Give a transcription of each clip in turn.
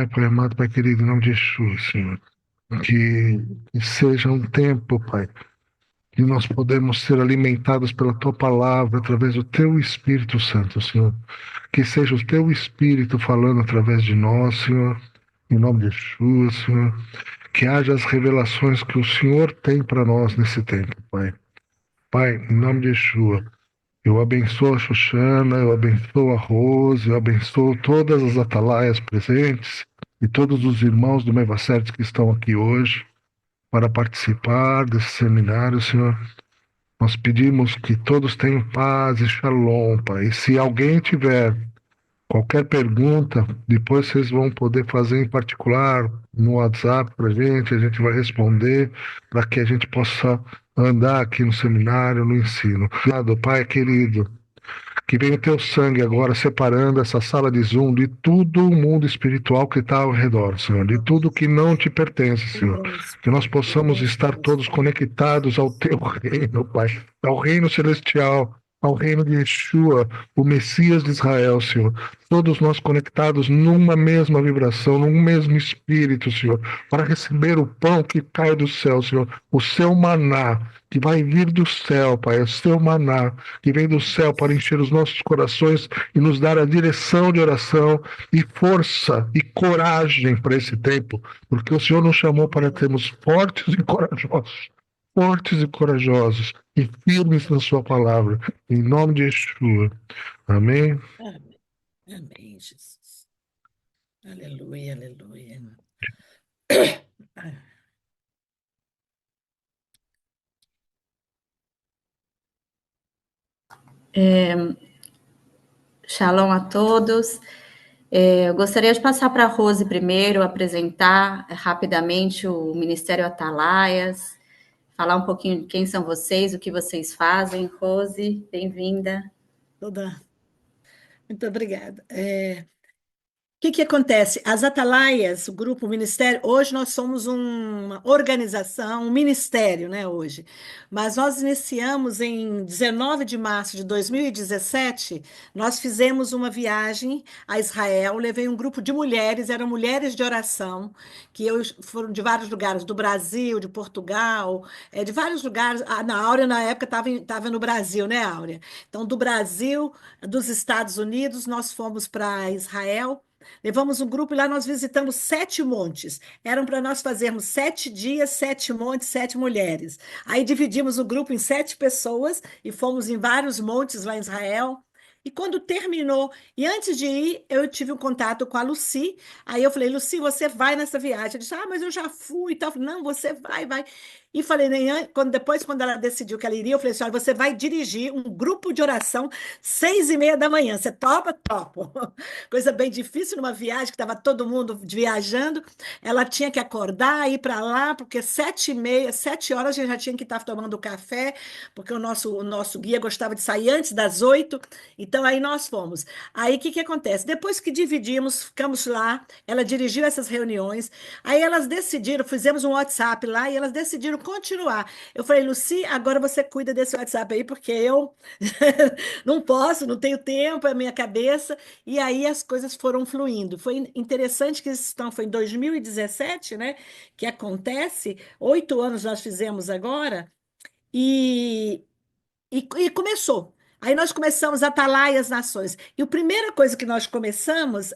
Pai amado, Pai querido, em nome de Jesus, Senhor. Que seja um tempo, Pai, que nós podemos ser alimentados pela Tua palavra através do Teu Espírito Santo, Senhor. Que seja o Teu Espírito falando através de nós, Senhor. Em nome de Jesus, Senhor. Que haja as revelações que o Senhor tem para nós nesse tempo, Pai. Pai, em nome de Yeshua, eu abençoo a Xoxana, eu abençoo a Rose, eu abençoo todas as atalaias presentes e todos os irmãos do Mevacerte que estão aqui hoje para participar desse seminário, Senhor. Nós pedimos que todos tenham paz e shalom, Pai. E se alguém tiver qualquer pergunta, depois vocês vão poder fazer em particular no WhatsApp para a gente vai responder para que a gente possa andar aqui no seminário, no ensino. Obrigado, Pai querido. Que venha o teu sangue agora separando essa sala de Zoom de todo o mundo espiritual que está ao redor, Senhor, de tudo que não te pertence, Senhor. Que nós possamos estar todos conectados ao teu reino, Pai, ao reino celestial, ao reino de Yeshua, o Messias de Israel, Senhor. Todos nós conectados numa mesma vibração, num mesmo espírito, Senhor, para receber o pão que cai do céu, Senhor, o seu maná que vai vir do céu, Pai, o seu maná que vem do céu para encher os nossos corações e nos dar a direção de oração e força e coragem para esse tempo, porque o Senhor nos chamou para termos fortes e corajosos e firmes na sua palavra, em nome de Yeshua. Amém. Amém. Amém, Jesus. Aleluia, aleluia. Shalom a todos. Eu gostaria de passar para a Rose primeiro, apresentar rapidamente o Ministério Atalaias, falar um pouquinho de quem são vocês, o que vocês fazem. Rose, bem-vinda. Muito obrigada. O que acontece? As Atalaias, o grupo, o ministério, hoje nós somos uma organização, um ministério, né, hoje. Mas nós iniciamos em 19 de março de 2017, nós fizemos uma viagem a Israel, levei um grupo de mulheres, eram mulheres de oração, foram de vários lugares, do Brasil, de Portugal, de vários lugares. Na Áurea, na época, estava no Brasil, né, Áurea? Então, do Brasil, dos Estados Unidos, nós fomos para Israel. Levamos um grupo e lá nós visitamos 7 montes. Eram para nós fazermos 7 dias, 7 montes, 7 mulheres. Aí dividimos o grupo em 7 pessoas e fomos em vários montes lá em Israel. E quando terminou, e antes de ir, eu tive um contato com a Lucy. Aí eu falei, Lucy, você vai nessa viagem? Ela disse, mas eu já fui e tal. Eu falei, não, você vai, vai. E falei, depois, quando ela decidiu que ela iria, eu falei assim: olha, você vai dirigir um grupo de oração 6h30 da manhã. Você topa? Topo. Coisa bem difícil numa viagem que estava todo mundo viajando. Ela tinha que acordar, ir para lá, porque 7h30, 7 horas a gente já tinha que estar tomando café, porque o nosso guia gostava de sair antes das 8. Então aí nós fomos. Aí o que acontece? Depois que dividimos, ficamos lá, ela dirigiu essas reuniões. Aí elas decidiram, fizemos um WhatsApp lá e elas decidiram continuar. Eu falei, Lucy, agora você cuida desse WhatsApp aí, porque eu não posso, não tenho tempo, é a minha cabeça. E aí as coisas foram fluindo. Foi interessante que isso foi em 2017, né? Que acontece, 8 anos nós fizemos agora, e, e começou. Aí nós começamos a Atalai as Nações. E a primeira coisa que nós começamos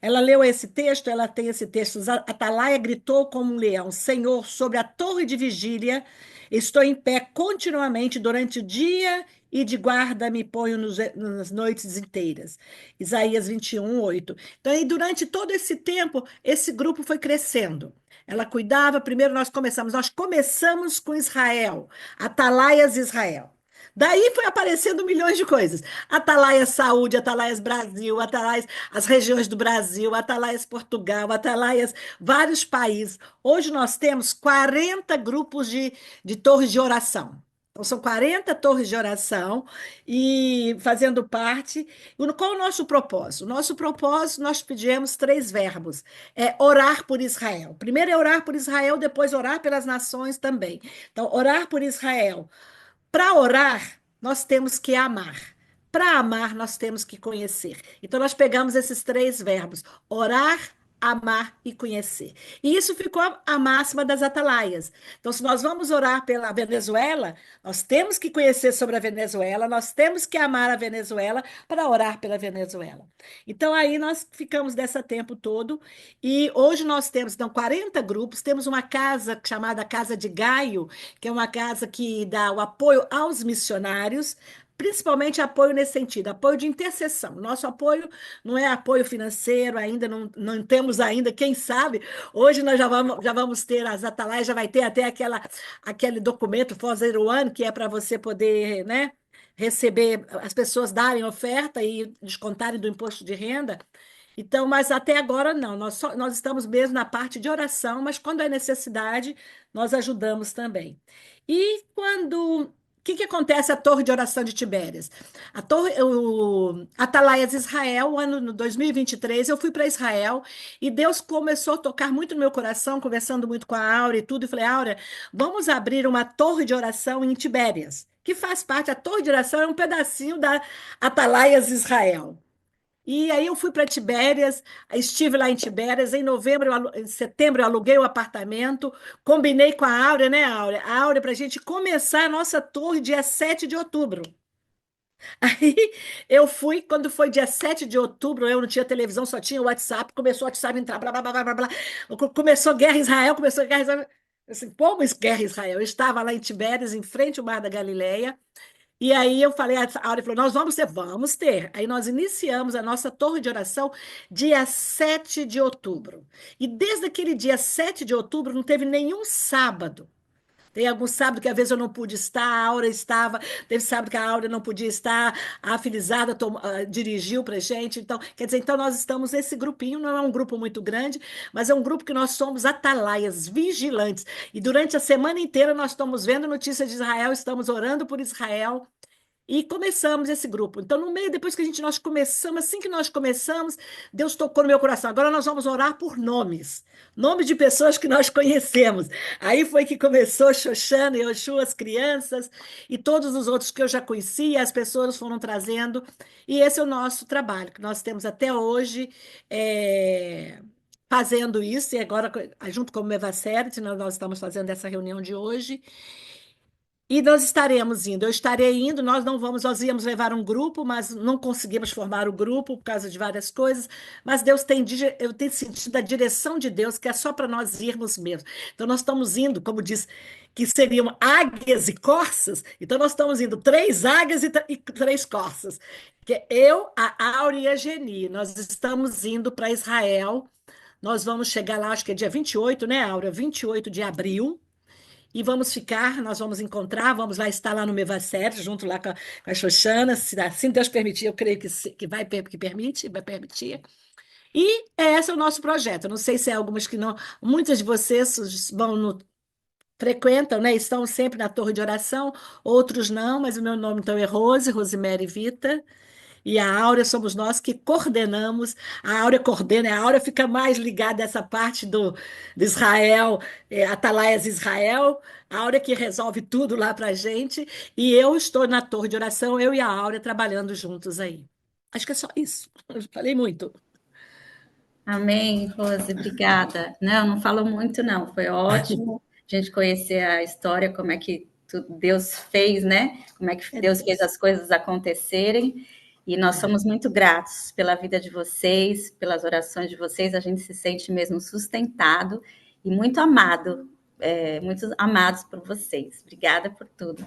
ela leu esse texto, ela tem esse texto, Atalaia gritou como um leão, Senhor, sobre a torre de vigília, estou em pé continuamente durante o dia e de guarda me ponho nas noites inteiras. Isaías 21:8. Então, aí, durante todo esse tempo, esse grupo foi crescendo. Ela cuidava, primeiro nós começamos com Israel, Atalaias Israel. Daí foi aparecendo milhões de coisas. Atalaias Saúde, Atalaias Brasil, Atalaias, as regiões do Brasil, Atalaias Portugal, Atalaias vários países. Hoje nós temos 40 grupos de torres de oração. Então, são 40 torres de oração e fazendo parte. Qual é o nosso propósito? O nosso propósito, nós pedimos 3 verbos. Orar por Israel. Primeiro é orar por Israel, depois orar pelas nações também. Então, orar por Israel. Para orar, nós temos que amar. Para amar, nós temos que conhecer. Então, nós pegamos esses 3 verbos: orar, amar e conhecer. E isso ficou a máxima das atalaias. Então, se nós vamos orar pela Venezuela, nós temos que conhecer sobre a Venezuela, nós temos que amar a Venezuela para orar pela Venezuela. Então, aí nós ficamos desse tempo todo, e hoje nós temos, então, 40 grupos, temos uma casa chamada Casa de Gaio, que é uma casa que dá o apoio aos missionários, principalmente apoio nesse sentido, apoio de intercessão. Nosso apoio não é apoio financeiro, ainda não temos ainda, quem sabe, hoje nós já vamos ter, as atalaias já vai ter até aquele documento Fazer One, que é para você poder, né, receber, as pessoas darem oferta e descontarem do imposto de renda. Então, mas até agora não, nós estamos mesmo na parte de oração, mas quando é necessidade, nós ajudamos também. E quando o que, que acontece à Torre de Oração de Tibérias? O Atalaias Israel, ano no 2023, eu fui para Israel e Deus começou a tocar muito no meu coração, conversando muito com a Áurea e tudo, e falei, Áurea, vamos abrir uma torre de oração em Tibérias, que faz parte, a torre de oração é um pedacinho da Atalaias Israel. E aí eu fui para Tibérias, estive lá em Tibérias, em novembro, em setembro eu aluguei o apartamento, combinei com a Áurea, né, Áurea? A Áurea para a gente começar a nossa torre dia 7 de outubro. Aí eu fui, quando foi dia 7 de outubro, eu não tinha televisão, só tinha o WhatsApp, começou o WhatsApp a entrar, blá, blá, blá, blá, blá, começou guerra em Israel, começou a guerra em Israel. Assim, como guerra em Israel? Eu estava lá em Tibérias, em frente ao Mar da Galileia, e aí eu falei, a Áurea falou, nós vamos ter, vamos ter. Aí nós iniciamos a nossa torre de oração dia 7 de outubro. E desde aquele dia 7 de outubro não teve nenhum sábado. Tem algum sábado que às vezes eu não pude estar, a Áurea estava, teve sábado que a Áurea não podia estar, a Filizada dirigiu para a gente. Então, quer dizer, então nós estamos nesse grupinho, não é um grupo muito grande, mas é um grupo que nós somos atalaias, vigilantes. E durante a semana inteira nós estamos vendo notícias de Israel, estamos orando por Israel. E começamos esse grupo. Então, no meio, depois que nós começamos, assim que nós começamos, Deus tocou no meu coração. Agora nós vamos orar por nomes. Nomes de pessoas que nós conhecemos. Aí foi que começou Xoxana, Yoshua, as crianças, e todos os outros que eu já conhecia, as pessoas foram trazendo. E esse é o nosso trabalho, que nós temos até hoje, fazendo isso, e agora, junto com o Mevacert, nós estamos fazendo essa reunião de hoje. E nós estaremos indo, eu estarei indo, nós não vamos, nós íamos levar um grupo, mas não conseguimos formar o grupo por causa de várias coisas, mas eu tenho sentido a direção de Deus, que é só para nós irmos mesmo. Então nós estamos indo, como diz, que seriam águias e corças, então nós estamos indo 3 águias e 3 corças, que é eu, a Áurea e a Geni, nós estamos indo para Israel, nós vamos chegar lá, acho que é dia 28, né, Áurea? 28 de abril, e vamos ficar, nós vamos encontrar, vamos lá estar lá no Mevacert, junto lá com a Xoxana, se assim Deus permitir, eu creio que vai permitir. E esse é o nosso projeto. Eu não sei se é algumas que não, muitas de vocês frequentam, né? Estão sempre na torre de oração, outros não, mas o meu nome então é Rosemary Vita. E a Áurea somos nós que coordenamos, a Áurea coordena, a Áurea fica mais ligada a essa parte do Israel, Atalaias Israel, a Áurea que resolve tudo lá para a gente, e eu estou na torre de oração, eu e a Áurea trabalhando juntos aí. Acho que é só isso, eu falei muito. Amém, Rose, obrigada. Não falou muito, não, foi ótimo a gente conhecer a história, como é que Deus fez, né? Como é que Deus fez as coisas acontecerem. E nós somos muito gratos pela vida de vocês, pelas orações de vocês. A gente se sente mesmo sustentado e muito amado, muito amados por vocês. Obrigada por tudo.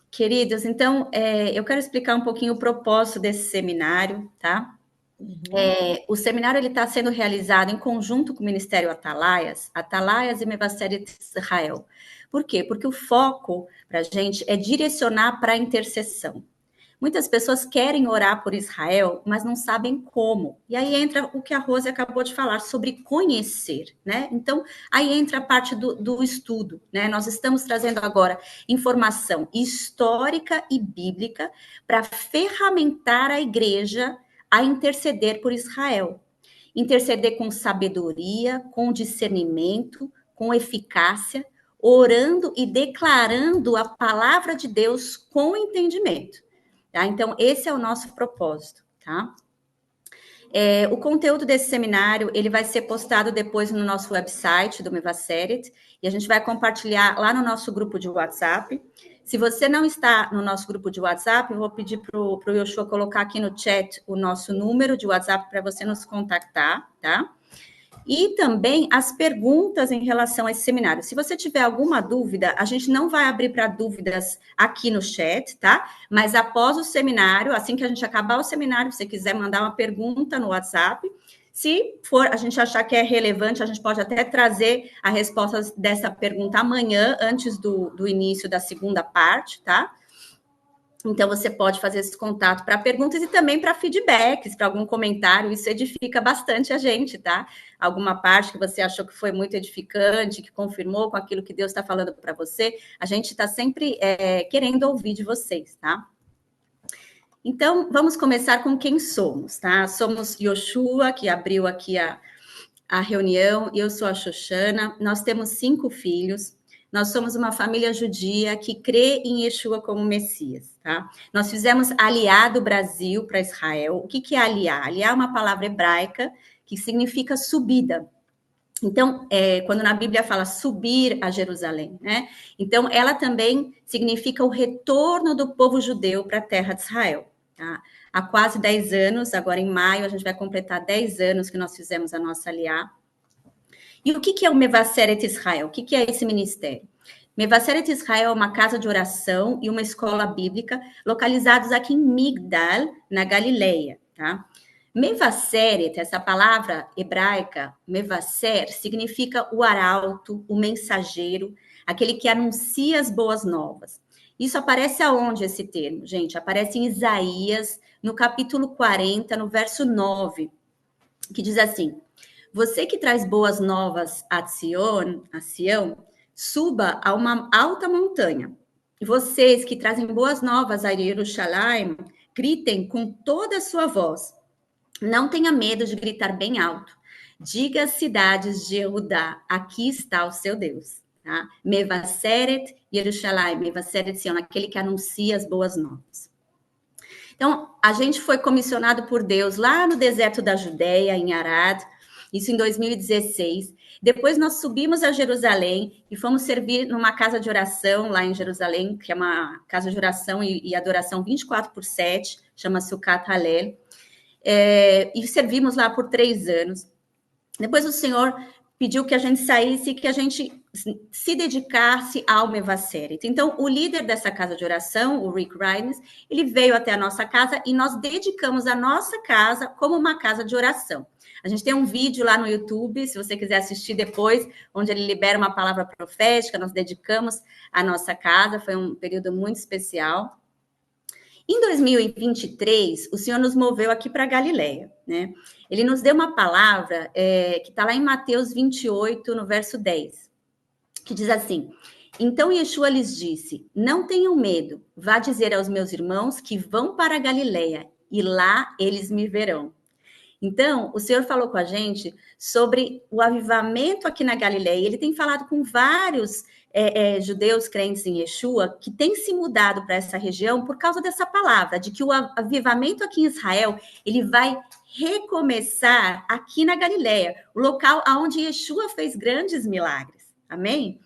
Queridos, então, eu quero explicar um pouquinho o propósito desse seminário, tá? O seminário está sendo realizado em conjunto com o Ministério Atalaias e Mevaceret Israel. Por quê? Porque o foco para a gente é direcionar para a intercessão. Muitas pessoas querem orar por Israel, mas não sabem como. E aí entra o que a Rose acabou de falar sobre conhecer, né? Então, aí entra a parte do estudo, né? Nós estamos trazendo agora informação histórica e bíblica para ferramentar a igreja a interceder por Israel. Interceder com sabedoria, com discernimento, com eficácia, orando e declarando a palavra de Deus com entendimento. Tá? Então, esse é o nosso propósito, tá? O conteúdo desse seminário, ele vai ser postado depois no nosso website do Mevaseret, e a gente vai compartilhar lá no nosso grupo de WhatsApp. Se você não está no nosso grupo de WhatsApp, eu vou pedir para o Yoshua colocar aqui no chat o nosso número de WhatsApp para você nos contactar, tá? E também as perguntas em relação a esse seminário. Se você tiver alguma dúvida, a gente não vai abrir para dúvidas aqui no chat, tá? Mas após o seminário, assim que a gente acabar o seminário, se você quiser mandar uma pergunta no WhatsApp, se for a gente achar que é relevante, a gente pode até trazer a resposta dessa pergunta amanhã, antes do início da segunda parte, tá? Então, você pode fazer esse contato para perguntas e também para feedbacks, para algum comentário. Isso edifica bastante a gente, tá? Alguma parte que você achou que foi muito edificante, que confirmou com aquilo que Deus está falando para você, a gente está sempre querendo ouvir de vocês, tá? Então, vamos começar com quem somos, tá? Somos Yoshua, que abriu aqui a reunião, eu sou a Xoxana, nós temos 5 filhos. Nós somos uma família judia que crê em Yeshua como Messias, tá? Nós fizemos aliar do Brasil para Israel. O que é aliar? Aliar é uma palavra hebraica que significa subida. Então, quando na Bíblia fala subir a Jerusalém, né? Então, ela também significa o retorno do povo judeu para a terra de Israel, tá? Há quase 10 anos, agora em maio, a gente vai completar 10 anos que nós fizemos a nossa aliar. E o que é o Mevaseret Israel? O que é esse ministério? Mevaseret Israel é uma casa de oração e uma escola bíblica localizados aqui em Migdal, na Galileia, tá? Mevaseret, essa palavra hebraica, Mevaser, significa o arauto, o mensageiro, aquele que anuncia as boas novas. Isso aparece aonde esse termo, gente? Aparece em Isaías, no capítulo 40, no verso 9, que diz assim: você que traz boas novas a Sião, suba a uma alta montanha. E vocês que trazem boas novas a Jerusalém, gritem com toda a sua voz. Não tenha medo de gritar bem alto. Diga às cidades de Judá, aqui está o seu Deus. Tá? Mevaseret Jerusalém, Mevaseret Sião, aquele que anuncia as boas novas. Então, a gente foi comissionado por Deus lá no deserto da Judéia, em Arad, isso em 2016. Depois nós subimos a Jerusalém e fomos servir numa casa de oração lá em Jerusalém, que é uma casa de oração e adoração 24/7, chama-se o Sukat Halel. E servimos lá por 3 anos. Depois o Senhor pediu que a gente saísse e que a gente se dedicasse ao Mevaseret. Então, o líder dessa casa de oração, o Rick Rines, ele veio até a nossa casa e nós dedicamos a nossa casa como uma casa de oração. A gente tem um vídeo lá no YouTube, se você quiser assistir depois, onde ele libera uma palavra profética, nós dedicamos a nossa casa, foi um período muito especial. Em 2023, o Senhor nos moveu aqui para Galileia, né? Ele nos deu uma palavra que está lá em Mateus 28, no verso 10, que diz assim: então Yeshua lhes disse, não tenham medo, vá dizer aos meus irmãos que vão para a Galileia, e lá eles me verão. Então, o Senhor falou com a gente sobre o avivamento aqui na Galileia. Ele tem falado com vários judeus crentes em Yeshua que têm se mudado para essa região por causa dessa palavra, de que o avivamento aqui em Israel, ele vai recomeçar aqui na Galileia, o local onde Yeshua fez grandes milagres. Amém?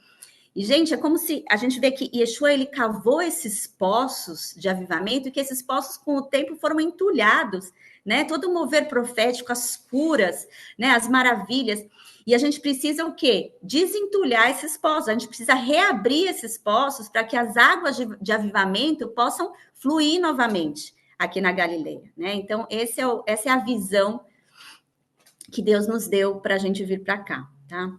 E, gente, é como se a gente vê que Yeshua, ele cavou esses poços de avivamento e que esses poços, com o tempo, foram entulhados, né? Todo o mover profético, as curas, né? As maravilhas. E a gente precisa o quê? Desentulhar esses poços. A gente precisa reabrir esses poços para que as águas de avivamento possam fluir novamente aqui na Galileia, né? Então, essa é a visão que Deus nos deu para a gente vir para cá, tá?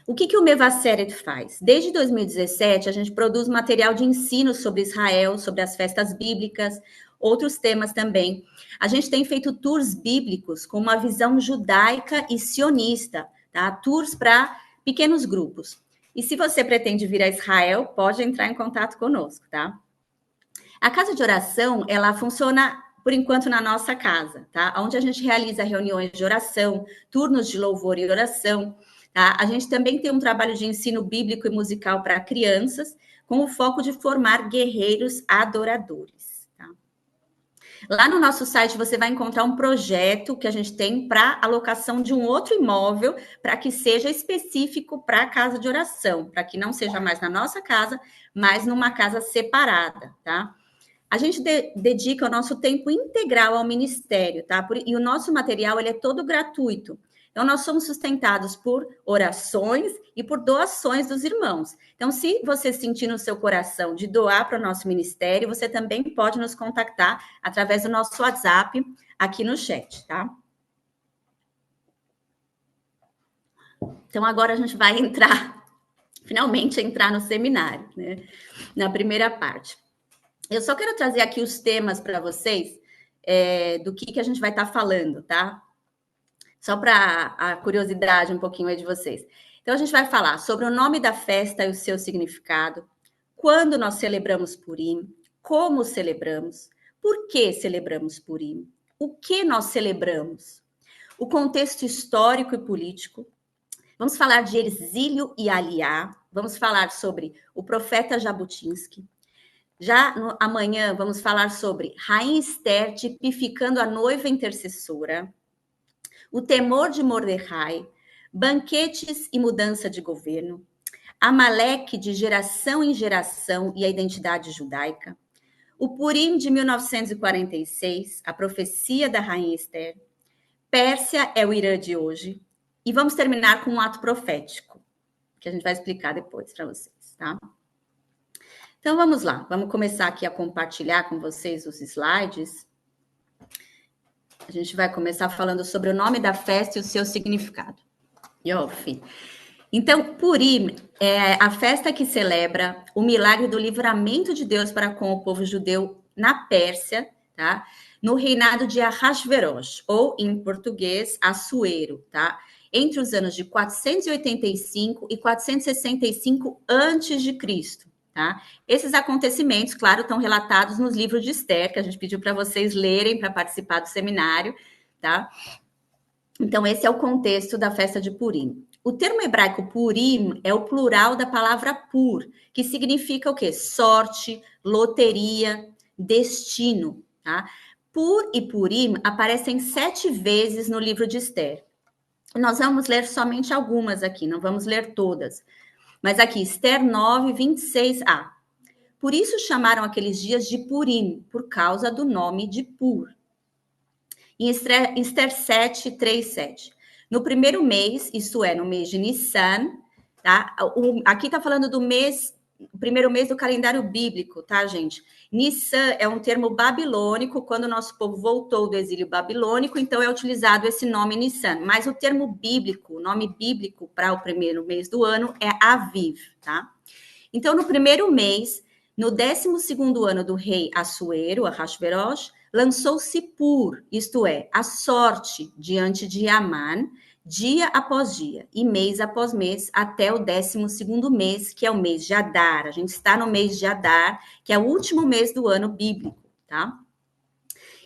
O que o Mevaseret faz? Desde 2017, a gente produz material de ensino sobre Israel, sobre as festas bíblicas, outros temas também. A gente tem feito tours bíblicos com uma visão judaica e sionista, tá? Tours para pequenos grupos. E se você pretende vir a Israel, pode entrar em contato conosco, tá? A casa de oração, ela funciona, por enquanto, na nossa casa, tá? Onde a gente realiza reuniões de oração, turnos de louvor e oração. Tá? A gente também tem um trabalho de ensino bíblico e musical para crianças, com o foco de formar guerreiros adoradores. Tá? Lá no nosso site você vai encontrar um projeto que a gente tem para alocação de um outro imóvel, para que seja específico para a casa de oração, para que não seja mais na nossa casa, mas numa casa separada, tá? A gente dedica o nosso tempo integral ao ministério, tá? E o nosso material ele é todo gratuito. Então, nós somos sustentados por orações e por doações dos irmãos. Então, se você sentir no seu coração de doar para o nosso ministério, você também pode nos contactar através do nosso WhatsApp aqui no chat, tá? Então, agora a gente vai finalmente entrar no seminário, né? Na primeira parte. Eu só quero trazer aqui os temas para vocês do que a gente vai estar falando, tá? Só para a curiosidade um pouquinho aí de vocês. Então, a gente vai falar sobre o nome da festa e o seu significado, quando nós celebramos Purim, como celebramos, por que celebramos Purim, o que nós celebramos, o contexto histórico e político. Vamos falar de exílio e aliá, vamos falar sobre o profeta Jabotinsky. Amanhã vamos falar sobre Rainha Esther tipificando a noiva intercessora, o temor de Mordecai, banquetes e mudança de governo, Amaleque de geração em geração e a identidade judaica, o Purim de 1946, a profecia da Rainha Esther, Pérsia é o Irã de hoje, e vamos terminar com um ato profético, que a gente vai explicar depois para vocês, tá? Então vamos lá, vamos começar aqui a compartilhar com vocês os slides. A gente vai começar falando sobre o nome da festa e o seu significado. Yofi. Então, Purim é a festa que celebra o milagre do livramento de Deus para com o povo judeu na Pérsia, tá? No reinado de Ahasverosh, ou em português, Assuero, tá? Entre os anos de 485 e 465 a.C., tá? Esses acontecimentos, claro, estão relatados nos livros de Esther, que a gente pediu para vocês lerem para participar do seminário, tá? Então, esse é o contexto da festa de Purim. O termo hebraico Purim é o plural da palavra pur, que significa o quê? Sorte, loteria, destino, tá? Pur e Purim aparecem 7 vezes no livro de Esther. Nós vamos ler somente algumas aqui, não vamos ler todas. Mas aqui, Esther 9, 26a. Por isso chamaram aqueles dias de Purim, por causa do nome de Pur. Em Esther 7, 3, 7. No primeiro mês, isto é, no mês de Nissan, tá? Aqui está falando do mês, o primeiro mês do calendário bíblico, tá, gente? Nissan é um termo babilônico, quando o nosso povo voltou do exílio babilônico, então é utilizado esse nome Nissan. Mas o termo bíblico, o nome bíblico para o primeiro mês do ano é Aviv, tá? Então, no primeiro mês, no 12º ano do rei Assuero, Ahasverosh, lançou-se Pur, isto é, a sorte diante de Amã, dia após dia e mês após mês, até o 12º mês, que é o mês de Adar. A gente está no mês de Adar, que é o último mês do ano bíblico, tá?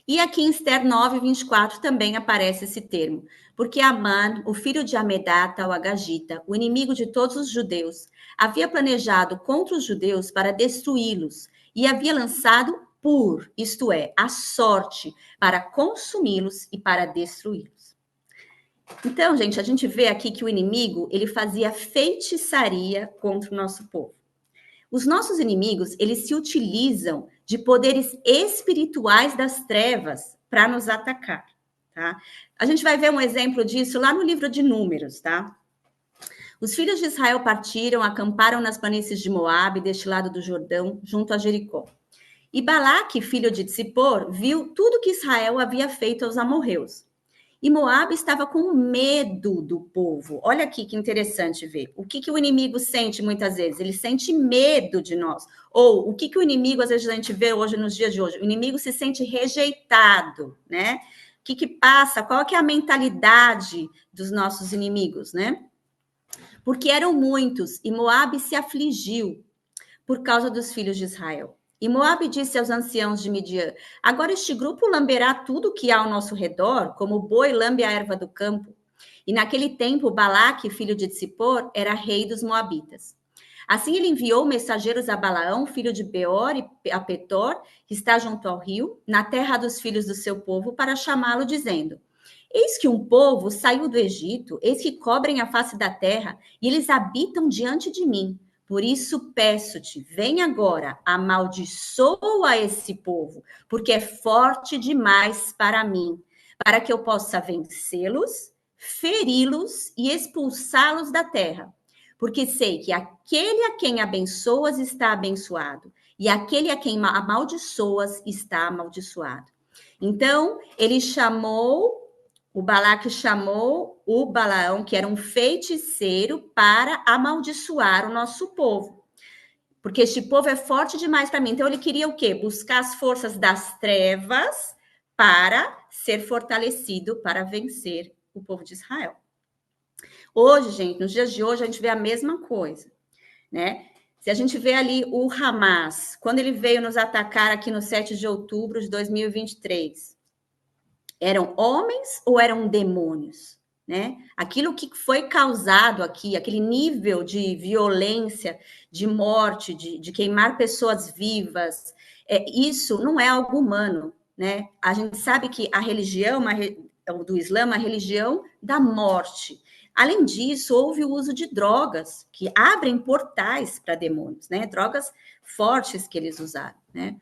E aqui em Esther 9, 24 também aparece esse termo, porque Amã, o filho de Amedata, o Agagita, o inimigo de todos os judeus, havia planejado contra os judeus para destruí-los e havia lançado Pur, isto é, a sorte, para consumi-los e para destruí-los. Então, gente, a gente vê aqui que o inimigo, ele fazia feitiçaria contra o nosso povo. Os nossos inimigos, eles se utilizam de poderes espirituais das trevas para nos atacar, tá? A gente vai ver um exemplo disso lá no livro de Números, tá? Os filhos de Israel partiram, acamparam nas planícies de Moabe, deste lado do Jordão, junto a Jericó. E Balaque, filho de Tsippor, viu tudo que Israel havia feito aos amorreus. E Moabe estava com medo do povo. Olha aqui que interessante ver. O que o inimigo sente muitas vezes? Ele sente medo de nós. Ou o que o inimigo, às vezes, a gente vê hoje, nos dias de hoje? O inimigo se sente rejeitado, né? O que passa? Qual que é a mentalidade dos nossos inimigos, né? Porque eram muitos, e Moabe se afligiu por causa dos filhos de Israel. E Moabe disse aos anciãos de Midian: agora este grupo lamberá tudo que há ao nosso redor, como o boi lambe a erva do campo. E naquele tempo, Balaque, filho de Tsippor, era rei dos Moabitas. Assim ele enviou mensageiros a Balaão, filho de Beor, e a Petor, que está junto ao rio, na terra dos filhos do seu povo, para chamá-lo, dizendo: Eis que um povo saiu do Egito, eis que cobrem a face da terra, e eles habitam diante de mim. Por isso peço-te, vem agora, amaldiçoa esse povo, porque é forte demais para mim, para que eu possa vencê-los, feri-los e expulsá-los da terra. Porque sei que aquele a quem abençoas está abençoado, e aquele a quem amaldiçoas está amaldiçoado. Então, o Balaque chamou o Balaão, que era um feiticeiro, para amaldiçoar o nosso povo. Porque este povo é forte demais para mim. Então, ele queria o quê? Buscar as forças das trevas para ser fortalecido, para vencer o povo de Israel. Hoje, gente, nos dias de hoje, a gente vê a mesma coisa, né? Se a gente vê ali o Hamas, quando ele veio nos atacar aqui no 7 de outubro de 2023, eram homens ou eram demônios, né? Aquilo que foi causado aqui, aquele nível de violência, de morte, de queimar pessoas vivas, isso não é algo humano, né? A gente sabe que a religião do Islã é uma religião da morte. Além disso, houve o uso de drogas que abrem portais para demônios, né? Drogas fortes que eles usaram, né?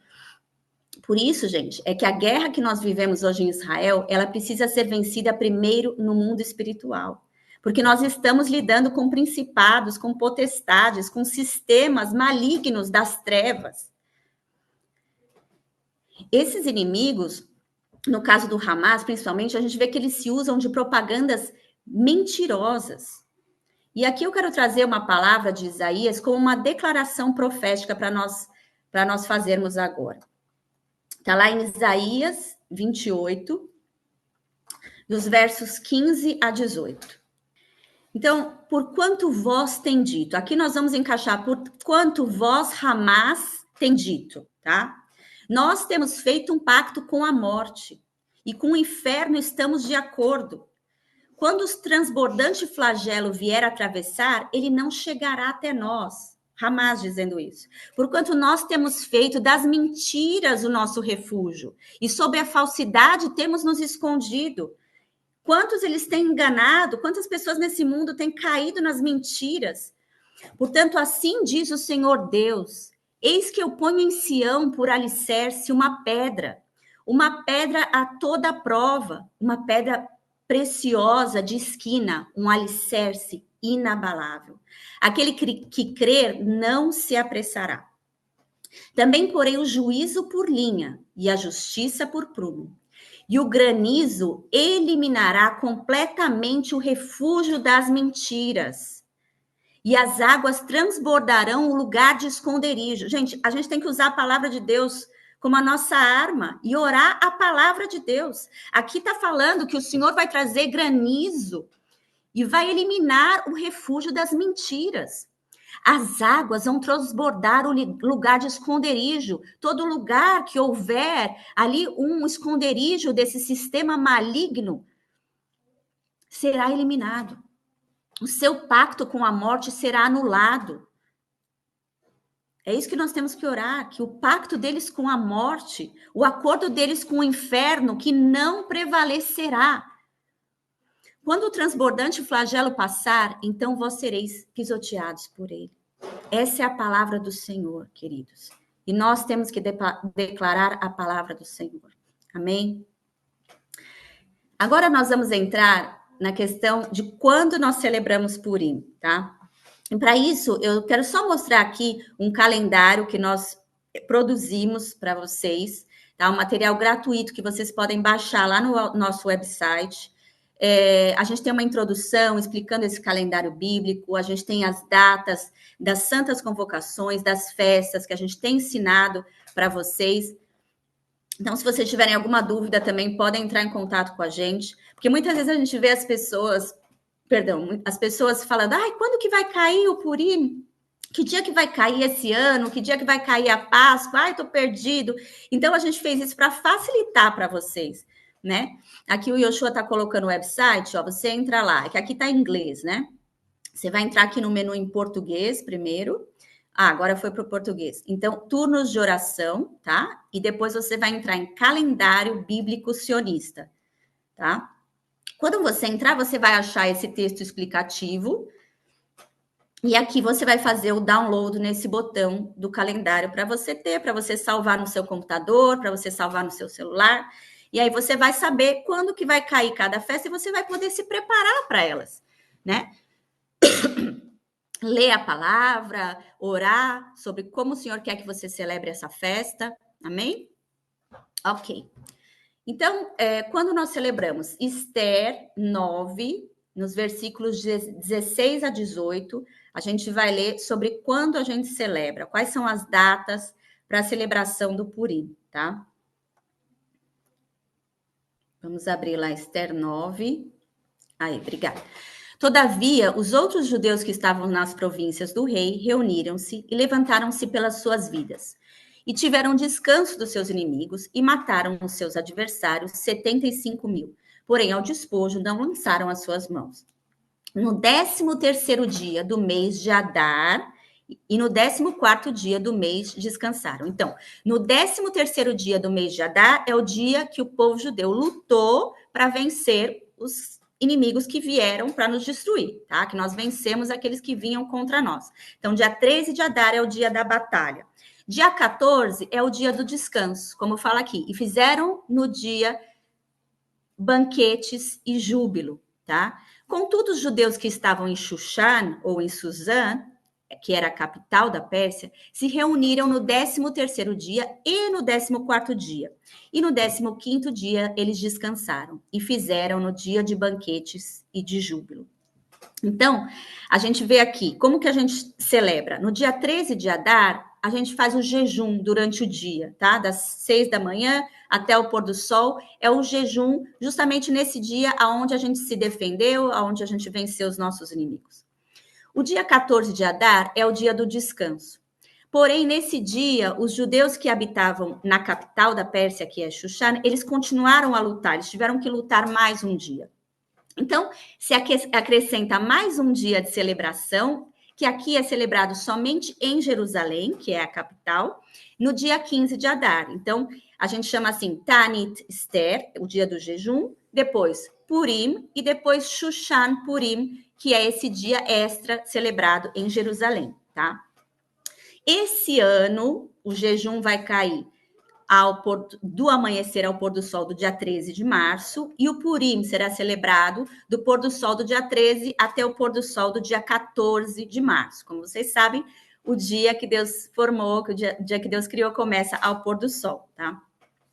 Por isso, gente, é que a guerra que nós vivemos hoje em Israel, ela precisa ser vencida primeiro no mundo espiritual. Porque nós estamos lidando com principados, com potestades, com sistemas malignos das trevas. Esses inimigos, no caso do Hamas, principalmente, a gente vê que eles se usam de propagandas mentirosas. E aqui eu quero trazer uma palavra de Isaías como uma declaração profética para nós fazermos agora. Está lá em Isaías 28, dos versos 15 a 18. Então, por quanto vós tem dito? Aqui nós vamos encaixar por quanto vós, Hamas, tem dito, tá? Nós temos feito um pacto com a morte e com o inferno estamos de acordo. Quando o transbordante flagelo vier atravessar, ele não chegará até nós. Hamas dizendo isso. Porquanto nós temos feito das mentiras o nosso refúgio, e sob a falsidade temos nos escondido. Quantos eles têm enganado, quantas pessoas nesse mundo têm caído nas mentiras. Portanto, assim diz o Senhor Deus: eis que eu ponho em Sião por alicerce uma pedra a toda prova, uma pedra preciosa de esquina, um alicerce inabalável. Aquele que crer não se apressará. Também porei o juízo por linha e a justiça por prumo. E o granizo eliminará completamente o refúgio das mentiras. E as águas transbordarão o lugar de esconderijo. Gente, a gente tem que usar a palavra de Deus como a nossa arma e orar a palavra de Deus. Aqui está falando que o Senhor vai trazer granizo e vai eliminar o refúgio das mentiras. As águas vão transbordar o lugar de esconderijo. Todo lugar que houver ali um esconderijo desse sistema maligno será eliminado. O seu pacto com a morte será anulado. É isso que nós temos que orar, que o pacto deles com a morte, o acordo deles com o inferno, que não prevalecerá. Quando o transbordante flagelo passar, então vós sereis pisoteados por ele. Essa é a palavra do Senhor, queridos. E nós temos que declarar a palavra do Senhor. Amém? Agora nós vamos entrar na questão de quando nós celebramos Purim, tá? E para isso, eu quero só mostrar aqui um calendário que nós produzimos para vocês, tá? Um material gratuito que vocês podem baixar lá no nosso website. A gente tem uma introdução explicando esse calendário bíblico, a gente tem as datas das santas convocações, das festas que a gente tem ensinado para vocês. Então, se vocês tiverem alguma dúvida também, podem entrar em contato com a gente, porque muitas vezes a gente vê as pessoas falando, quando que vai cair o Purim? Que dia que vai cair esse ano? Que dia que vai cair a Páscoa? Estou perdido. Então, a gente fez isso para facilitar para vocês, né? Aqui o Yoshua está colocando o website, ó, você entra lá, que aqui está em inglês, né? Você vai entrar aqui no menu em português primeiro. Agora foi para o português. Então, turnos de oração, tá? E depois você vai entrar em calendário bíblico sionista, tá? Quando você entrar, você vai achar esse texto explicativo. E aqui você vai fazer o download nesse botão do calendário para você ter, para você salvar no seu computador, para você salvar no seu celular. E aí você vai saber quando que vai cair cada festa e você vai poder se preparar para elas, né? Ler a palavra, orar sobre como o Senhor quer que você celebre essa festa. Amém? Ok. Então, quando nós celebramos Esther 9, nos versículos 16 a 18, a gente vai ler sobre quando a gente celebra, quais são as datas para a celebração do Purim, tá? Vamos abrir lá Esther 9. Aí, obrigada. Todavia, os outros judeus que estavam nas províncias do rei reuniram-se e levantaram-se pelas suas vidas. E tiveram descanso dos seus inimigos e mataram os seus adversários, 75.000. Porém, ao despojo, não lançaram as suas mãos. No 13º dia do mês de Adar e no 14º dia do mês descansaram. Então, no 13º dia do mês de Adar é o dia que o povo judeu lutou para vencer os inimigos que vieram para nos destruir, tá? Que nós vencemos aqueles que vinham contra nós. Então, dia 13 de Adar é o dia da batalha. Dia 14 é o dia do descanso, como fala aqui. E fizeram no dia banquetes e júbilo, tá? Contudo, os judeus que estavam em Shushan ou em Suzã, que era a capital da Pérsia, se reuniram no 13º dia e no 14º dia. E no 15º dia eles descansaram e fizeram no dia de banquetes e de júbilo. Então, a gente vê aqui, como que a gente celebra? No dia 13 de Adar, a gente faz o jejum durante o dia, tá? Das 6 da manhã até o pôr do sol, é o jejum justamente nesse dia aonde a gente se defendeu, aonde a gente venceu os nossos inimigos. O dia 14 de Adar é o dia do descanso. Porém, nesse dia, os judeus que habitavam na capital da Pérsia, que é Shushan, eles continuaram a lutar, eles tiveram que lutar mais um dia. Então, se acrescenta mais um dia de celebração, que aqui é celebrado somente em Jerusalém, que é a capital, no dia 15 de Adar. Então, a gente chama assim Tanit Esther, o dia do jejum, depois Purim e depois Shushan Purim, que é esse dia extra celebrado em Jerusalém, tá? Esse ano, o jejum vai cair do amanhecer ao pôr do sol do dia 13 de março, e o Purim será celebrado do pôr do sol do dia 13 até o pôr do sol do dia 14 de março. Como vocês sabem, o dia que Deus formou, que o dia que Deus criou, começa ao pôr do sol, tá?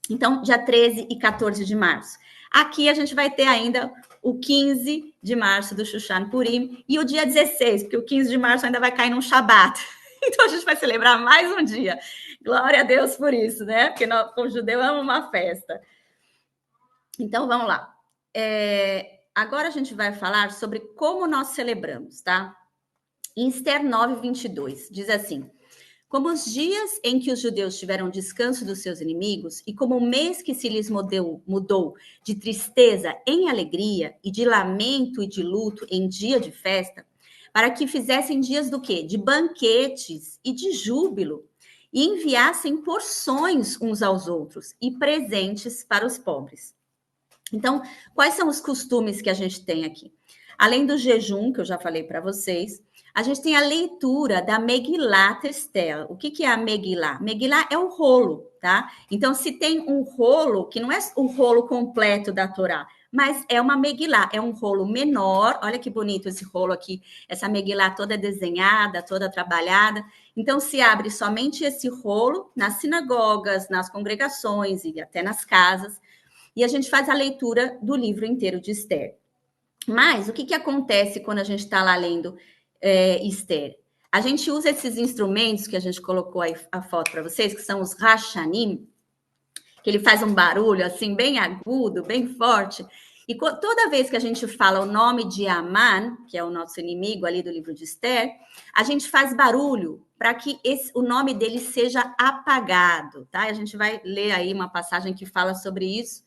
Então, dia 13 e 14 de março. Aqui a gente vai ter ainda o 15 de março do Shushan Purim e o dia 16, porque o 15 de março ainda vai cair num Shabat. Então, a gente vai celebrar mais um dia. Glória a Deus por isso, né? Porque o judeu ama uma festa. Então, vamos lá. Agora a gente vai falar sobre como nós celebramos, tá? Em Esther 9, 22, diz assim: como os dias em que os judeus tiveram descanso dos seus inimigos, e como o mês que se lhes mudou de tristeza em alegria, e de lamento e de luto em dia de festa, para que fizessem dias do quê? De banquetes e de júbilo, e enviassem porções uns aos outros, e presentes para os pobres. Então, quais são os costumes que a gente tem aqui? Além do jejum, que eu já falei para vocês, a gente tem a leitura da Megillat Esther. O que é a Megillah? Megillah é o rolo, tá? Então, se tem um rolo, que não é o rolo completo da Torá, mas é uma Megillah, é um rolo menor. Olha que bonito esse rolo aqui, essa Megillah toda desenhada, toda trabalhada. Então, se abre somente esse rolo nas sinagogas, nas congregações e até nas casas, e a gente faz a leitura do livro inteiro de Esther. Mas o que acontece quando a gente está lá lendo Esther? A gente usa esses instrumentos que a gente colocou aí a foto para vocês, que são os Rashanim, que ele faz um barulho assim bem agudo, bem forte. E toda vez que a gente fala o nome de Aman, que é o nosso inimigo ali do livro de Esther, a gente faz barulho para que o nome dele seja apagado, tá? A gente vai ler aí uma passagem que fala sobre isso.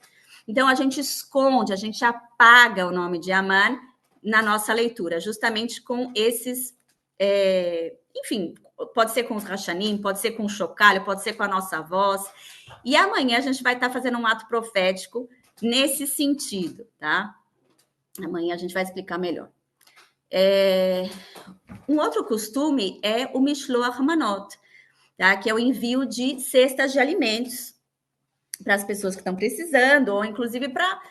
Então, a gente esconde, a gente apaga o nome de Aman na nossa leitura, justamente com esses, enfim, pode ser com os rachanim, pode ser com o chocalho, pode ser com a nossa voz. E amanhã a gente vai estar fazendo um ato profético nesse sentido, tá? Amanhã a gente vai explicar melhor. Um outro costume é o Mishloach Manot, tá? Que é o envio de cestas de alimentos para as pessoas que estão precisando, ou inclusive para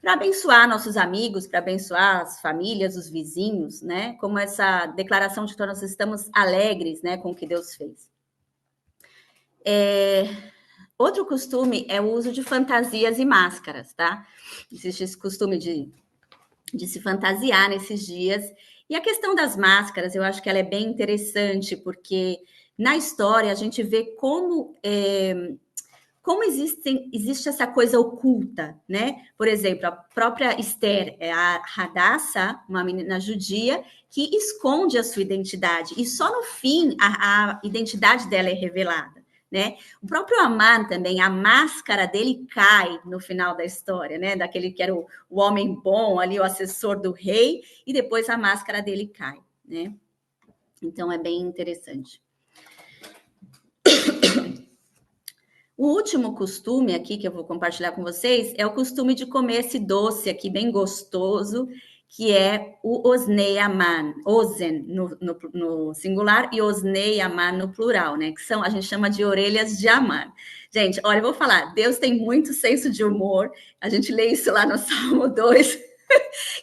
abençoar nossos amigos, para abençoar as famílias, os vizinhos, né? Como essa declaração de que nós estamos alegres, né, com o que Deus fez. Outro costume é o uso de fantasias e máscaras, tá? Existe esse costume de se fantasiar nesses dias. E a questão das máscaras, eu acho que ela é bem interessante, porque na história a gente vê como existe essa coisa oculta, né? Por exemplo, a própria Esther, a Hadassah, uma menina judia, que esconde a sua identidade. E só no fim a identidade dela é revelada, né? O próprio Aman também, a máscara dele cai no final da história, né? Daquele que era o homem bom ali, o assessor do rei, e depois a máscara dele cai, né? Então é bem interessante. O último costume aqui que eu vou compartilhar com vocês é o costume de comer esse doce aqui bem gostoso, que é o Osnei Aman, Ozen no singular e Osnei Aman no plural, né? Que são, a gente chama de orelhas de Aman. Gente, olha, eu vou falar, Deus tem muito senso de humor, a gente lê isso lá no Salmo 2,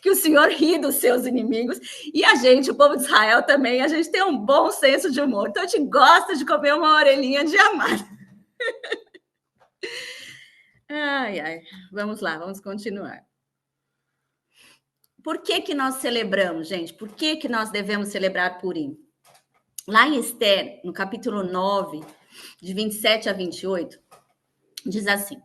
que o Senhor ri dos seus inimigos, e a gente, o povo de Israel também, a gente tem um bom senso de humor, então a gente gosta de comer uma orelhinha de Aman. Ai, vamos lá, vamos continuar. Por que nós celebramos, gente? Por que nós devemos celebrar Purim? Lá em Esther, no capítulo 9, de 27 a 28, diz assim: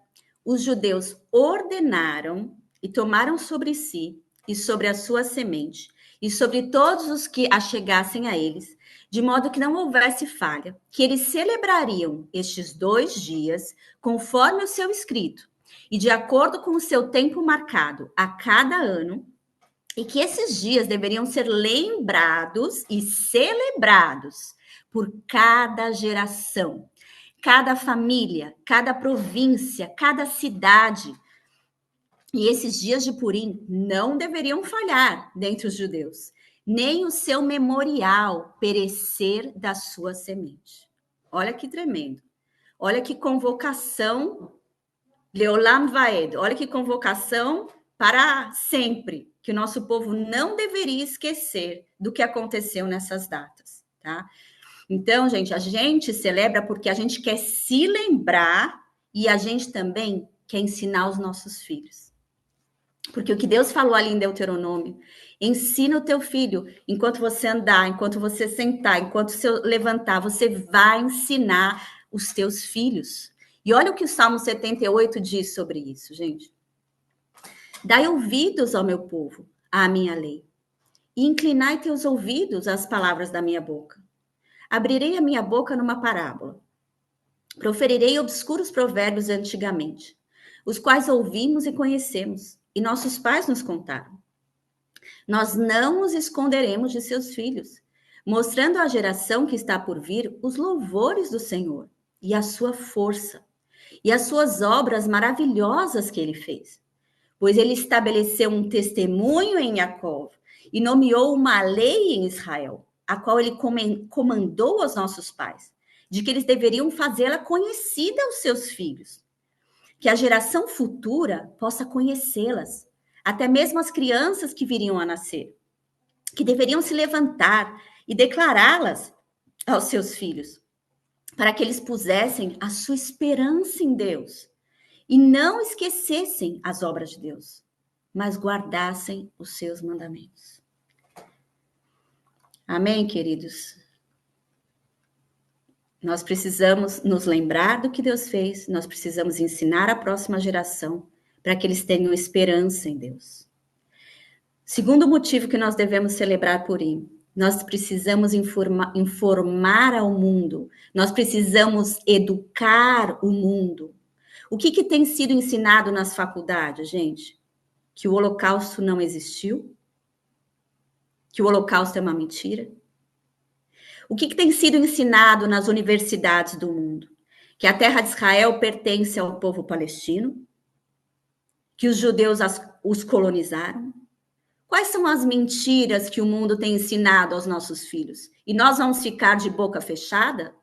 os judeus ordenaram e tomaram sobre si e sobre a sua semente e sobre todos os que achegassem a eles, de modo que não houvesse falha, que eles celebrariam estes 2 dias conforme o seu escrito e de acordo com o seu tempo marcado a cada ano, e que esses dias deveriam ser lembrados e celebrados por cada geração, cada família, cada província, cada cidade. E esses dias de Purim não deveriam falhar dentre os judeus, nem o seu memorial perecer da sua semente. Olha que tremendo. Olha que convocação, Leolam Vaed, olha que convocação para sempre, que o nosso povo não deveria esquecer do que aconteceu nessas datas, tá? Então, gente, a gente celebra porque a gente quer se lembrar e a gente também quer ensinar os nossos filhos. Porque o que Deus falou ali em Deuteronômio, ensina o teu filho, enquanto você andar, enquanto você sentar, enquanto você levantar, você vai ensinar os teus filhos. E olha o que o Salmo 78 diz sobre isso, gente. Dai ouvidos ao meu povo, à minha lei, e inclinai teus ouvidos às palavras da minha boca. Abrirei a minha boca numa parábola. Proferirei obscuros provérbios de antigamente, os quais ouvimos e conhecemos, e nossos pais nos contaram. Nós não os esconderemos de seus filhos, mostrando à geração que está por vir os louvores do Senhor e a sua força, e as suas obras maravilhosas que ele fez. Pois ele estabeleceu um testemunho em Jacó e nomeou uma lei em Israel, a qual ele comandou aos nossos pais, de que eles deveriam fazê-la conhecida aos seus filhos, que a geração futura possa conhecê-las, até mesmo as crianças que viriam a nascer, que deveriam se levantar e declará-las aos seus filhos, para que eles pusessem a sua esperança em Deus e não esquecessem as obras de Deus, mas guardassem os seus mandamentos. Amém, queridos? Nós precisamos nos lembrar do que Deus fez, nós precisamos ensinar a próxima geração para que eles tenham esperança em Deus. Segundo motivo que nós devemos celebrar Purim, nós precisamos informar ao mundo, nós precisamos educar o mundo. O que tem sido ensinado nas faculdades, gente? Que o Holocausto não existiu, que o Holocausto é uma mentira? O que tem sido ensinado nas universidades do mundo? Que a terra de Israel pertence ao povo palestino? Que os judeus os colonizaram? Quais são as mentiras que o mundo tem ensinado aos nossos filhos? E nós vamos ficar de boca fechada?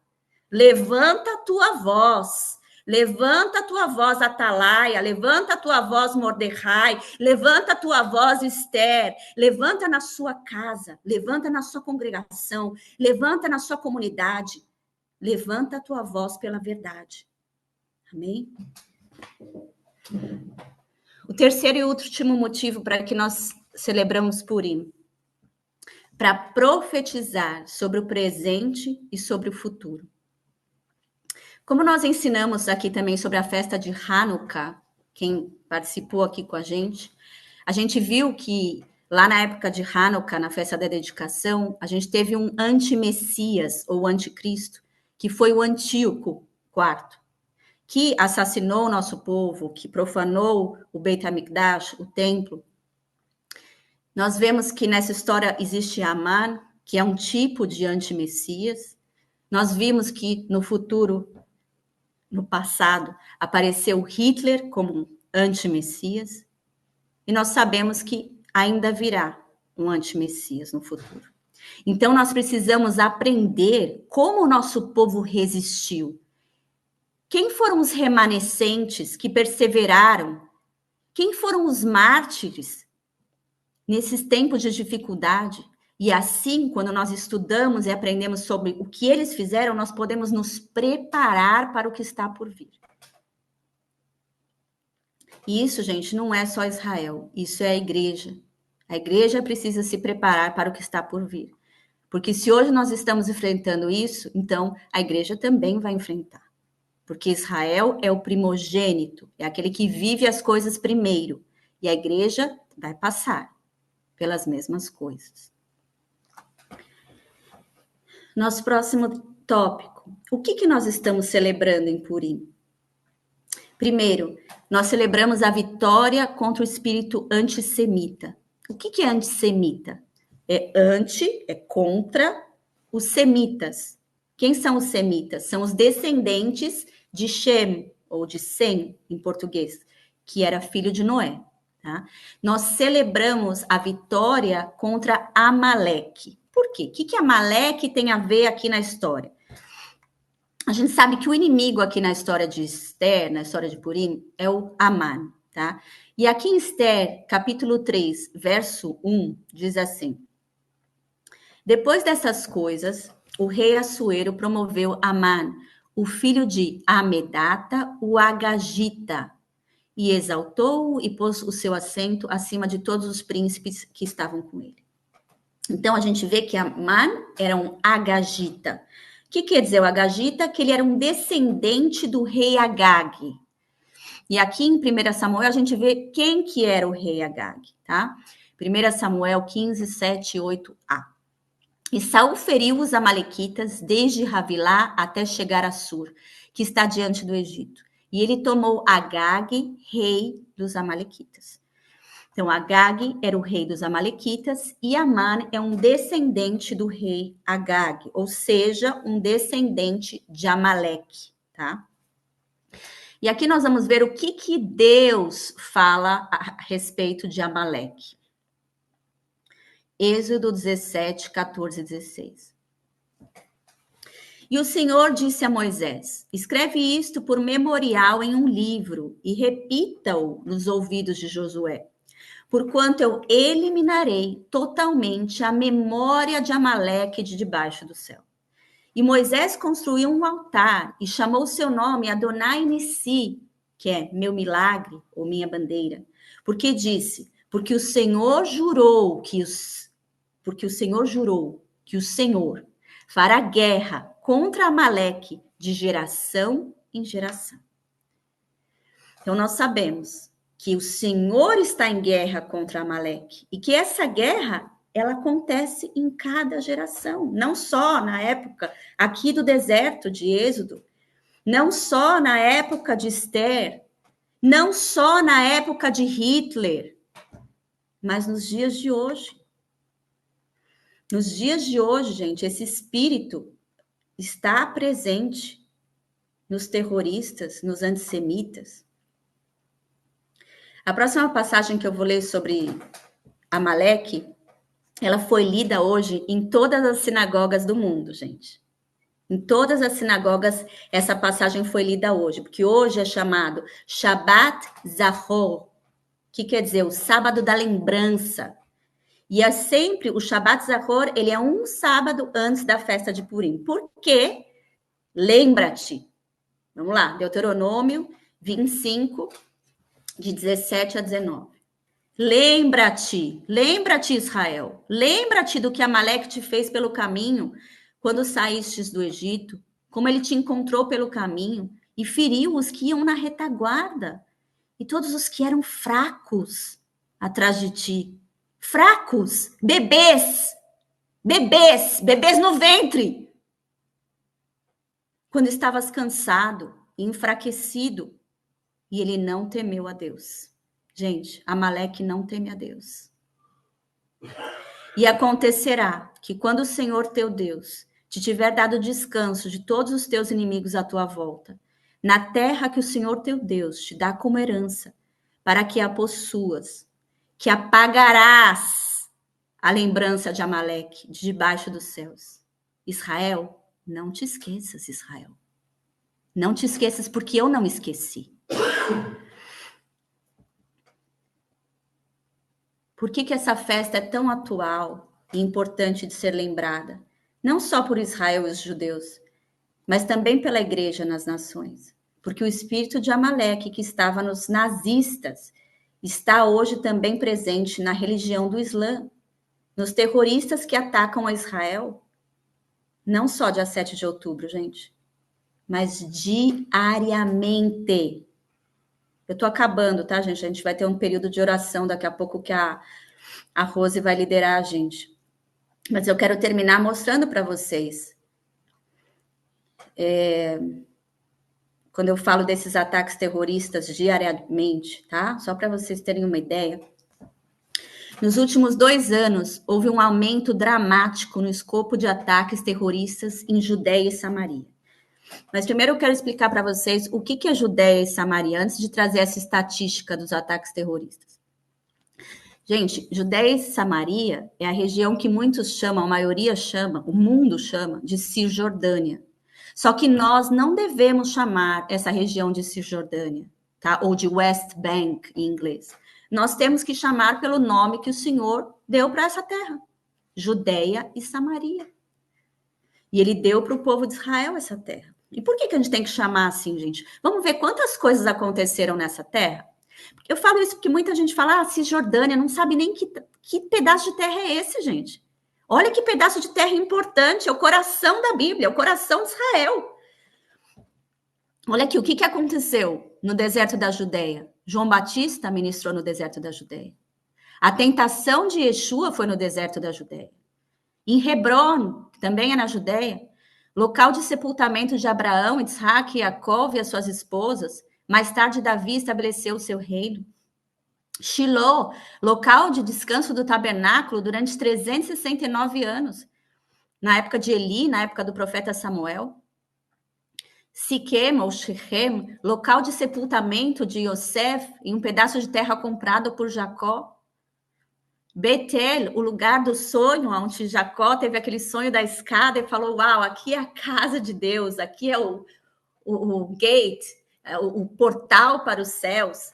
Levanta a tua voz. Levanta a tua voz, Atalaia. Levanta a tua voz, Mordecai. Levanta a tua voz, Esther. Levanta na sua casa. Levanta na sua congregação. Levanta na sua comunidade. Levanta a tua voz pela verdade. Amém? O terceiro e último motivo para que nós celebramos Purim, para profetizar sobre o presente e sobre o futuro. Como nós ensinamos aqui também sobre a festa de Hanukkah, quem participou aqui com a gente viu que lá na época de Hanukkah, na festa da dedicação, a gente teve um anti-messias ou anticristo, que foi o Antíoco IV, que assassinou o nosso povo, que profanou o Beit HaMikdash, o templo. Nós vemos que nessa história existe Amán, que é um tipo de anti-messias. Nós vimos que no futuro, no passado, apareceu Hitler como um anti-messias. E nós sabemos que ainda virá um anti-messias no futuro. Então, nós precisamos aprender como o nosso povo resistiu. Quem foram os remanescentes que perseveraram? Quem foram os mártires nesses tempos de dificuldade? E assim, quando nós estudamos e aprendemos sobre o que eles fizeram, nós podemos nos preparar para o que está por vir. E isso, gente, não é só Israel, isso é a igreja. A igreja precisa se preparar para o que está por vir. Porque se hoje nós estamos enfrentando isso, então a igreja também vai enfrentar. Porque Israel é o primogênito, é aquele que vive as coisas primeiro. E a igreja vai passar pelas mesmas coisas. Nosso próximo tópico. O que nós estamos celebrando em Purim? Primeiro, nós celebramos a vitória contra o espírito antissemita. O que é antissemita? É contra os semitas. Quem são os semitas? São os descendentes de Shem, ou de Sem, em português, que era filho de Noé. Tá? Nós celebramos a vitória contra Amaleque. Por quê? O que Amaleque tem a ver aqui na história? A gente sabe que o inimigo aqui na história de Esther, na história de Purim, é o Amán, tá? E aqui em Esther, capítulo 3, verso 1, diz assim: depois dessas coisas, o rei Assuero promoveu Amán, o filho de Amedata, o Agagita, e exaltou-o e pôs o seu assento acima de todos os príncipes que estavam com ele. Então, a gente vê que Amán era um Agagita. O que quer dizer o Agagita? Que ele era um descendente do rei Agag. E aqui em 1 Samuel, a gente vê quem que era o rei Agag, tá? 1 Samuel 15, 7 e 8a. E Saul feriu os amalequitas desde Havilá até chegar a Sur, que está diante do Egito. E ele tomou Agag, rei dos amalequitas. Então, Agag era o rei dos amalequitas e Amán é um descendente do rei Agag, ou seja, um descendente de Amaleque, tá? E aqui nós vamos ver o que Deus fala a respeito de Amaleque. Êxodo 17, 14 e 16. E o Senhor disse a Moisés: escreve isto por memorial em um livro e repita-o nos ouvidos de Josué, porquanto eu eliminarei totalmente a memória de Amaleque de debaixo do céu. E Moisés construiu um altar e chamou seu nome Adonai Nissi, que é meu milagre ou minha bandeira, porque disse: porque o Senhor jurou que o Senhor fará guerra contra Amaleque de geração em geração. Então nós sabemos que o Senhor está em guerra contra Amaleque e que essa guerra ela acontece em cada geração, não só na época aqui do deserto de Êxodo, não só na época de Esther, não só na época de Hitler, mas nos dias de hoje. Nos dias de hoje, gente, esse espírito está presente nos terroristas, nos antissemitas. A próxima passagem que eu vou ler sobre Amaleque, ela foi lida hoje em todas as sinagogas do mundo, gente. Em todas as sinagogas, essa passagem foi lida hoje, porque hoje é chamado Shabbat Zachor, que quer dizer o sábado da lembrança. E é sempre, o Shabbat Zachor, ele é um sábado antes da festa de Purim. Por quê? Lembra-te. Vamos lá, Deuteronômio 25, de 17 a 19. Lembra-te, Israel, lembra-te do que Amaleque te fez pelo caminho, quando saístes do Egito, como ele te encontrou pelo caminho, e feriu os que iam na retaguarda, e todos os que eram fracos atrás de ti. Fracos, bebês no ventre. Quando estavas cansado e enfraquecido, e ele não temeu a Deus. Gente, Amaleque não teme a Deus. E acontecerá que quando o Senhor teu Deus te tiver dado descanso de todos os teus inimigos à tua volta, na terra que o Senhor teu Deus te dá como herança, para que a possuas, que apagarás a lembrança de Amaleque de debaixo dos céus. Israel, não te esqueças, Israel. Não te esqueças, porque eu não esqueci. Por que essa festa é tão atual e importante de ser lembrada? Não só por Israel e os judeus, mas também pela igreja nas nações. Porque o espírito de Amaleque, que estava nos nazistas, está hoje também presente na religião do Islã, nos terroristas que atacam a Israel, não só dia 7 de outubro, gente, mas diariamente. Eu tô acabando, tá, gente? A gente vai ter um período de oração daqui a pouco que a Rose vai liderar a gente. Mas eu quero terminar mostrando para vocês. Quando eu falo desses ataques terroristas diariamente, tá? Só para vocês terem uma ideia. Nos últimos 2 anos, houve um aumento dramático no escopo de ataques terroristas em Judeia e Samaria. Mas primeiro eu quero explicar para vocês o que é Judeia e Samaria, antes de trazer essa estatística dos ataques terroristas. Gente, Judeia e Samaria é a região que muitos chamam, a maioria chama, o mundo chama, de Cisjordânia. Só que nós não devemos chamar essa região de Cisjordânia, tá? Ou de West Bank, em inglês. Nós temos que chamar pelo nome que o Senhor deu para essa terra, Judeia e Samaria. E ele deu para o povo de Israel essa terra. E por que a gente tem que chamar assim, gente? Vamos ver quantas coisas aconteceram nessa terra? Eu falo isso porque muita gente fala, Cisjordânia, não sabe nem que pedaço de terra é esse, gente. Olha que pedaço de terra importante, é o coração da Bíblia, é o coração de Israel. Olha aqui, o que aconteceu no deserto da Judeia? João Batista ministrou no deserto da Judeia. A tentação de Yeshua foi no deserto da Judeia. Em Hebron, que também é na Judeia, local de sepultamento de Abraão, Isaac, Jacó e as suas esposas. Mais tarde, Davi estabeleceu o seu reino. Shiló, local de descanso do tabernáculo durante 369 anos. Na época de Eli, na época do profeta Samuel. Siquem, ou Shechem, local de sepultamento de Yosef em um pedaço de terra comprado por Jacó. Betel, o lugar do sonho, onde Jacó teve aquele sonho da escada e falou, uau, aqui é a casa de Deus, aqui é o gate, o portal para os céus.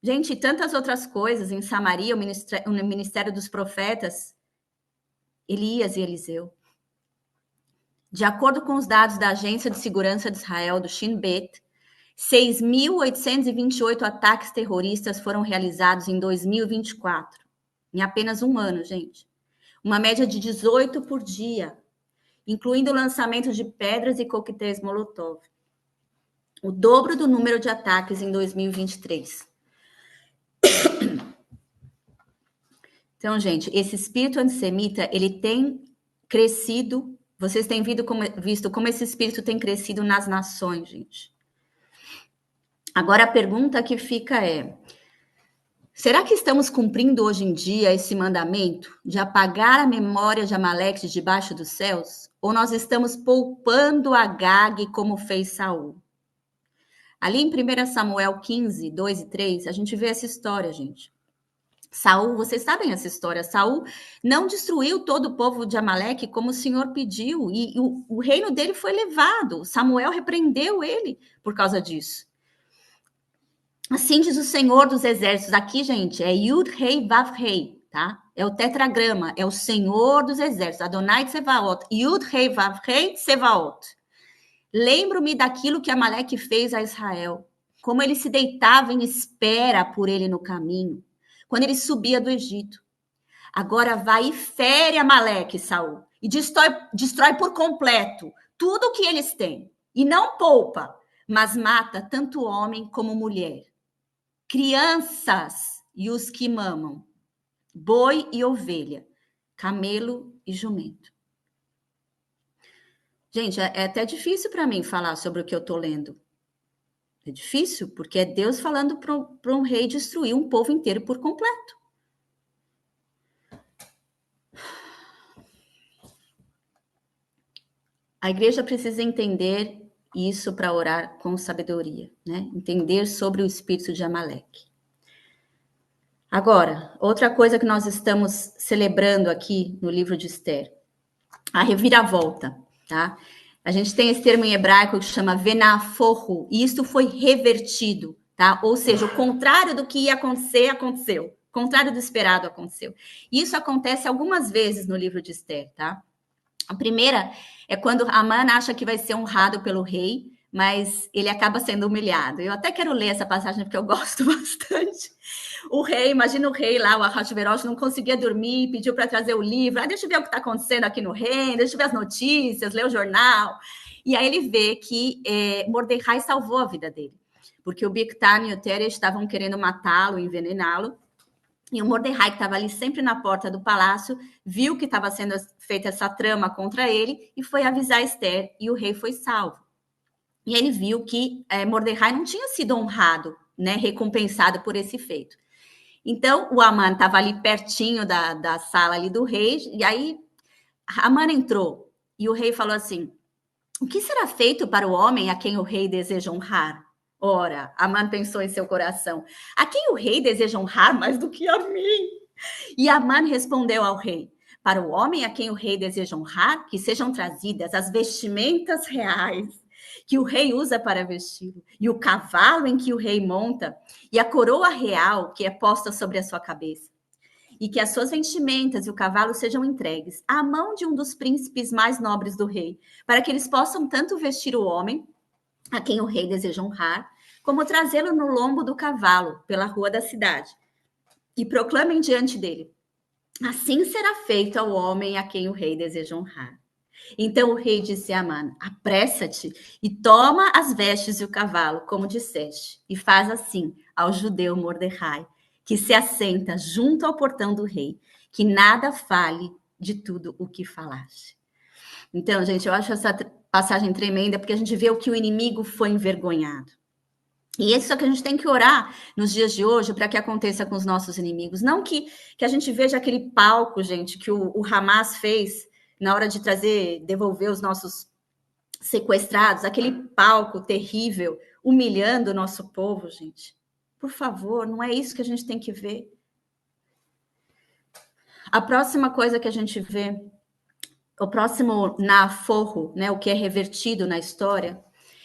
Gente, e tantas outras coisas. Em Samaria, o ministério dos profetas, Elias e Eliseu. De acordo com os dados da Agência de Segurança de Israel, do Shin Bet, 6.828 ataques terroristas foram realizados em 2024. Em apenas um ano, gente. Uma média de 18 por dia, incluindo o lançamento de pedras e coquetéis Molotov. O dobro do número de ataques em 2023. Então, gente, esse espírito antissemita, ele tem crescido. Vocês têm visto como esse espírito tem crescido nas nações, gente. Agora, a pergunta que fica é, Será que estamos cumprindo hoje em dia esse mandamento de apagar a memória de Amaleque debaixo dos céus? Ou nós estamos poupando Agag como fez Saul? Ali em 1 Samuel 15, 2 e 3, a gente vê essa história, gente. Saul, vocês sabem essa história, Saul não destruiu todo o povo de Amaleque como o Senhor pediu, e o reino dele foi levado. Samuel repreendeu ele por causa disso. Assim diz o Senhor dos Exércitos. Aqui, gente, é Yud Rei Vav Rei, tá? É o tetragrama, é o Senhor dos Exércitos, Adonai Tsevaot, Yud Rei Vav Rei Tsevaot. Lembro-me daquilo que Amaleque fez a Israel, como ele se deitava em espera por ele no caminho, quando ele subia do Egito. Agora vai e fere Amaleque, Saul, e destrói por completo tudo o que eles têm, e não poupa, mas mata tanto homem como mulher, crianças e os que mamam, boi e ovelha, camelo e jumento. Gente, é até difícil para mim falar sobre o que eu estou lendo. É difícil, porque é Deus falando para um rei destruir um povo inteiro por completo. A igreja precisa entender isso para orar com sabedoria, né? Entender sobre o espírito de Amaleque. Agora, outra coisa que nós estamos celebrando aqui no livro de Esther, a reviravolta, tá? A gente tem esse termo em hebraico que chama venaforro, e isso foi revertido, tá? Ou seja, o contrário do que ia acontecer, aconteceu. O contrário do esperado aconteceu. Isso acontece algumas vezes no livro de Esther, tá? A primeira é quando Amã acha que vai ser honrado pelo rei, mas ele acaba sendo humilhado. Eu até quero ler essa passagem porque eu gosto bastante. O rei, imagina o rei lá, o Ahasverosh, não conseguia dormir, pediu para trazer o livro. Deixa eu ver o que está acontecendo aqui no reino, deixa eu ver as notícias, ler o jornal. E aí ele vê que Mordecai salvou a vida dele, porque o Bigtan e o Teresh estavam querendo matá-lo, envenená-lo. E o Mordecai, que estava ali sempre na porta do palácio, viu que estava sendo feita essa trama contra ele e foi avisar Esther, e o rei foi salvo. E ele viu que Mordecai não tinha sido honrado, né, recompensado por esse feito. Então, o Amã estava ali pertinho da sala ali do rei, e aí Amã entrou, e o rei falou assim, o que será feito para o homem a quem o rei deseja honrar? Ora, Amã pensou em seu coração, a quem o rei deseja honrar mais do que a mim? E Amã respondeu ao rei, para o homem a quem o rei deseja honrar, que sejam trazidas as vestimentas reais que o rei usa para vesti-lo, e o cavalo em que o rei monta, e a coroa real que é posta sobre a sua cabeça, e que as suas vestimentas e o cavalo sejam entregues à mão de um dos príncipes mais nobres do rei, para que eles possam tanto vestir o homem a quem o rei deseja honrar, como trazê-lo no lombo do cavalo pela rua da cidade, e proclamem diante dele, assim será feito ao homem a quem o rei deseja honrar. Então o rei disse a Amã, apressa-te e toma as vestes e o cavalo, como disseste, e faz assim ao judeu Mordecai, que se assenta junto ao portão do rei, que nada fale de tudo o que falaste. Então, gente, eu acho essa passagem tremenda, porque a gente vê o que o inimigo foi envergonhado. E isso é que a gente tem que orar nos dias de hoje para que aconteça com os nossos inimigos. Não que a gente veja aquele palco, gente, que o Hamas fez na hora de devolver os nossos sequestrados, aquele palco terrível, humilhando o nosso povo, gente. Por favor, não é isso que a gente tem que ver. A próxima coisa que a gente vê, o próximo naforro, né, o que é revertido na história,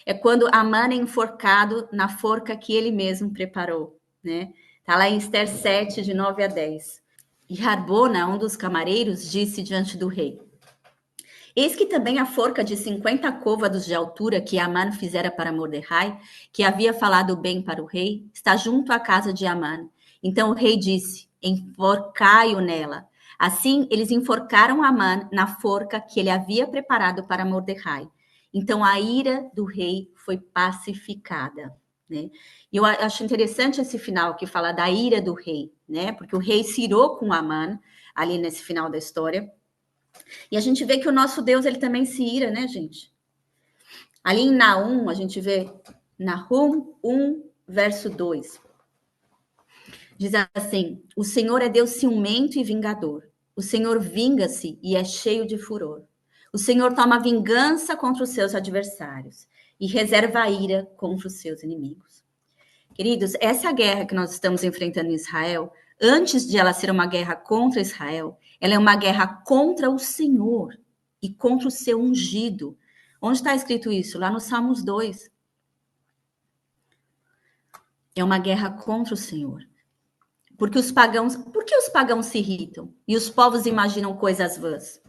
é quando Amã é enforcado na forca que ele mesmo preparou, né? Tá lá em Esther 7, de 9 a 10. E Harbona, um dos camareiros, disse diante do rei, eis que também a forca de 50 côvados de altura que Amã fizera para Mordecai, que havia falado bem para o rei, está junto à casa de Amã. Então o rei disse, enforcai-o nela. Assim, eles enforcaram Amã na forca que ele havia preparado para Mordecai. Então a ira do rei foi pacificada, né? E eu acho interessante esse final que fala da ira do rei, né? Porque o rei se irou com Amã ali nesse final da história. E a gente vê que o nosso Deus, ele também se ira, né, gente? Ali em Naum, a gente vê Nahum 1, verso 2. Diz assim: o Senhor é Deus ciumento e vingador. O Senhor vinga-se e é cheio de furor. O Senhor toma vingança contra os seus adversários e reserva a ira contra os seus inimigos. Queridos, essa guerra que nós estamos enfrentando em Israel, antes de ela ser uma guerra contra Israel, ela é uma guerra contra o Senhor e contra o seu ungido. Onde está escrito isso? Lá no Salmos 2. É uma guerra contra o Senhor. Por que os pagãos se irritam e os povos imaginam coisas vãs?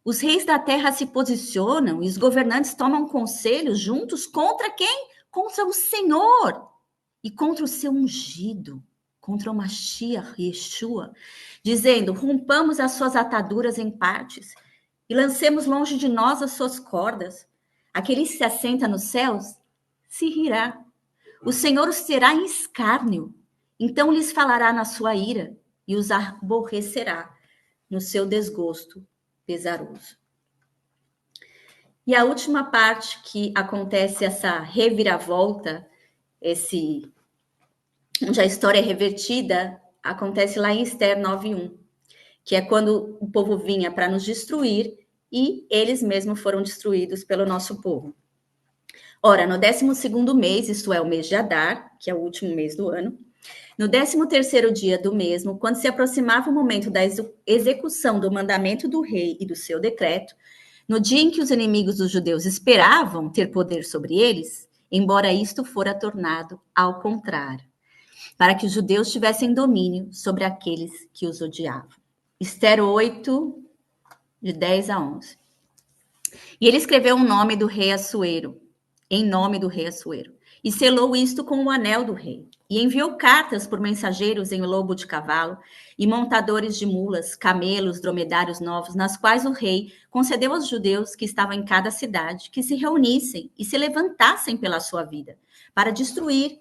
Os reis da terra se posicionam e os governantes tomam conselho juntos contra quem? Contra o Senhor e contra o seu ungido, contra o Mashiach, Yeshua, dizendo: rompamos as suas ataduras em partes e lancemos longe de nós as suas cordas. Aquele que se assenta nos céus se rirá. O Senhor os terá em escárnio. Então lhes falará na sua ira e os aborrecerá no seu desgosto pesaroso. E a última parte que acontece essa reviravolta, onde a história é revertida, acontece lá em Esther 9:1, que é quando o povo vinha para nos destruir e eles mesmos foram destruídos pelo nosso povo. Ora, no 12º mês, isto é, o mês de Adar, que é o último mês do ano, no 13º dia do mesmo, quando se aproximava o momento da execução do mandamento do rei e do seu decreto, no dia em que os inimigos dos judeus esperavam ter poder sobre eles, embora isto fora tornado ao contrário, para que os judeus tivessem domínio sobre aqueles que os odiavam. Esther 8, de 10 a 11. E ele escreveu o nome do rei Assuero, em nome do rei Assuero, e selou isto com o anel do rei. E enviou cartas por mensageiros em lobo de cavalo e montadores de mulas, camelos, dromedários novos, nas quais o rei concedeu aos judeus que estavam em cada cidade que se reunissem e se levantassem pela sua vida, para destruir,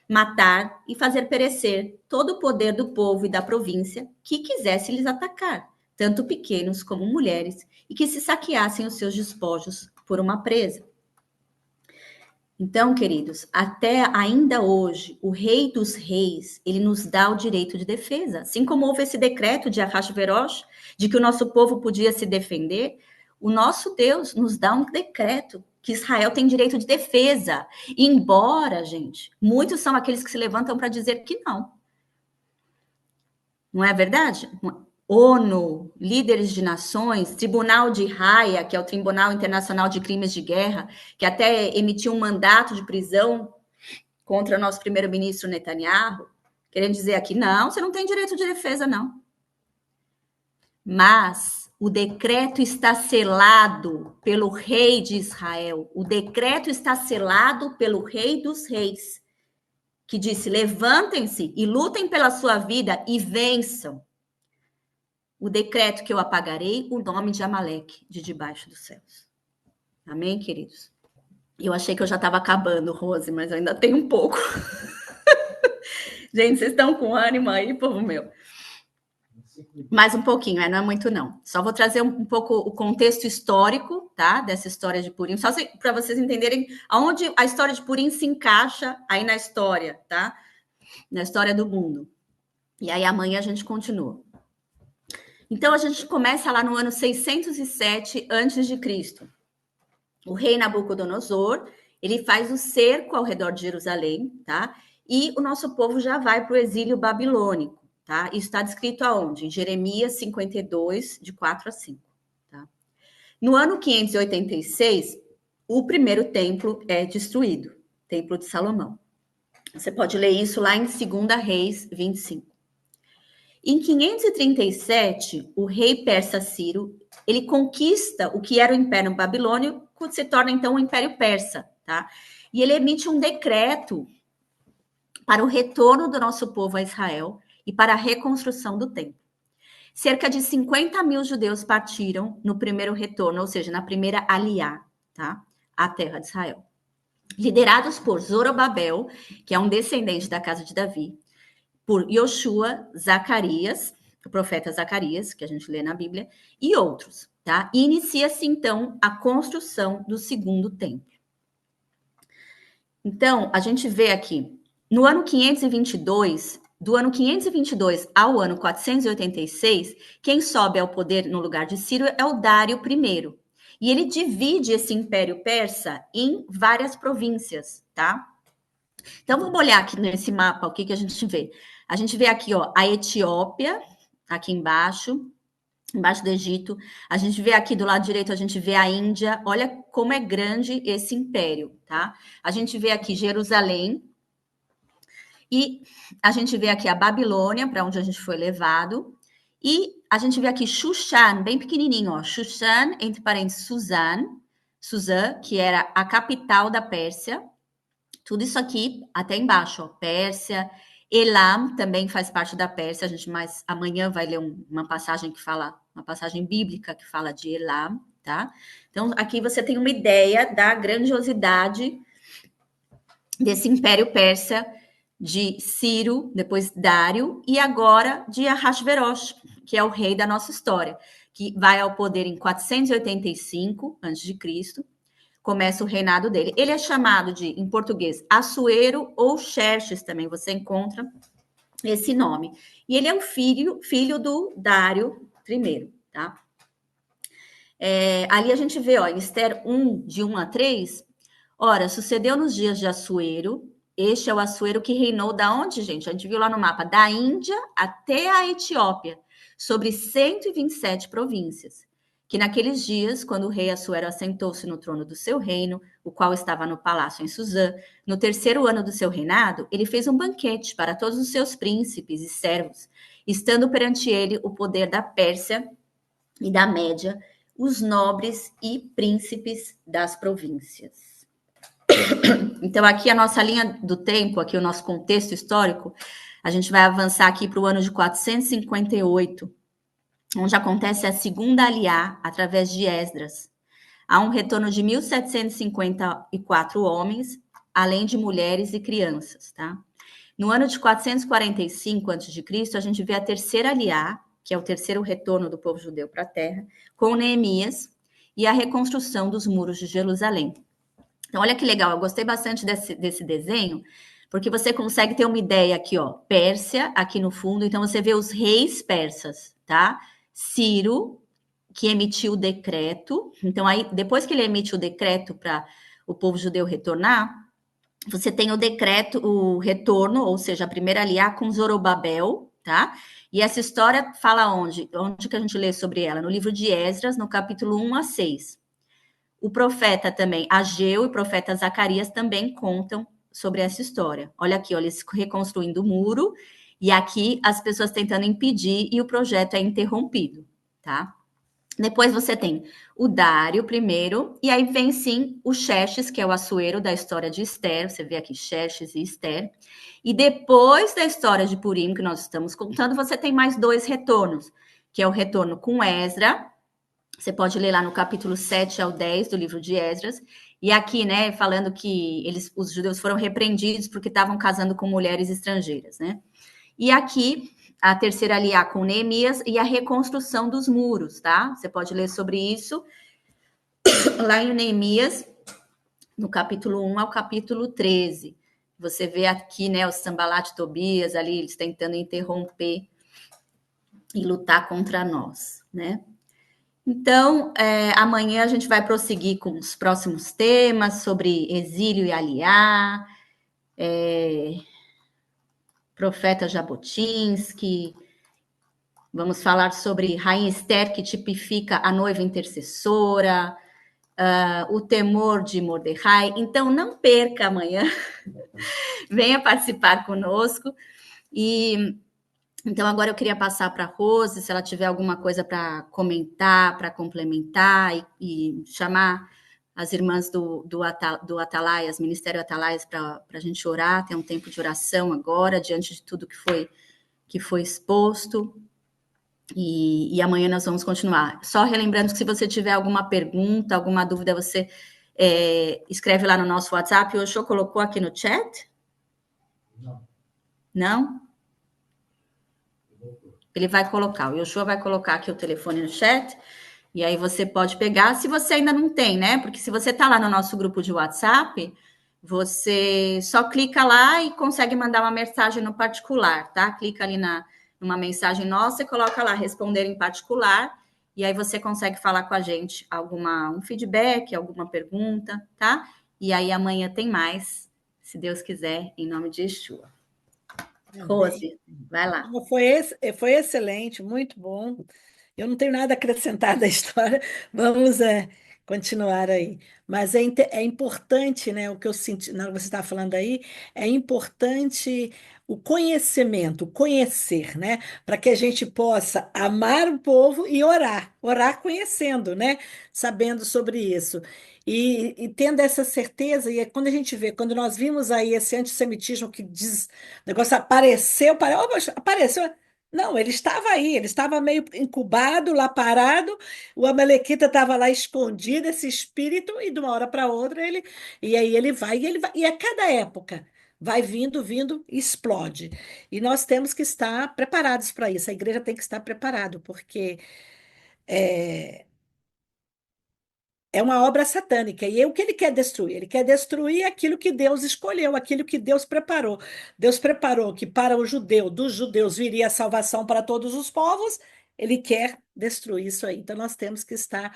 matar e fazer perecer todo o poder do povo e da província que quisesse lhes atacar, tanto pequenos como mulheres, e que se saqueassem os seus despojos por uma presa. Então, queridos, até ainda hoje, o rei dos reis, ele nos dá o direito de defesa. Assim como houve esse decreto de Ahasverosh, de que o nosso povo podia se defender, o nosso Deus nos dá um decreto que Israel tem direito de defesa. Embora, gente, muitos são aqueles que se levantam para dizer que não. Não é verdade? ONU, líderes de nações, Tribunal de Haia, que é o Tribunal Internacional de Crimes de Guerra, que até emitiu um mandato de prisão contra o nosso primeiro-ministro Netanyahu, querendo dizer aqui, não, você não tem direito de defesa, não. Mas o decreto está selado pelo rei de Israel, o decreto está selado pelo rei dos reis, que disse: levantem-se e lutem pela sua vida e vençam. O decreto que eu apagarei o nome de Amaleque de debaixo dos céus. Amém, queridos? Eu achei que eu já estava acabando, Rose, mas eu ainda tenho um pouco. Gente, vocês estão com ânimo aí, povo meu? Mais um pouquinho, não é muito não. Só vou trazer um pouco o contexto histórico, tá? Dessa história de Purim, só para vocês entenderem aonde a história de Purim se encaixa aí na história, tá? Na história do mundo. E aí amanhã a gente continua. Então, a gente começa lá no ano 607 a.C. O rei Nabucodonosor, ele faz o cerco ao redor de Jerusalém, tá? E o nosso povo já vai para o exílio babilônico, tá? Isso está descrito aonde? Em Jeremias 52, de 4 a 5, tá? No ano 586, o primeiro templo é destruído, o Templo de Salomão. Você pode ler isso lá em 2 Reis 25. Em 537, o rei persa Ciro, ele conquista o que era o Império Babilônio, que se torna então o Império Persa, tá? E ele emite um decreto para o retorno do nosso povo a Israel e para a reconstrução do templo. Cerca de 50 mil judeus partiram no primeiro retorno, ou seja, na primeira aliá, tá? À terra de Israel. Liderados por Zorobabel, que é um descendente da casa de Davi, por Yoshua, Zacarias, o profeta Zacarias, que a gente lê na Bíblia, e outros, tá? E inicia-se, então, a construção do segundo templo. Então, a gente vê aqui, no ano 522, do ano 522 ao ano 486, quem sobe ao poder no lugar de Ciro é o Dário I. E ele divide esse Império Persa em várias províncias, tá? Então, vamos olhar aqui nesse mapa, o que a gente vê? A gente vê aqui, ó, a Etiópia, aqui embaixo do Egito. A gente vê aqui do lado direito, a gente vê a Índia. Olha como é grande esse império, tá? A gente vê aqui Jerusalém. E a gente vê aqui a Babilônia, para onde a gente foi levado. E a gente vê aqui Shushan, bem pequenininho, ó. Shushan, entre parênteses, Suzã, que era a capital da Pérsia. Tudo isso aqui até embaixo, ó. Pérsia. Elam também faz parte da Pérsia. A gente mais amanhã vai ler uma passagem que fala, uma passagem bíblica que fala de Elam, tá? Então, aqui você tem uma ideia da grandiosidade desse Império Persa de Ciro, depois Dário, e agora de Ahasverosh, que é o rei da nossa história, que vai ao poder em 485 a.C., começa o reinado dele. Ele é chamado de, em português, Assuero ou Xerxes, também você encontra esse nome. E ele é o filho do Dário I, tá? Ali a gente vê, ó, em Esther 1, de 1 a 3, ora, sucedeu nos dias de Assuero. Este é o Assuero que reinou da onde, gente? A gente viu lá no mapa, da Índia até a Etiópia, sobre 127 províncias. Que naqueles dias, quando o rei Assuero assentou-se no trono do seu reino, o qual estava no palácio em Suzã, no 3º ano do seu reinado, ele fez um banquete para todos os seus príncipes e servos, estando perante ele o poder da Pérsia e da Média, os nobres e príncipes das províncias. Então, aqui a nossa linha do tempo, aqui o nosso contexto histórico, a gente vai avançar aqui para o ano de 458, onde acontece a segunda aliá, através de Esdras. Há um retorno de 1.754 homens, além de mulheres e crianças, tá? No ano de 445 a.C., a gente vê a terceira aliá, que é o terceiro retorno do povo judeu para a terra, com Neemias e a reconstrução dos muros de Jerusalém. Então, olha que legal, eu gostei bastante desse desenho, porque você consegue ter uma ideia aqui, ó, Pérsia, aqui no fundo, então você vê os reis persas, tá? Ciro, que emitiu o decreto, então aí, depois que ele emite o decreto para o povo judeu retornar, você tem o decreto, o retorno, ou seja, a primeira aliá com Zorobabel, tá? E essa história fala onde? Onde que a gente lê sobre ela? No livro de Esdras, no capítulo 1 a 6. O profeta também, Ageu e o profeta Zacarias também contam sobre essa história. Olha aqui, ó, eles reconstruindo o muro, e aqui as pessoas tentando impedir, e o projeto é interrompido, tá? Depois você tem o Dário primeiro, e aí vem sim o Xerxes, que é o Assuero da história de Esther, você vê aqui Xerxes e Esther. E depois da história de Purim, que nós estamos contando, você tem mais 2 retornos, que é o retorno com Esdra. Você pode ler lá no capítulo 7 ao 10 do livro de Esdras. E aqui, né, falando que os judeus foram repreendidos porque estavam casando com mulheres estrangeiras, né? E aqui, a terceira aliá com Neemias e a reconstrução dos muros, tá? Você pode ler sobre isso lá em Neemias, no capítulo 1 ao capítulo 13. Você vê aqui, né, os Sambalat e Tobias ali, eles tentando interromper e lutar contra nós, né? Então, amanhã a gente vai prosseguir com os próximos temas sobre exílio e aliá, profeta Jabotinsky, vamos falar sobre Rainha Esther, que tipifica a noiva intercessora, o temor de Mordecai. Então, não perca amanhã, venha participar conosco. E então, agora eu queria passar para a Rose, se ela tiver alguma coisa para comentar, para complementar e chamar as irmãs do Atalaias, Ministério Atalaias, para a gente orar, ter um tempo de oração agora, diante de tudo que foi exposto. E amanhã nós vamos continuar. Só relembrando que se você tiver alguma pergunta, alguma dúvida, você escreve lá no nosso WhatsApp. O Oxô colocou aqui no chat? Não? Não? Ele vai colocar, o Yoshua vai colocar aqui o telefone no chat, e aí você pode pegar, se você ainda não tem, né? Porque se você está lá no nosso grupo de WhatsApp, você só clica lá e consegue mandar uma mensagem no particular, tá? Clica ali numa mensagem nossa e coloca lá, responder em particular, e aí você consegue falar com a gente um feedback, alguma pergunta, tá? E aí amanhã tem mais, se Deus quiser, em nome de Yeshua. Amém. Rose, vai lá. Foi excelente, muito bom. Eu não tenho nada a acrescentar da história, vamos continuar aí. Mas é importante, né, o que eu senti, na hora que você estava falando aí, é importante o conhecimento, o conhecer, né, para que a gente possa amar o povo e orar conhecendo, né, sabendo sobre isso. E tendo essa certeza, e é quando a gente vê, quando nós vimos aí esse antissemitismo que diz, o negócio apareceu, apareceu. Não, ele estava aí, ele estava meio incubado, lá parado, o Amalequita estava lá escondido, esse espírito, e de uma hora para outra e aí ele vai, e a cada época vai vindo, e explode. E nós temos que estar preparados para isso, a igreja tem que estar preparado, porque é, é uma obra satânica. E o que ele quer destruir? Ele quer destruir aquilo que Deus escolheu, aquilo que Deus preparou. Deus preparou que para o judeu, dos judeus, viria a salvação para todos os povos. Ele quer destruir isso aí. Então nós temos que estar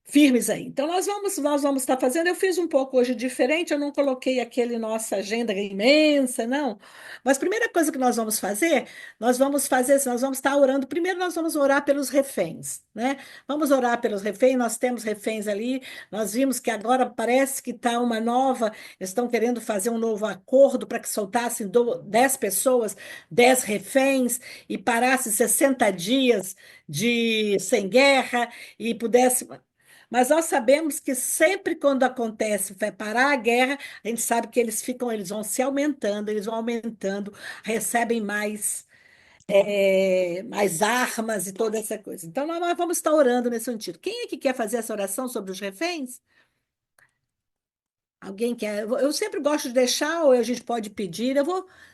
firmes aí. Então, nós vamos estar fazendo. Eu fiz um pouco hoje diferente, eu não coloquei aquele nossa agenda imensa, não. Mas a primeira coisa que nós vamos estar orando. Primeiro, nós vamos orar pelos reféns, né? Vamos orar pelos reféns, nós temos reféns ali. Nós vimos que agora parece que está uma nova, eles estão querendo fazer um novo acordo para que soltassem 10 pessoas, 10 reféns, e parasse 60 dias de sem guerra e pudesse. Mas nós sabemos que sempre quando acontece, vai parar a guerra, a gente sabe que eles vão se aumentando, eles vão aumentando, recebem mais armas e toda essa coisa. Então, nós vamos estar orando nesse sentido. Quem é que quer fazer essa oração sobre os reféns? Alguém quer? Eu sempre gosto de deixar, ou a gente pode pedir,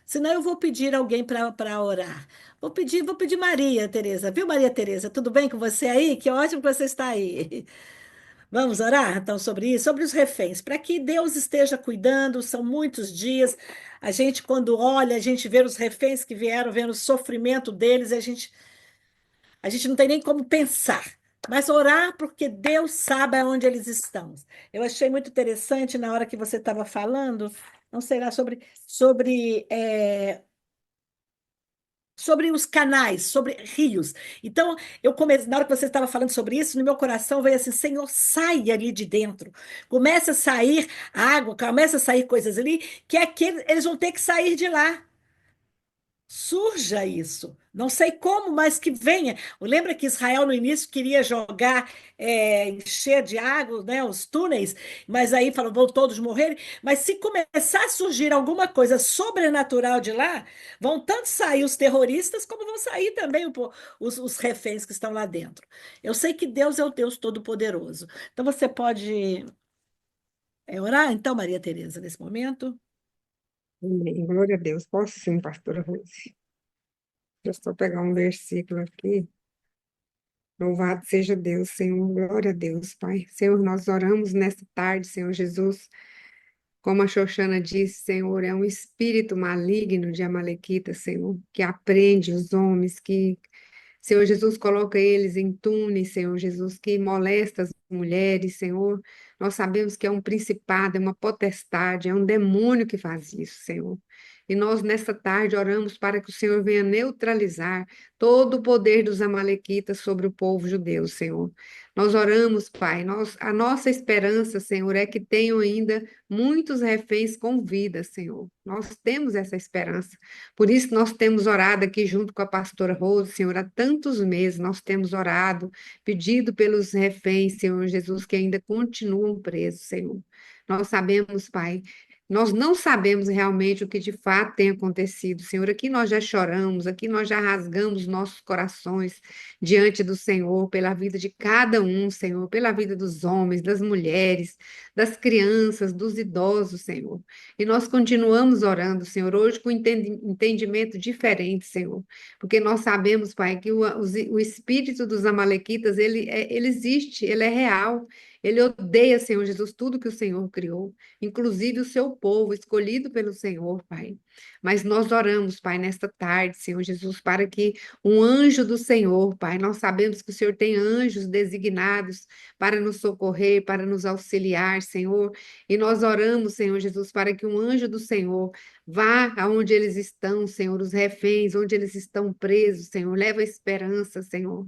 senão eu vou pedir alguém para orar. Vou pedir Maria Tereza, viu, Maria Tereza? Tudo bem com você aí? Que ótimo que você está aí. Vamos orar então sobre isso, sobre os reféns, para que Deus esteja cuidando, são muitos dias. A gente, quando olha, a gente vê os reféns que vieram, vendo o sofrimento deles, a gente não tem nem como pensar. Mas orar porque Deus sabe aonde eles estão. Eu achei muito interessante na hora que você estava falando, não sei lá, sobre os canais, sobre rios. Então, na hora que você estava falando sobre isso, no meu coração veio assim, Senhor, sai ali de dentro. Começa a sair água, começa a sair coisas ali, que eles vão ter que sair de lá. Surja isso. Não sei como, mas que venha. Lembra que Israel no início queria jogar, encher de água, né, os túneis, mas aí falou, vão todos morrer. Mas se começar a surgir alguma coisa sobrenatural de lá, vão tanto sair os terroristas, como vão sair também os reféns que estão lá dentro. Eu sei que Deus é o Deus Todo-Poderoso. Então você pode orar, então, Maria Tereza, nesse momento? Amém. Glória a Deus. Posso sim, pastora Rose. Deixa eu só pegar um versículo aqui. Louvado seja Deus, Senhor. Glória a Deus, Pai. Senhor, nós oramos nesta tarde, Senhor Jesus. Como a Xoxana disse, Senhor, é um espírito maligno de Amalequita, Senhor, que aprende os homens, que, Senhor Jesus, coloca eles em túneis, Senhor Jesus, que molesta as mulheres, Senhor. Nós sabemos que é um principado, é uma potestade, é um demônio que faz isso, Senhor. E nós, nesta tarde, oramos para que o Senhor venha neutralizar todo o poder dos amalequitas sobre o povo judeu, Senhor. Nós oramos, Pai, a nossa esperança, Senhor, é que tenham ainda muitos reféns com vida, Senhor. Nós temos essa esperança. Por isso, nós temos orado aqui junto com a pastora Rose, Senhor, há tantos meses nós temos orado, pedido pelos reféns, Senhor Jesus, que ainda continuam presos, Senhor. Nós sabemos, Pai, nós não sabemos realmente o que de fato tem acontecido, Senhor. Aqui nós já choramos, aqui nós já rasgamos nossos corações diante do Senhor, pela vida de cada um, Senhor, pela vida dos homens, das mulheres, das crianças, dos idosos, Senhor. E nós continuamos orando, Senhor, hoje com entendimento diferente, Senhor, porque nós sabemos, Pai, que o espírito dos amalequitas, ele existe, ele é real, Ele odeia, Senhor Jesus, tudo que o Senhor criou, inclusive o seu povo, escolhido pelo Senhor, Pai. Mas nós oramos, Pai, nesta tarde, Senhor Jesus, para que um anjo do Senhor, Pai, nós sabemos que o Senhor tem anjos designados para nos socorrer, para nos auxiliar, Senhor, e nós oramos, Senhor Jesus, para que um anjo do Senhor vá aonde eles estão, Senhor, os reféns, onde eles estão presos, Senhor, leva esperança, Senhor.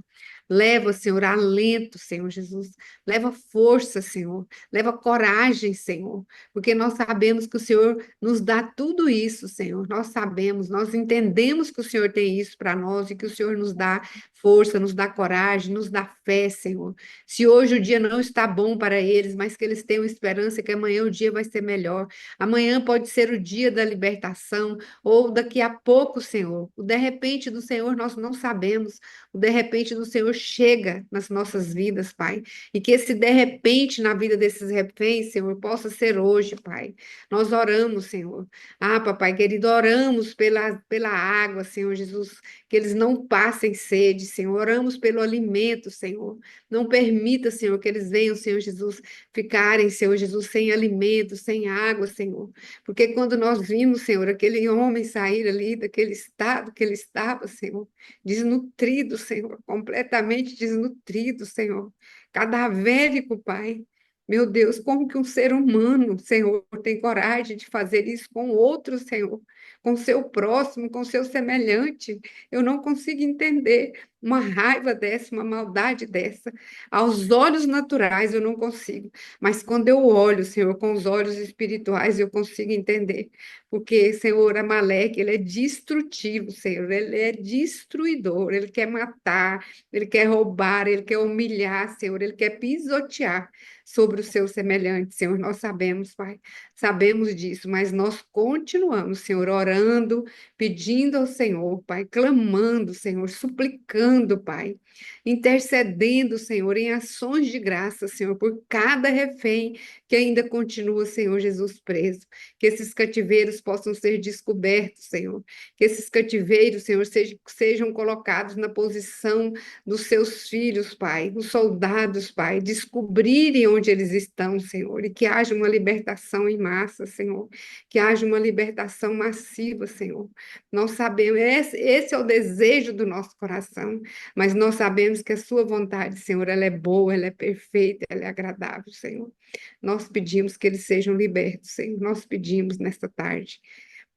Leva, Senhor, alento, Senhor Jesus. Leva força, Senhor. Leva coragem, Senhor. Porque nós sabemos que o Senhor nos dá tudo isso, Senhor. Nós sabemos, nós entendemos que o Senhor tem isso para nós e que o Senhor nos dá força, nos dá coragem, nos dá fé, Senhor. Se hoje o dia não está bom para eles, mas que eles tenham esperança que amanhã o dia vai ser melhor. Amanhã pode ser o dia da libertação, ou daqui a pouco, Senhor. O de repente do Senhor nós não sabemos. O de repente do Senhor chega nas nossas vidas, Pai. E que esse de repente na vida desses reféns, Senhor, possa ser hoje, Pai. Nós oramos, Senhor. Ah, papai querido, oramos pela água, Senhor Jesus, que eles não passem sede, Senhor. Oramos pelo alimento, Senhor. Não permita, Senhor, que eles venham, Senhor Jesus, ficarem, Senhor Jesus, sem alimento, sem água, Senhor. Porque quando nós vimos, Senhor, aquele homem sair ali daquele estado que ele estava, Senhor, desnutrido, Senhor, completamente desnutrido, Senhor, cadavérico, Pai. Meu Deus, como que um ser humano, Senhor, tem coragem de fazer isso com outro, Senhor, com seu próximo, com seu semelhante? Eu não consigo entender uma raiva dessa, uma maldade dessa. Aos olhos naturais eu não consigo, mas quando eu olho, Senhor, com os olhos espirituais, eu consigo entender. Porque, Senhor, Amaleque, ele é destrutivo, Senhor, ele é destruidor, ele quer matar, ele quer roubar, ele quer humilhar, Senhor, ele quer pisotear sobre o seu semelhante, Senhor. Nós sabemos, Pai, sabemos disso, mas nós continuamos, Senhor, orando, pedindo ao Senhor, Pai, clamando, Senhor, suplicando, Pai, intercedendo, Senhor, em ações de graça, Senhor, por cada refém que ainda continua, Senhor Jesus, preso. Que esses cativeiros possam ser descobertos, Senhor. Que esses cativeiros, Senhor, sejam colocados na posição dos seus filhos, Pai, os soldados, Pai, descobrirem onde eles estão, Senhor, e que haja uma libertação em massa, Senhor, que haja uma libertação massiva, Senhor. Nós sabemos, esse é o desejo do nosso coração, mas nós sabemos que a sua vontade, Senhor, ela é boa, ela é perfeita, ela é agradável, Senhor. Nós pedimos que eles sejam libertos, Senhor. Nós pedimos nesta tarde,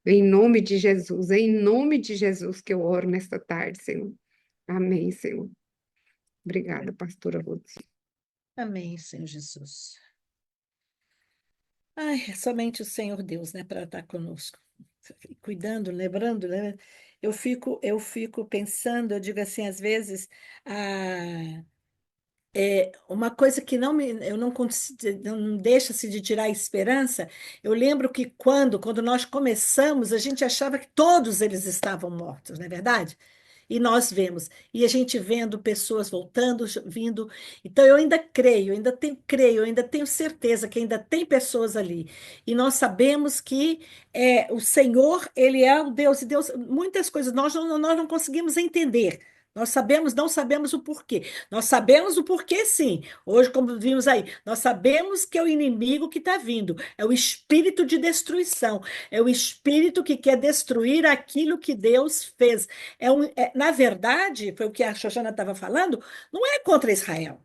em nome de Jesus, é em nome de Jesus que eu oro nesta tarde, Senhor. Amém, Senhor. Obrigada, pastora Ruth. Amém, Senhor Jesus. Ai, é somente o Senhor Deus, né, para estar conosco, cuidando, lembrando, né? Eu fico pensando, eu digo assim, às vezes, uma coisa que eu não, não deixa-se de tirar a esperança. Eu lembro que quando nós começamos, a gente achava que todos eles estavam mortos, não é verdade? E nós vemos, e a gente vendo pessoas voltando, vindo. Então eu ainda creio, eu ainda tenho certeza que ainda tem pessoas ali. E nós sabemos que o Senhor, Ele é o Deus, e Deus, muitas coisas nós não conseguimos entender. Nós sabemos, não sabemos o porquê. Nós sabemos o porquê, sim. Hoje, como vimos aí, nós sabemos que é o inimigo que está vindo, é o espírito de destruição, é o espírito que quer destruir aquilo que Deus fez. Na verdade, foi o que a Shoshana estava falando, não é contra Israel,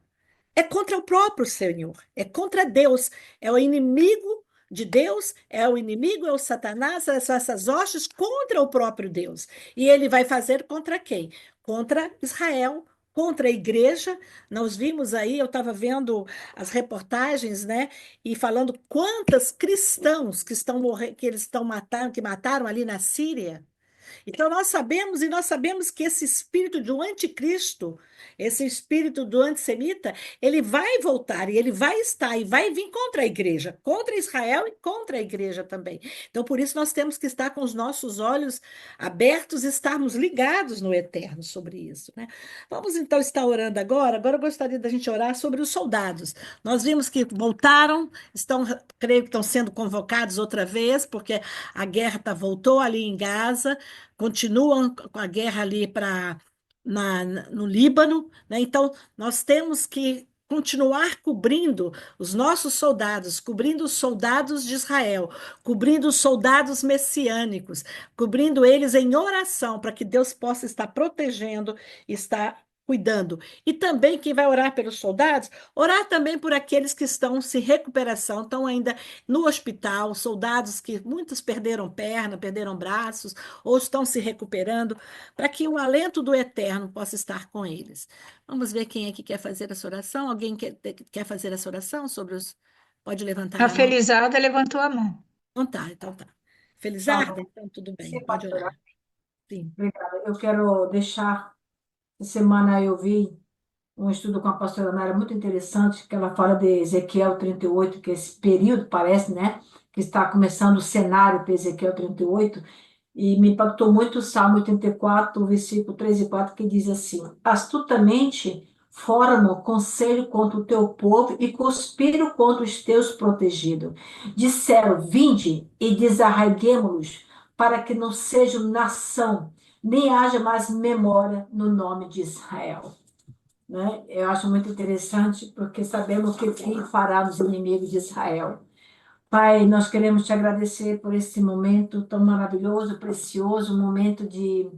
é contra o próprio Senhor, é contra Deus, é o inimigo de Deus, é o inimigo, é o Satanás, são essas hostes contra o próprio Deus. E ele vai fazer contra quem? Contra Israel, contra a igreja. Nós vimos aí, eu estava vendo as reportagens, né? E falando quantos cristãos que estão morrendo, que eles estão matando, que mataram ali na Síria. Então nós sabemos que esse espírito do anticristo, esse espírito do antissemita, ele vai voltar e ele vai estar e vai vir contra a igreja, contra Israel e contra a igreja também. Então por isso nós temos que estar com os nossos olhos abertos e estarmos ligados no eterno sobre isso, né? Vamos então estar orando agora. Agora eu gostaria da gente orar sobre os soldados. Nós vimos que voltaram, creio que estão sendo convocados outra vez, porque a guerra voltou ali em Gaza, continuam com a guerra ali no Líbano, né? Então, nós temos que continuar cobrindo os nossos soldados, cobrindo os soldados de Israel, cobrindo os soldados messiânicos, cobrindo eles em oração, para que Deus possa estar protegendo, estar cuidando. E também quem vai orar pelos soldados, orar também por aqueles que estão se recuperação, estão ainda no hospital, soldados que muitos perderam perna, perderam braços, ou estão se recuperando, para que o alento do Eterno possa estar com eles. Vamos ver quem é que quer fazer essa oração. Alguém quer fazer essa oração sobre os. Pode levantar A a mão. Felizarda levantou a mão. Então tá, então tá. Tá Felizarda? bom. Então tudo bem, Sim, pode pastora. orar. Sim. Obrigada. Eu quero deixar. Essa semana eu vi um estudo com a pastora Nara muito interessante, que ela fala de Ezequiel 38, que esse período parece, né? Que está começando o cenário para Ezequiel 38, e me impactou muito o Salmo 84, versículo 3 e 4, que diz assim: Astutamente formam conselho contra o teu povo e conspiram contra os teus protegidos. Disseram: Vinde e desarraiguemo-los, para que não sejam nação, nem haja mais memória no nome de Israel. Né? Eu acho muito interessante, porque sabemos que quem fará dos inimigos de Israel. Pai, nós queremos te agradecer por esse momento tão maravilhoso, precioso, um momento de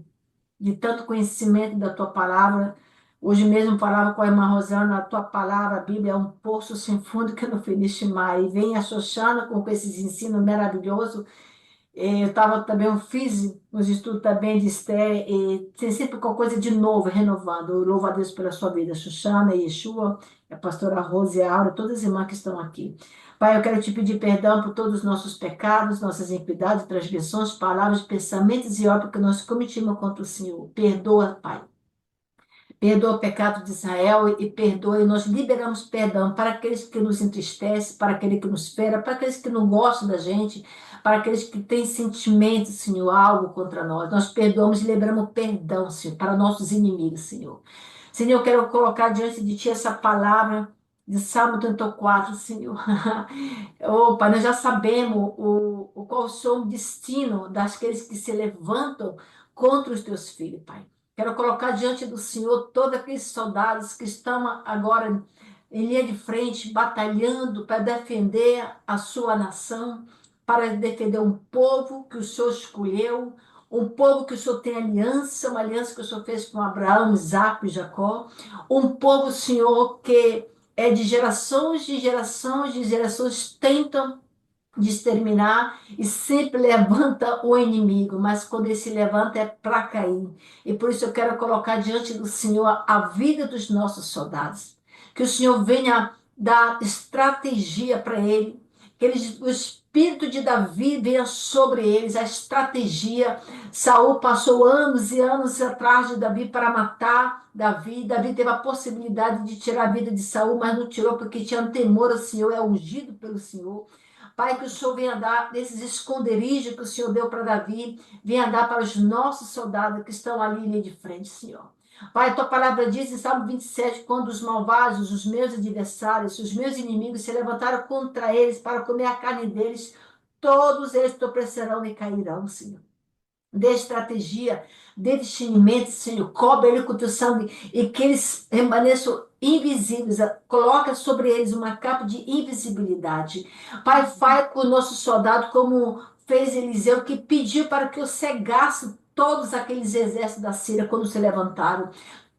tanto conhecimento da tua palavra. Hoje mesmo falava com a irmã Rosana, a tua palavra, a Bíblia é um poço sem fundo que não finisce mais. E vem a Xoxana com esses ensinos maravilhosos. Eu estava também, eu fiz os estudos também de Esther, e tem sempre com coisa de novo, renovando. Eu louvo a Deus pela sua vida, Xuxana, Yeshua, a pastora Rose e a Aura, todas as irmãs que estão aqui. Pai, eu quero te pedir perdão por todos os nossos pecados, nossas iniquidades, transgressões, palavras, pensamentos e obras que nós cometimos contra o Senhor. Perdoa, Pai. Perdoa o pecado de Israel e perdoa, e nós liberamos perdão para aqueles que nos entristecem, para aquele que nos fere, para aqueles que não gostam da gente, para aqueles que têm sentimentos, Senhor, algo contra nós. Nós perdoamos e liberamos perdão, Senhor, para nossos inimigos, Senhor. Senhor, eu quero colocar diante de Ti essa palavra de Salmo 34, Senhor. Oh, Pai, nós já sabemos qual são o destino daqueles que se levantam contra os Teus filhos, Pai. Quero colocar diante do Senhor todos aqueles soldados que estão agora em linha de frente, batalhando para defender a sua nação, para defender um povo que o Senhor escolheu, um povo que o Senhor tem aliança, uma aliança que o Senhor fez com Abraão, Isaac e Jacó, um povo, Senhor, que é de gerações tentam de exterminar e sempre levanta o inimigo, mas quando ele se levanta é para cair. E por isso eu quero colocar diante do Senhor a vida dos nossos soldados. Que o Senhor venha dar estratégia para ele, que eles, o espírito de Davi venha sobre eles, a estratégia. Saul passou anos e anos atrás de Davi para matar Davi. Davi teve a possibilidade de tirar a vida de Saul, mas não tirou porque tinha temor ao Senhor, é ungido pelo Senhor. Pai, que o Senhor venha dar desses esconderijos que o Senhor deu para Davi, venha dar para os nossos soldados que estão ali em linha de frente, Senhor. Pai, a tua palavra diz em Salmo 27, quando os malvados, os meus adversários, os meus inimigos se levantaram contra eles para comer a carne deles, todos eles tropeçarão e cairão, Senhor. Dê estratégia, dê discernimento, Senhor. Cobre ele com o teu sangue e que eles permaneçam invisíveis. Coloca sobre eles uma capa de invisibilidade. Pai, faz com o nosso soldado como fez Eliseu, que pediu para que eu cegasse todos aqueles exércitos da Síria quando se levantaram.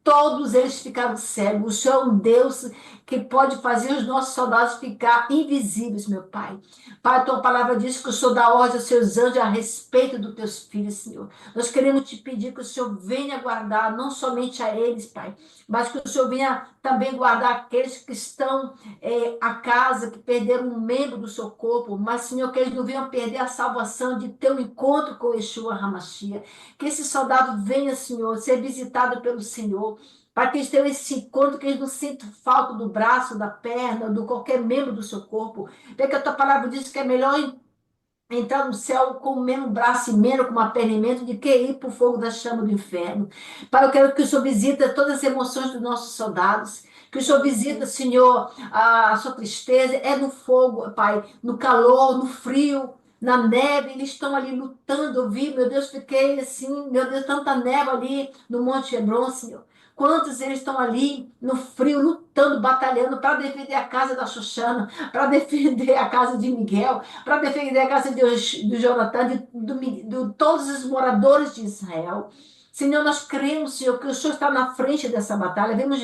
Todos eles ficaram cegos. O Senhor é um Deus que pode fazer os nossos soldados ficar invisíveis, meu Pai. Pai, a tua palavra diz que o Senhor dá ordem aos seus anjos a respeito dos teus filhos, Senhor. Nós queremos te pedir que o Senhor venha guardar não somente a eles, Pai, mas que o Senhor venha também guardar aqueles que estão a casa, que perderam um membro do seu corpo, mas, Senhor, que eles não venham perder a salvação de ter um encontro com Yeshua HaMashiach. Que esse soldado venha, Senhor, ser visitado pelo Senhor, para que eles tenham esse encontro, que eles não sintam falta do braço, da perna, do qualquer membro do seu corpo. Porque a tua palavra diz que é melhor entrar no céu com o mesmo braço e menos com uma perna e menos, de que ir para o fogo da chama do inferno. Pai, eu quero que o Senhor visite todas as emoções dos nossos soldados, que o Senhor visita, Senhor, a sua tristeza, é no fogo, Pai, no calor, no frio, na neve, eles estão ali lutando. Eu vi, meu Deus, fiquei assim, meu Deus, tanta neve ali no Monte Hebron, Senhor. Quantos eles estão ali no frio, lutando, batalhando para defender a casa da Xuxana, para defender a casa de Miguel, para defender a casa do Jonathan, de todos os moradores de Israel. Senhor, nós cremos, Senhor, que o Senhor está na frente dessa batalha. Vemos,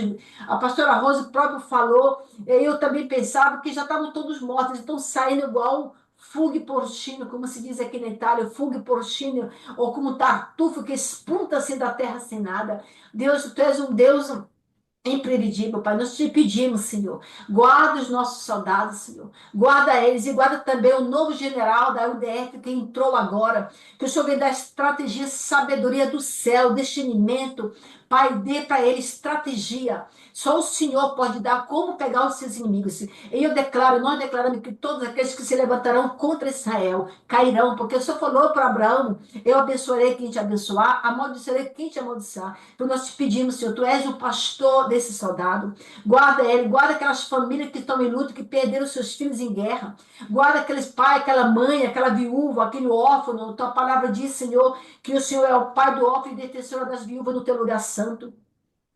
a pastora Rose próprio falou, eu também pensava que já estavam todos mortos, estão saindo igual fuga porcino, como se diz aqui na Itália, fuga porcino, ou como tartufo que espunta assim da terra sem nada. Deus, tu és um Deus imprevisível, Pai. Nós te pedimos, Senhor, guarda os nossos soldados, Senhor. Guarda eles e guarda também o novo general da UDF que entrou agora. Que o Senhor venha dar estratégia, sabedoria do céu, discernimento. Pai, dê para ele estratégia. Só o Senhor pode dar como pegar os seus inimigos. E eu declaro, nós declaramos que todos aqueles que se levantarão contra Israel cairão, porque o Senhor falou para Abraão: eu abençoarei quem te abençoar, amaldiçoarei quem te amaldiçoar. Então nós te pedimos, Senhor, tu és o pastor desse soldado. Guarda ele, guarda aquelas famílias que estão em luto, que perderam seus filhos em guerra. Guarda aqueles pais, aquela mãe, aquela viúva, aquele órfão. Tua palavra diz, Senhor, que o Senhor é o pai do órfão e defensor das viúvas no teu lugar santo.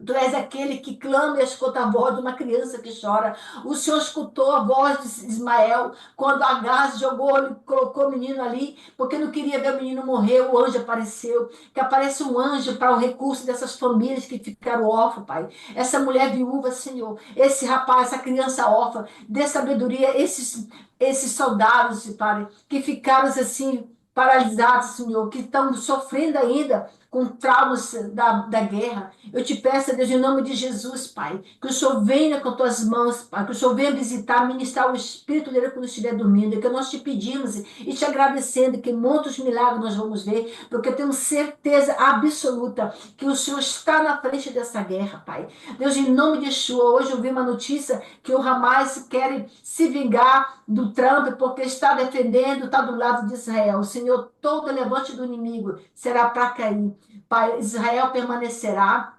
Tu és aquele que clama e escuta a voz de uma criança que chora. O Senhor escutou a voz de Ismael quando Agar jogou, ele colocou o menino ali, porque não queria ver o menino morrer. O anjo apareceu. Que apareça um anjo para o recurso dessas famílias que ficaram órfãs, Pai. Essa mulher viúva, Senhor. Esse rapaz, essa criança órfã. Dê sabedoria, esses soldados, Pai, que ficaram assim paralisados, Senhor, que estão sofrendo ainda com traumas da guerra. Eu te peço, Deus, em nome de Jesus, Pai, que o Senhor venha com tuas mãos, Pai, que o Senhor venha visitar, ministrar o Espírito dele quando estiver dormindo, que nós te pedimos e te agradecendo que muitos milagres nós vamos ver, porque eu tenho certeza absoluta que o Senhor está na frente dessa guerra, Pai. Deus, em nome de Yeshua, hoje eu vi uma notícia que o Hamas quer se vingar do Trump porque está defendendo, está do lado de Israel. Senhor, todo levante do inimigo será para cair. Pai, Israel permanecerá.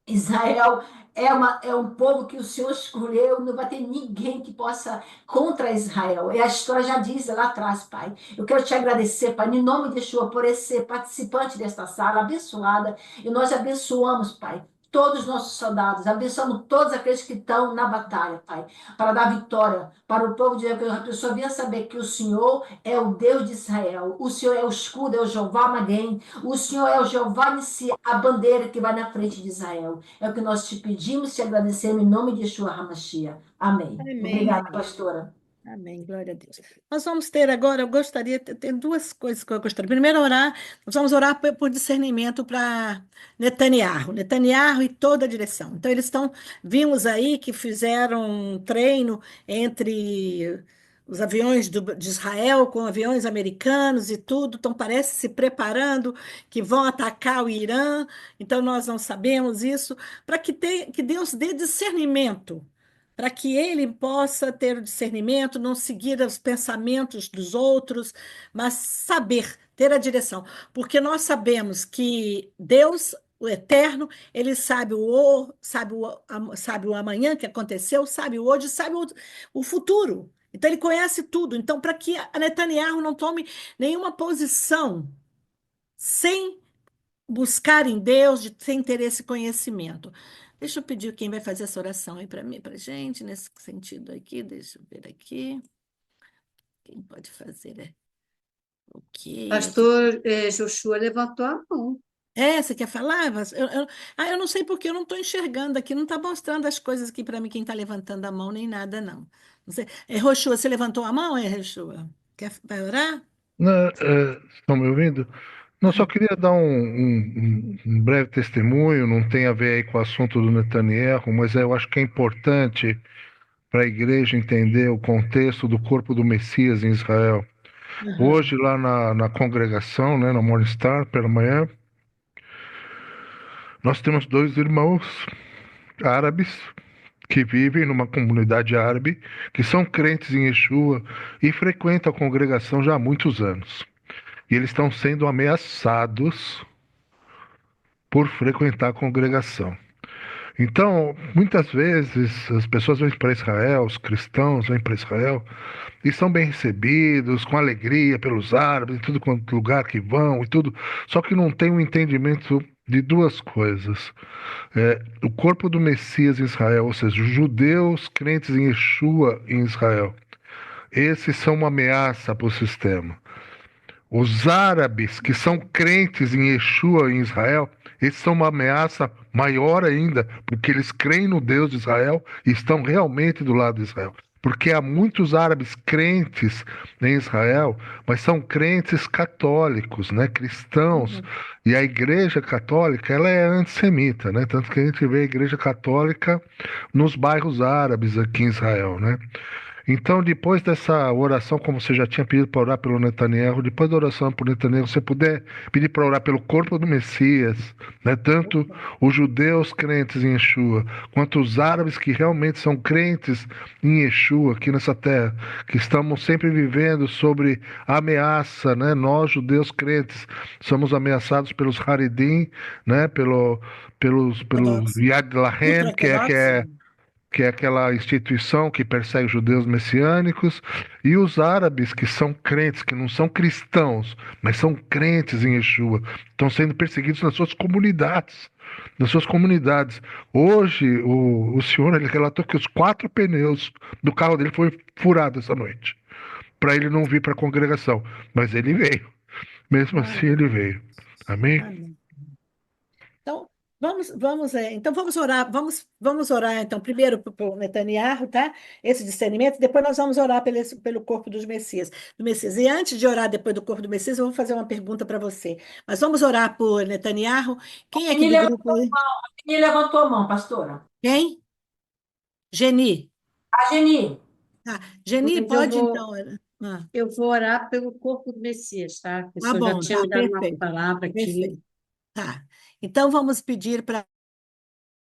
Israel é um povo que o Senhor escolheu, não vai ter ninguém que possa contra Israel. E a história já diz lá atrás, Pai. Eu quero te agradecer, Pai, em nome de Yeshua, por esse participante desta sala abençoada. E nós abençoamos, Pai, todos os nossos soldados, abençoamos todos aqueles que estão na batalha, Pai, para dar vitória para o povo de Deus, que a pessoa venha saber que o Senhor é o Deus de Israel, o Senhor é o escudo, é o Jeová Maguém, o Senhor é o Jeová Nissi, a bandeira que vai na frente de Israel. É o que nós te pedimos, te agradecemos em nome de Yeshua HaMashiach. Amém. Amém. Obrigada, pastora. Amém, glória a Deus. Nós vamos ter agora, eu gostaria, tem duas coisas que eu gostaria. Primeiro, orar, nós vamos orar por discernimento para Netanyahu. Netanyahu e toda a direção. Então, vimos aí que fizeram um treino entre os aviões de Israel com aviões americanos e tudo, então parece se preparando que vão atacar o Irã, então nós não sabemos isso, para que Deus dê discernimento para que ele possa ter o discernimento, não seguir os pensamentos dos outros, mas saber, ter a direção. Porque nós sabemos que Deus, o Eterno, ele sabe o amanhã que aconteceu, sabe o hoje, sabe o futuro. Então, ele conhece tudo. Então, para que a Netanyahu não tome nenhuma posição sem buscar em Deus, sem ter esse conhecimento. Deixa eu pedir quem vai fazer essa oração aí para mim, para a gente, nesse sentido aqui. Deixa eu ver aqui. Quem pode fazer? Ok. Pastor Joshua levantou a mão. Você quer falar? Eu não sei porque eu não estou enxergando aqui, não está mostrando as coisas aqui para mim, quem está levantando a mão, nem nada, não. Não sei. Roshua, você levantou a mão, Roshua? Vai orar? Estão me ouvindo? Não, só queria dar um breve testemunho, não tem a ver aí com o assunto do Netanyahu, mas eu acho que é importante para a igreja entender o contexto do corpo do Messias em Israel. Hoje, lá na congregação, né, na Morningstar, pela manhã, nós temos 2 irmãos árabes que vivem numa comunidade árabe, que são crentes em Yeshua e frequentam a congregação já há muitos anos. E eles estão sendo ameaçados por frequentar a congregação. Então, muitas vezes, as pessoas vêm para Israel, os cristãos vêm para Israel, e são bem recebidos, com alegria pelos árabes, em tudo quanto lugar que vão e tudo, só que não tem um entendimento de duas coisas. O corpo do Messias em Israel, ou seja, os judeus crentes em Yeshua em Israel, esses são uma ameaça para o sistema. Os árabes que são crentes em Yeshua em Israel, esses são uma ameaça maior ainda, porque eles creem no Deus de Israel e estão realmente do lado de Israel. Porque há muitos árabes crentes em Israel, mas são crentes católicos, né, cristãos. E a Igreja Católica, ela é antissemita, né? Tanto que a gente vê a Igreja Católica nos bairros árabes aqui em Israel, né? Então, depois dessa oração, como você já tinha pedido para orar pelo Netanyahu, depois da oração por Netanyahu, você puder pedir para orar pelo corpo do Messias, né? Tanto os judeus crentes em Yeshua, quanto os árabes que realmente são crentes em Yeshua, aqui nessa terra, que estamos sempre vivendo sobre a ameaça, né? Nós, judeus crentes, somos ameaçados pelos Haredim, né? Pelos Ortodoxo. Yad Lahem, Ultra-ortodoxo? que é aquela instituição que persegue judeus messiânicos, e os árabes que são crentes, que não são cristãos, mas são crentes em Yeshua, estão sendo perseguidos nas suas comunidades. Nas suas comunidades. Hoje, o senhor ele relatou que os 4 pneus do carro dele foi furado essa noite, para ele não vir para a congregação. Mas ele veio. Mesmo assim, ele veio. Amém? Amém. Então, vamos orar, vamos orar, então, primeiro pelo Netanyahu, tá? Esse discernimento, depois nós vamos orar pelo corpo do Messias. E antes de orar depois do corpo do Messias, eu vou fazer uma pergunta para você. Mas vamos orar por Netanyahu. Quem é aqui Geni do grupo? levantou a mão, a Geni levantou a mão, pastora. Quem? Geni. A Geni. Tá. Geni, Mas eu pode vou, então. Ah, eu vou orar pelo corpo do Messias, tá? O tá senhor já bom, tinha tá, me dado uma perfeito. palavra aqui. Perfeito. Tá. Então vamos pedir para.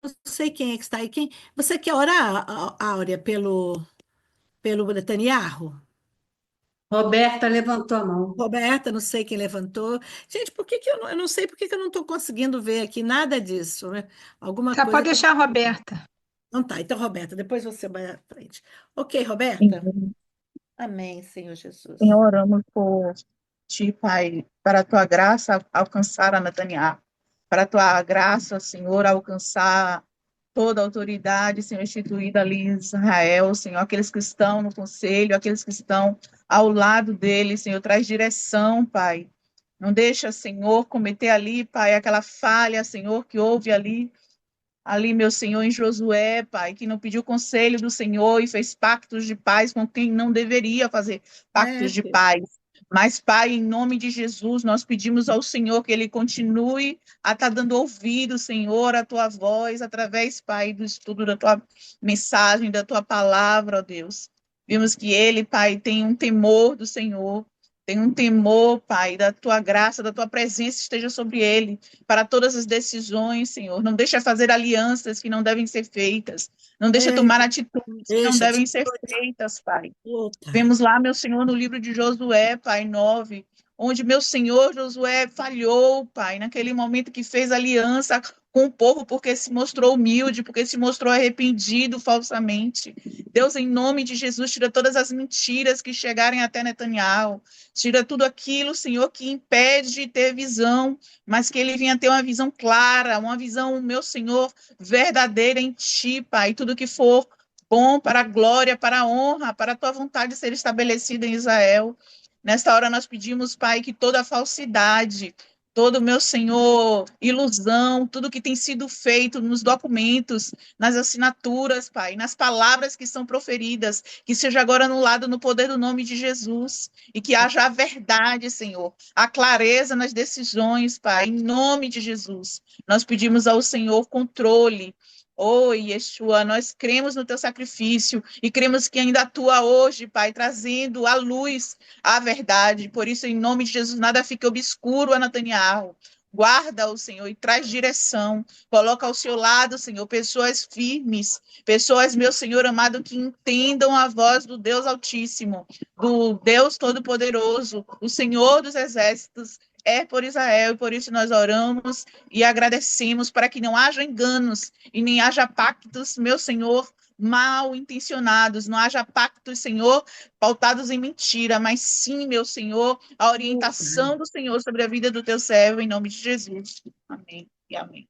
Não sei quem é que está aí. Você quer orar, Áurea, pelo Netanyahu? Roberta levantou a mão. Roberta, não sei quem levantou. Gente, por que que eu não sei por que que eu não estou conseguindo ver aqui nada disso, né? Alguma Tá, coisa. pode deixar a Roberta. Não tá. Então, Roberta, depois você vai à frente. Ok, Roberta? Senhor, Amém, Senhor Jesus. Senhor, oramos por ti, Pai, para a tua graça alcançar a Netanyahu, para a tua graça, Senhor, alcançar toda a autoridade, Senhor, instituída ali em Israel, Senhor, aqueles que estão no conselho, aqueles que estão ao lado dele, Senhor, traz direção, Pai. Não deixa, Senhor, cometer ali, Pai, aquela falha, Senhor, que houve ali, meu Senhor, em Josué, Pai, que não pediu conselho do Senhor e fez pactos de paz com quem não deveria fazer pactos de Filho. paz. Mas, Pai, em nome de Jesus, nós pedimos ao Senhor que Ele continue a estar dando ouvido, Senhor, à tua voz, através, Pai, do estudo da tua mensagem, da tua palavra, ó Deus. Vimos que Ele, Pai, tem um temor do Senhor, tem um temor, Pai, da tua graça, da tua presença esteja sobre Ele para todas as decisões, Senhor. Não deixa fazer alianças que não devem ser feitas. Não deixa tomar atitudes que não Deixa, devem ser feitas, Pai. Puta. Vemos lá, meu Senhor, no livro de Josué, Pai, 9, onde meu Senhor Josué falhou, Pai, naquele momento que fez aliança com o povo, porque se mostrou humilde, porque se mostrou arrependido falsamente. Deus, em nome de Jesus, tira todas as mentiras que chegarem até Netanyahu, tira tudo aquilo, Senhor, que impede de ter visão, mas que ele venha ter uma visão clara, uma visão, meu Senhor, verdadeira em Ti, Pai, tudo que for bom para a glória, para a honra, para a tua vontade ser estabelecida em Israel. Nesta hora nós pedimos, Pai, que toda falsidade, todo, meu Senhor, ilusão, tudo que tem sido feito nos documentos, nas assinaturas, Pai, nas palavras que são proferidas, que seja agora anulado no poder do nome de Jesus, e que haja a verdade, Senhor, a clareza nas decisões, Pai, em nome de Jesus. Nós pedimos ao Senhor controle. Oh, Yeshua, nós cremos no teu sacrifício e cremos que ainda atua hoje, Pai, trazendo à luz a verdade. Por isso, em nome de Jesus, nada fique obscuro a Netanyahu. Guarda-o, Senhor, e traz direção. Coloca ao seu lado, Senhor, pessoas firmes, pessoas, meu Senhor amado, que entendam a voz do Deus Altíssimo, do Deus Todo-Poderoso, o Senhor dos Exércitos, é por Israel, e por isso nós oramos e agradecemos para que não haja enganos e nem haja pactos, meu Senhor, mal intencionados, não haja pactos, Senhor, pautados em mentira, mas sim, meu Senhor, a orientação do Senhor sobre a vida do teu servo, em nome de Jesus. Amém. E amém.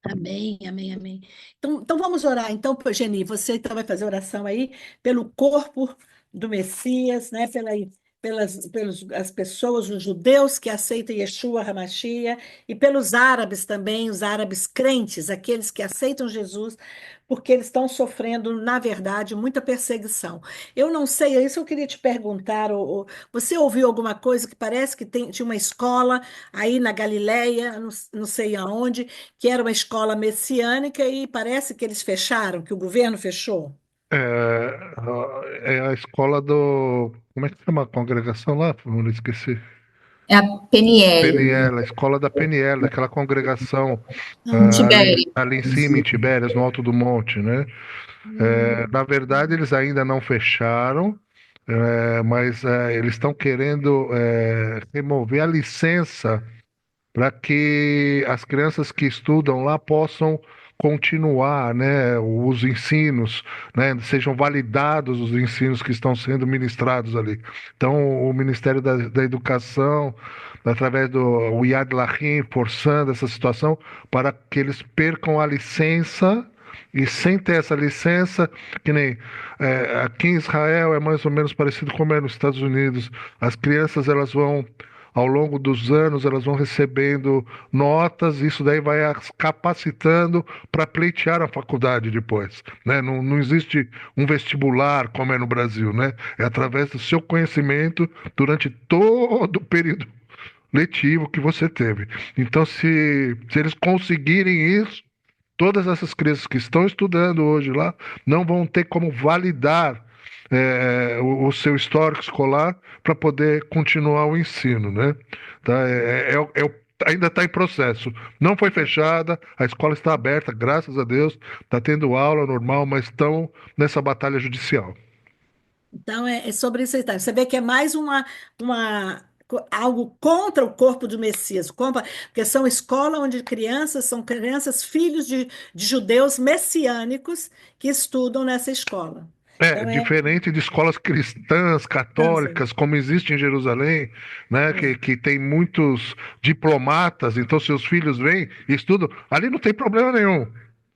Amém, amém, amém. Então vamos orar. Então, Geni, você então vai fazer oração aí pelo corpo do Messias, né? Pelas as pessoas, os judeus que aceitam Yeshua HaMashiach, e pelos árabes também, os árabes crentes, aqueles que aceitam Jesus, porque eles estão sofrendo, na verdade, muita perseguição. Eu não sei, é isso que eu queria te perguntar. Você ouviu alguma coisa que parece que tinha uma escola aí na Galileia, não sei aonde, que era uma escola messiânica e parece que eles fecharam, que o governo fechou. É a escola do. Como é que chama a congregação lá? Não esqueci. É a Peniel, Peniel, a escola da Peniel, daquela congregação ali, Tibério. ali em cima, em Tibérias, no alto do monte, né? Na verdade, eles ainda não fecharam, mas eles estão querendo remover a licença para que as crianças que estudam lá possam continuar, né, os ensinos, né, sejam validados os ensinos que estão sendo ministrados ali. Então, o Ministério da Educação, através do Yad Lachim, forçando essa situação para que eles percam a licença. E sem ter essa licença, que nem aqui em Israel é mais ou menos parecido como é nos Estados Unidos. As crianças elas vão ao longo dos anos, elas vão recebendo notas, isso daí vai as capacitando para pleitear a faculdade depois, né? Não existe um vestibular como é no Brasil, né? É através do seu conhecimento durante todo o período letivo que você teve. Então, se eles conseguirem isso, todas essas crianças que estão estudando hoje lá não vão ter como validar o seu histórico escolar para poder continuar o ensino, né? Tá? Ainda está em processo. Não foi fechada, a escola está aberta, graças a Deus, está tendo aula normal, mas estão nessa batalha judicial. Então, é sobre isso aí. Tá? Você vê que é mais algo contra o corpo do Messias, porque são escola onde são crianças, filhos de judeus messiânicos que estudam nessa escola. É, Então, diferente de escolas cristãs, católicas, como existe em Jerusalém, né, que tem muitos diplomatas, então seus filhos vêm e estudam, ali não tem problema nenhum.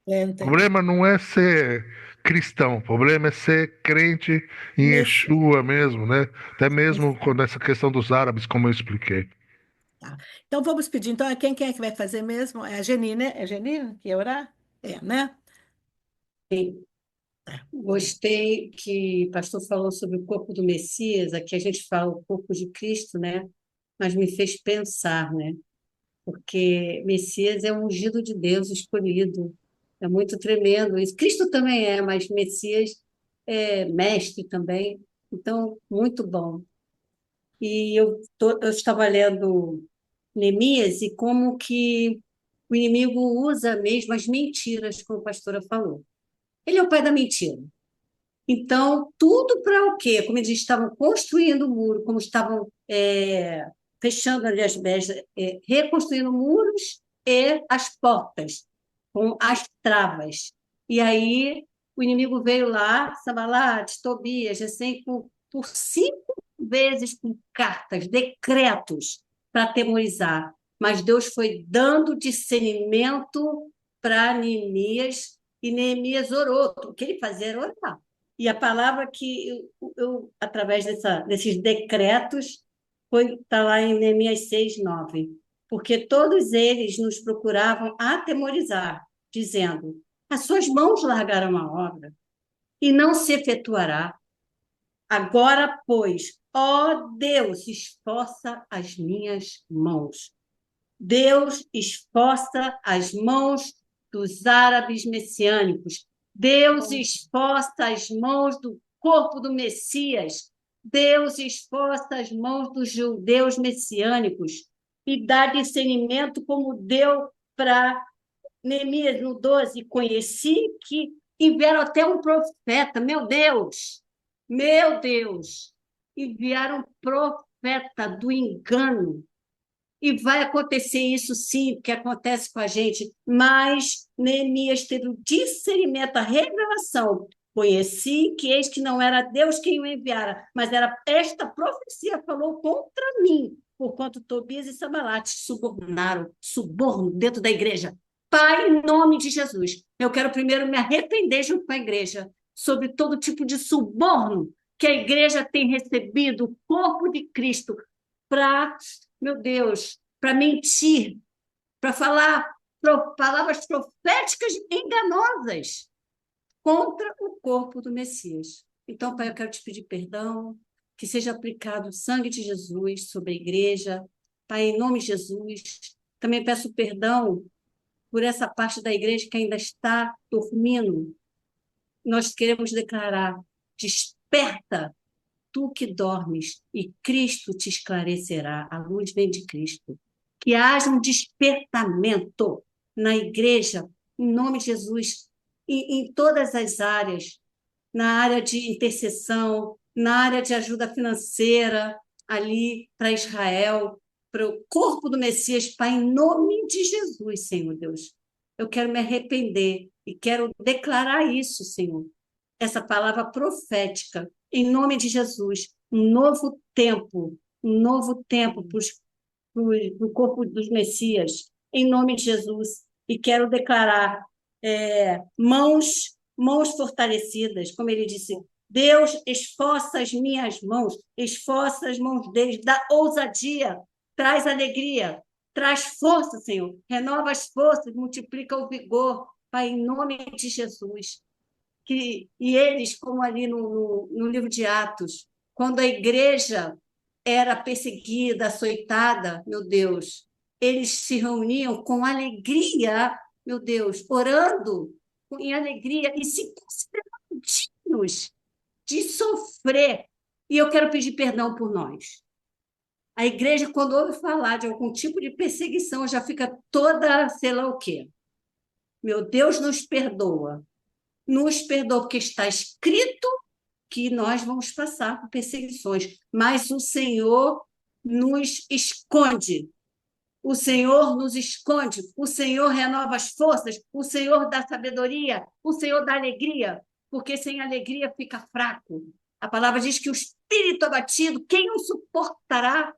não O tem. problema não é ser cristão, o problema é ser crente em Messias. Yeshua mesmo, né? Até mesmo quando essa questão dos árabes, como eu expliquei. Tá. Então, vamos pedir. Então, quem é que vai fazer mesmo? É a Geni, né? É a Geni que ia orar? É, né? Sim. Gostei que o pastor falou sobre o corpo do Messias, aqui a gente fala o corpo de Cristo, né? Mas me fez pensar, né? Porque Messias é um ungido de Deus, escolhido. É muito tremendo isso. Cristo também é, mas Messias é mestre também. Então, muito bom. E eu estava lendo Neemias e como que o inimigo usa mesmo as mentiras, como a pastora falou. Ele é o pai da mentira. Então, tudo para o quê? Como eles estavam construindo o muro, como estavam fechando ali as brechas, reconstruindo muros e as portas, com as travas. E aí o inimigo veio lá, Sambalat, Tobias, assim, por 5 vezes com cartas, decretos para atemorizar. Mas Deus foi dando discernimento para Neemias, e Neemias orou. O que ele fazia era orar. E a palavra que através desses decretos, está lá em Neemias 6:9. Porque todos eles nos procuravam atemorizar, dizendo: as suas mãos largaram a obra, e não se efetuará. Agora, pois, ó Deus, esforça as minhas mãos. Deus esforça as mãos dos árabes messiânicos. Deus esforça as mãos do corpo do Messias. Deus esforça as mãos dos judeus messiânicos e dá discernimento como deu para Neemias no 12. Conheci que enviaram até um profeta. Meu Deus, enviaram um profeta do engano. E vai acontecer isso sim, porque acontece com a gente, mas Neemias teve o discernimento, a revelação. Conheci que eis que não era Deus quem o enviara, mas era esta profecia falou contra mim. porquanto Tobias e Sanbalate subornaram, suborno dentro da igreja. Pai, em nome de Jesus, eu quero primeiro me arrepender junto com a igreja sobre todo tipo de suborno que a igreja tem recebido, o corpo de Cristo, para, meu Deus, para mentir, para falar palavras proféticas enganosas contra o corpo do Messias. Então, Pai, eu quero te pedir perdão, que seja aplicado o sangue de Jesus sobre a igreja. Pai, em nome de Jesus, também peço perdão por essa parte da igreja que ainda está dormindo. Nós queremos declarar: desperta, tu que dormes, e Cristo te esclarecerá. A luz vem de Cristo. Que haja um despertamento na igreja, em nome de Jesus, em todas as áreas, na área de intercessão, na área de ajuda financeira, ali para Israel, para o corpo do Messias, Pai, em nome de Jesus, Senhor Deus. Eu quero me arrepender e quero declarar isso, Senhor, essa palavra profética, em nome de Jesus, um novo tempo para o corpo dos Messias, em nome de Jesus. E quero declarar mãos fortalecidas, como ele disse: Deus, esforça as minhas mãos, esforça as mãos deles, dá ousadia, traz alegria, traz força, Senhor, renova as forças, multiplica o vigor, Pai, em nome de Jesus. E eles, como ali no livro de Atos, quando a igreja era perseguida, açoitada, meu Deus, eles se reuniam com alegria, meu Deus, orando em alegria e se considerando dignos de sofrer. E eu quero pedir perdão por nós. A igreja, quando ouve falar de algum tipo de perseguição, já fica toda, sei lá o quê. Meu Deus, nos perdoa, porque está escrito que nós vamos passar por perseguições, mas o Senhor nos esconde. O Senhor nos esconde, o Senhor renova as forças, o Senhor dá sabedoria, o Senhor dá alegria, porque sem alegria fica fraco. A palavra diz que o espírito abatido, quem o suportará?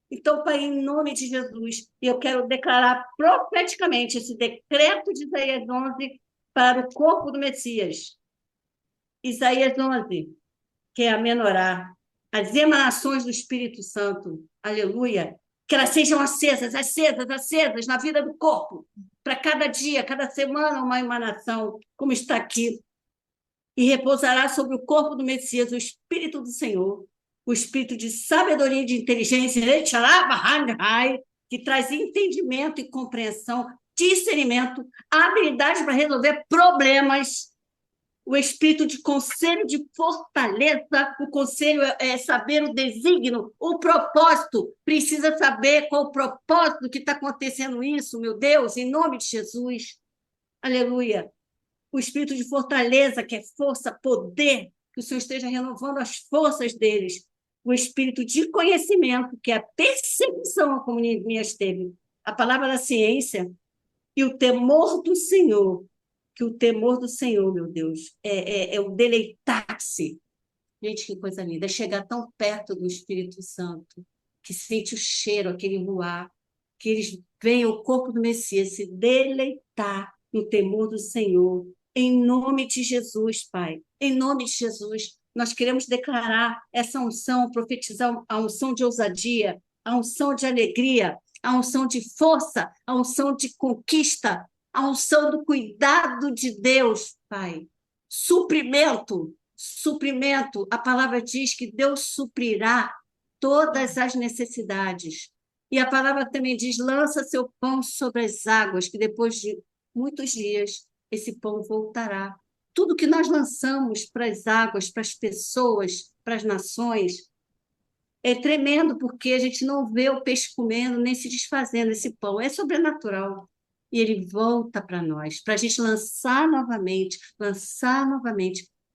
Então, Pai, em nome de Jesus, eu quero declarar profeticamente esse decreto de Isaías 11 para o corpo do Messias. Isaías 11, que é a menorá, as emanações do Espírito Santo, aleluia, que elas sejam acesas na vida do corpo, para cada dia, cada semana, uma emanação, como está aqui. E repousará sobre o corpo do Messias o Espírito do Senhor, o Espírito de sabedoria e de inteligência, que traz entendimento e compreensão, discernimento, habilidade para resolver problemas, o espírito de conselho de fortaleza. O conselho é saber o desígnio, o propósito. Precisa saber qual o propósito que está acontecendo isso, meu Deus, em nome de Jesus. Aleluia. O espírito de fortaleza, que é força, poder, que o Senhor esteja renovando as forças deles. O espírito de conhecimento, que é a percepção, como Neemias teve. A palavra da ciência e o temor do Senhor. Que o temor do Senhor, meu Deus, é o deleitar-se. Gente, que coisa linda. É chegar tão perto do Espírito Santo, que sente o cheiro, aquele luar, que eles veem o corpo do Messias se deleitar no temor do Senhor. Em nome de Jesus, Pai. Em nome de Jesus, nós queremos declarar essa unção, profetizar a unção de ousadia, a unção de alegria, a unção de força, a unção de conquista, a unção do cuidado de Deus, Pai. Suprimento. A palavra diz que Deus suprirá todas as necessidades. E a palavra também diz: lança seu pão sobre as águas, que depois de muitos dias esse pão voltará. Tudo que nós lançamos para as águas, para as pessoas, para as nações, é tremendo, porque a gente não vê o peixe comendo nem se desfazendo. Esse pão é sobrenatural. E ele volta para nós, para a gente lançar novamente,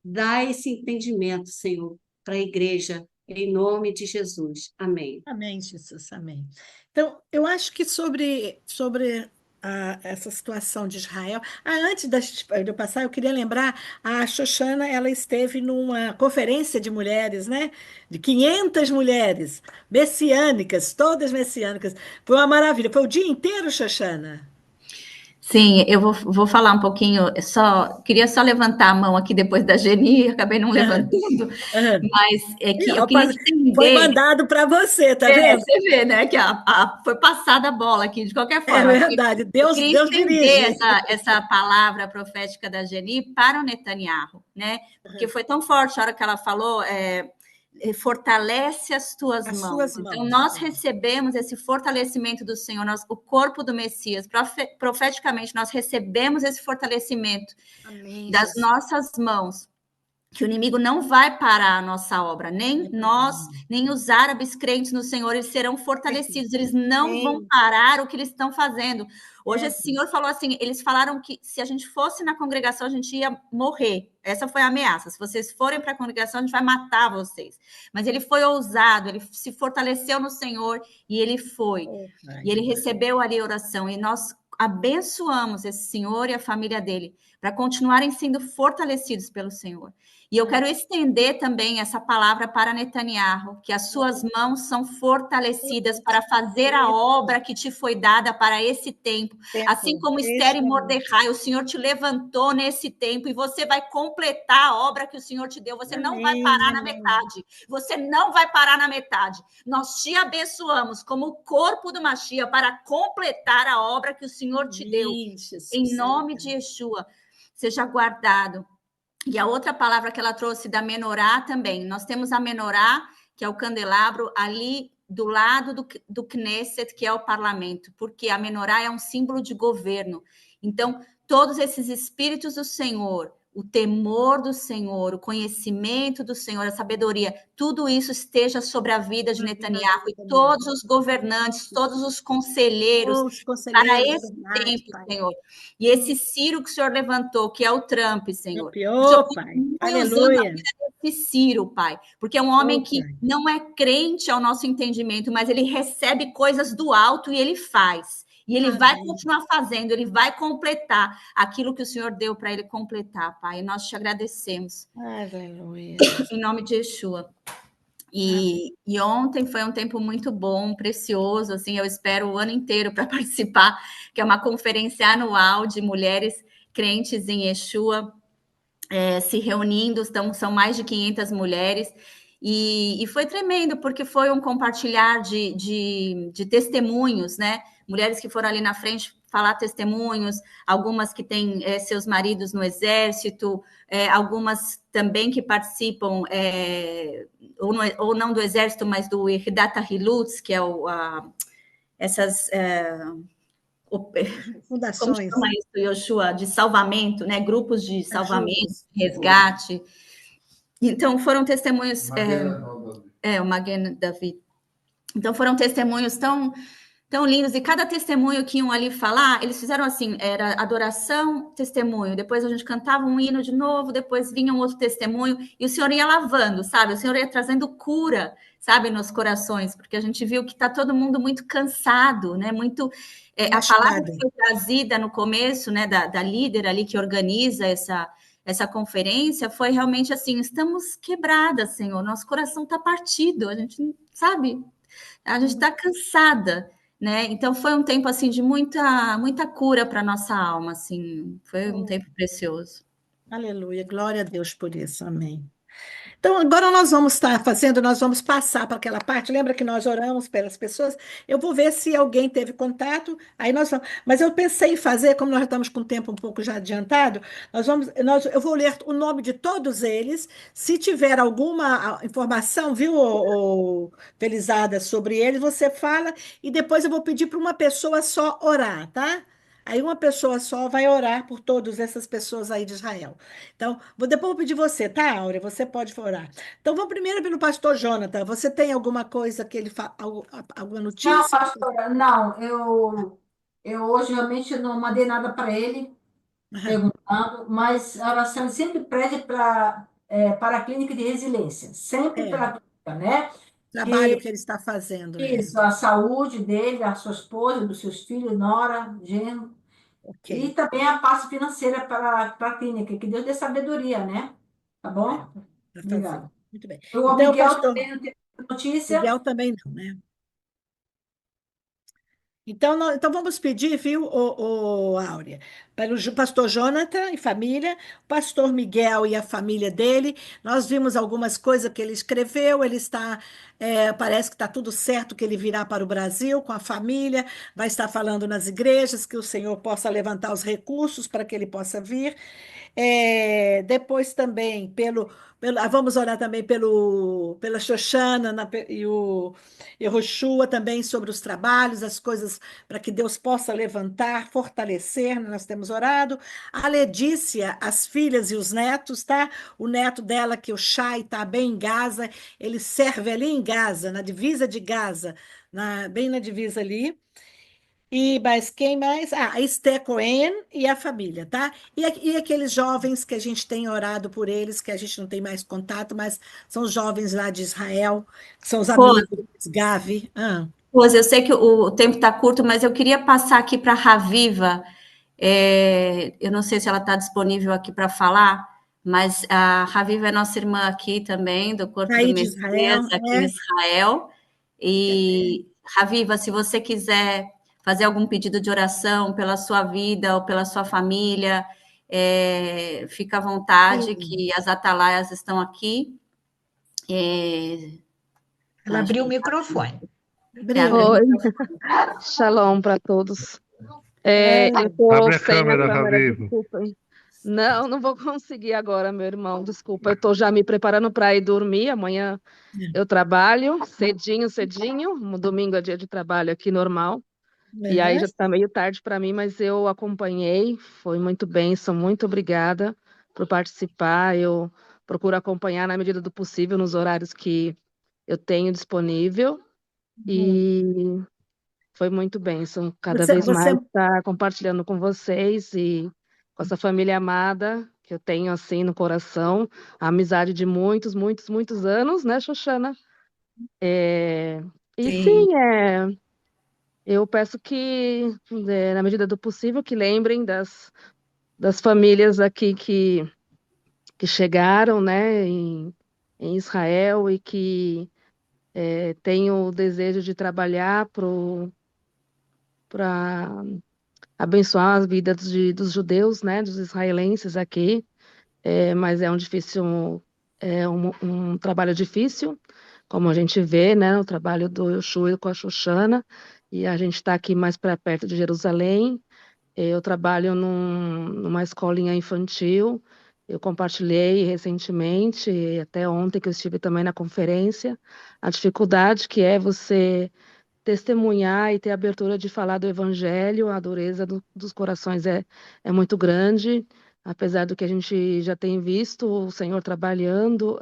dar esse entendimento, Senhor, para a igreja, em nome de Jesus. Amém. Amém, Jesus, amém. Então, eu acho que sobre essa situação de Israel. Antes de eu passar, eu queria lembrar, a Xoxana, ela esteve numa conferência de mulheres, né? De 500 mulheres, messiânicas, todas messiânicas. Foi uma maravilha. Foi o dia inteiro, Xoxana. Sim, eu vou falar um pouquinho, queria só levantar a mão aqui depois da Geni, acabei não levantando, Aham. mas é E, que eu ó, queria foi estender. mandado para você, tá vendo? Você vê, né, que foi passada a bola aqui, de qualquer É forma. verdade. Eu Deus, queria Deus estender dirige. essa palavra profética da Geni para o Netanyahu, né? Porque foi tão forte a hora que ela falou, fortalece as tuas As mãos. suas Então, mãos. nós recebemos esse fortalecimento do Senhor, o corpo do Messias, profeticamente, nós recebemos esse fortalecimento Amém, das Jesus. nossas mãos, que o inimigo não vai parar a nossa obra, nem nós, nem os árabes crentes no Senhor, eles serão fortalecidos, eles não vão parar o que eles estão fazendo. Hoje esse senhor falou assim, eles falaram que se a gente fosse na congregação, a gente ia morrer. Essa foi a ameaça. Se vocês forem para a congregação, a gente vai matar vocês. Mas ele foi ousado, ele se fortaleceu no Senhor e ele foi. E ele recebeu ali a oração e nós abençoamos esse senhor e a família dele para continuarem sendo fortalecidos pelo Senhor. E eu quero estender também essa palavra para Netanyahu, que as suas mãos são fortalecidas para fazer a obra que te foi dada para esse tempo. Assim como Esther e Mordecai, o Senhor te levantou nesse tempo e você vai completar a obra que o Senhor te deu. Você não vai parar na metade. Você não vai parar na metade. Nós te abençoamos como o corpo do Mashiach para completar a obra que o Senhor te deu. Em nome de Yeshua, seja guardado. E a outra palavra que ela trouxe da menorá também. Nós temos a menorá, que é o candelabro, ali do lado do Knesset, que é o parlamento, porque a menorá é um símbolo de governo. Então, todos esses espíritos do Senhor, o temor do Senhor, o conhecimento do Senhor, a sabedoria, tudo isso esteja sobre a vida de Netanyahu e todos os governantes, todos os conselheiros, para esse tempo, Senhor. E esse Ciro que o Senhor levantou, que é o Trump, Senhor. Pai. Usando a vida desse Ciro, Pai, porque é um homem que não é crente ao nosso entendimento, mas ele recebe coisas do alto e ele faz. E ele vai continuar fazendo, ele vai completar aquilo que o Senhor deu para ele completar, Pai. E nós te agradecemos. Aleluia. Em nome de Yeshua. E ontem foi um tempo muito bom, precioso, assim, eu espero o ano inteiro para participar, que é uma conferência anual de mulheres crentes em Yeshua, se reunindo, são mais de 500 mulheres, e foi tremendo, porque foi um compartilhar de testemunhos, né? Mulheres que foram ali na frente falar testemunhos, algumas que têm seus maridos no exército, algumas também que participam, ou não do exército, mas do Irdata Hilutz, que é essas... fundações. Como chama isso, Yoshua? De salvamento, né? Grupos de salvamento, resgate. Então, foram testemunhos... o Magen David. Então, foram testemunhos tão lindos, e cada testemunho que iam ali falar, eles fizeram assim, era adoração, testemunho, depois a gente cantava um hino de novo, depois vinha um outro testemunho, e o Senhor ia lavando, sabe? O Senhor ia trazendo cura, sabe, nos corações, porque a gente viu que está todo mundo muito cansado, né? Muito... a palavra que foi trazida no começo, né, da líder ali que organiza essa conferência, foi realmente assim, estamos quebradas, Senhor, nosso coração está partido, a gente, sabe, a gente está cansada, né? Então foi um tempo assim de muita cura para nossa alma, assim, foi um tempo precioso. Aleluia, glória a Deus por isso, amém. Então, agora nós vamos passar para aquela parte. Lembra que nós oramos pelas pessoas? Eu vou ver se alguém teve contato, aí nós vamos. Mas eu pensei em fazer, como nós já estamos com o tempo um pouco já adiantado, eu vou ler o nome de todos eles. Se tiver alguma informação, viu, Felizada, sobre eles, você fala, e depois eu vou pedir para uma pessoa só orar, tá? Aí uma pessoa só vai orar por todas essas pessoas aí de Israel. Então, depois eu vou pedir você, tá, Áurea? Você pode orar. Então, vamos primeiro pelo pastor Jonathan. Você tem alguma coisa que ele fala, alguma Não, notícia? pastora, não, eu hoje realmente não mandei nada para ele perguntando, mas a oração sempre pede para a clínica de resiliência, sempre pela clínica, né? trabalho que ele está fazendo. Isso, a saúde dele, da sua esposa, dos seus filhos, nora, genro, e Ok. também a parte financeira para a clínica, que Deus dê sabedoria, né? Tá bom? Para fazer. Obrigada. Muito bem. O Então, Miguel pastor também não tem notícia? Miguel também não, né? Então, então vamos pedir, viu, Áurea, para o pastor Jonathan e família, o pastor Miguel e a família dele. Nós vimos algumas coisas que ele escreveu, ele está, parece que está tudo certo que ele virá para o Brasil com a família, vai estar falando nas igrejas, que o Senhor possa levantar os recursos para que ele possa vir. Depois também vamos orar também pela Xoxana e o Yehoshua também sobre os trabalhos, as coisas para que Deus possa levantar, fortalecer, né? Nós temos orado. A Ledícia, as filhas e os netos, tá? O neto dela, que o Shai está bem em Gaza, ele serve ali em Gaza, na divisa de Gaza, bem na divisa ali. E mas quem mais? A Esther Cohen e a família, tá? E aqueles jovens que a gente tem orado por eles, que a gente não tem mais contato, mas são os jovens lá de Israel, que são os Rose, amigos Gavi. Rose, eu sei que o tempo está curto, mas eu queria passar aqui para a Raviva. Eu não sei se ela está disponível aqui para falar, mas a Raviva é nossa irmã aqui também, do Corpo do Aí de Messias, Israel, aqui em Israel. é. E, Raviva, se você quiser fazer algum pedido de oração pela sua vida ou pela sua família, fica à vontade, que as atalaias estão aqui. Ela Acho abriu o que microfone. Abriu. Oi, shalom para todos. Eu tô Abre a sem a câmera, câmera, Ravivo. desculpem. Não, não vou conseguir agora, meu irmão, desculpa. Eu tô já me preparando para ir dormir. Amanhã eu trabalho cedinho, cedinho. Um domingo é dia de trabalho aqui normal. E aí já está meio tarde para mim, mas eu acompanhei, foi muito bem, sou muito obrigada por participar. Eu procuro acompanhar na medida do possível nos horários que eu tenho disponível. E foi muito bem, são cada Você, vez você, mais estar compartilhando com vocês e com essa família amada que eu tenho assim no coração, a amizade de muitos, muitos, muitos anos, né, Xoxana? E sim. sim, eu peço que, na medida do possível, que lembrem das famílias aqui que chegaram, né, em Israel e que têm o desejo de trabalhar para abençoar as vidas dos judeus, né, dos israelenses aqui, mas é um trabalho difícil, como a gente vê, né, o trabalho do Yoshua com a Xoxana, e a gente está aqui mais para perto de Jerusalém. Eu trabalho numa escolinha infantil. Eu compartilhei recentemente, e até ontem que eu estive também na conferência, a dificuldade que é você testemunhar e ter abertura de falar do evangelho. A dureza dos corações é muito grande, apesar do que a gente já tem visto o Senhor trabalhando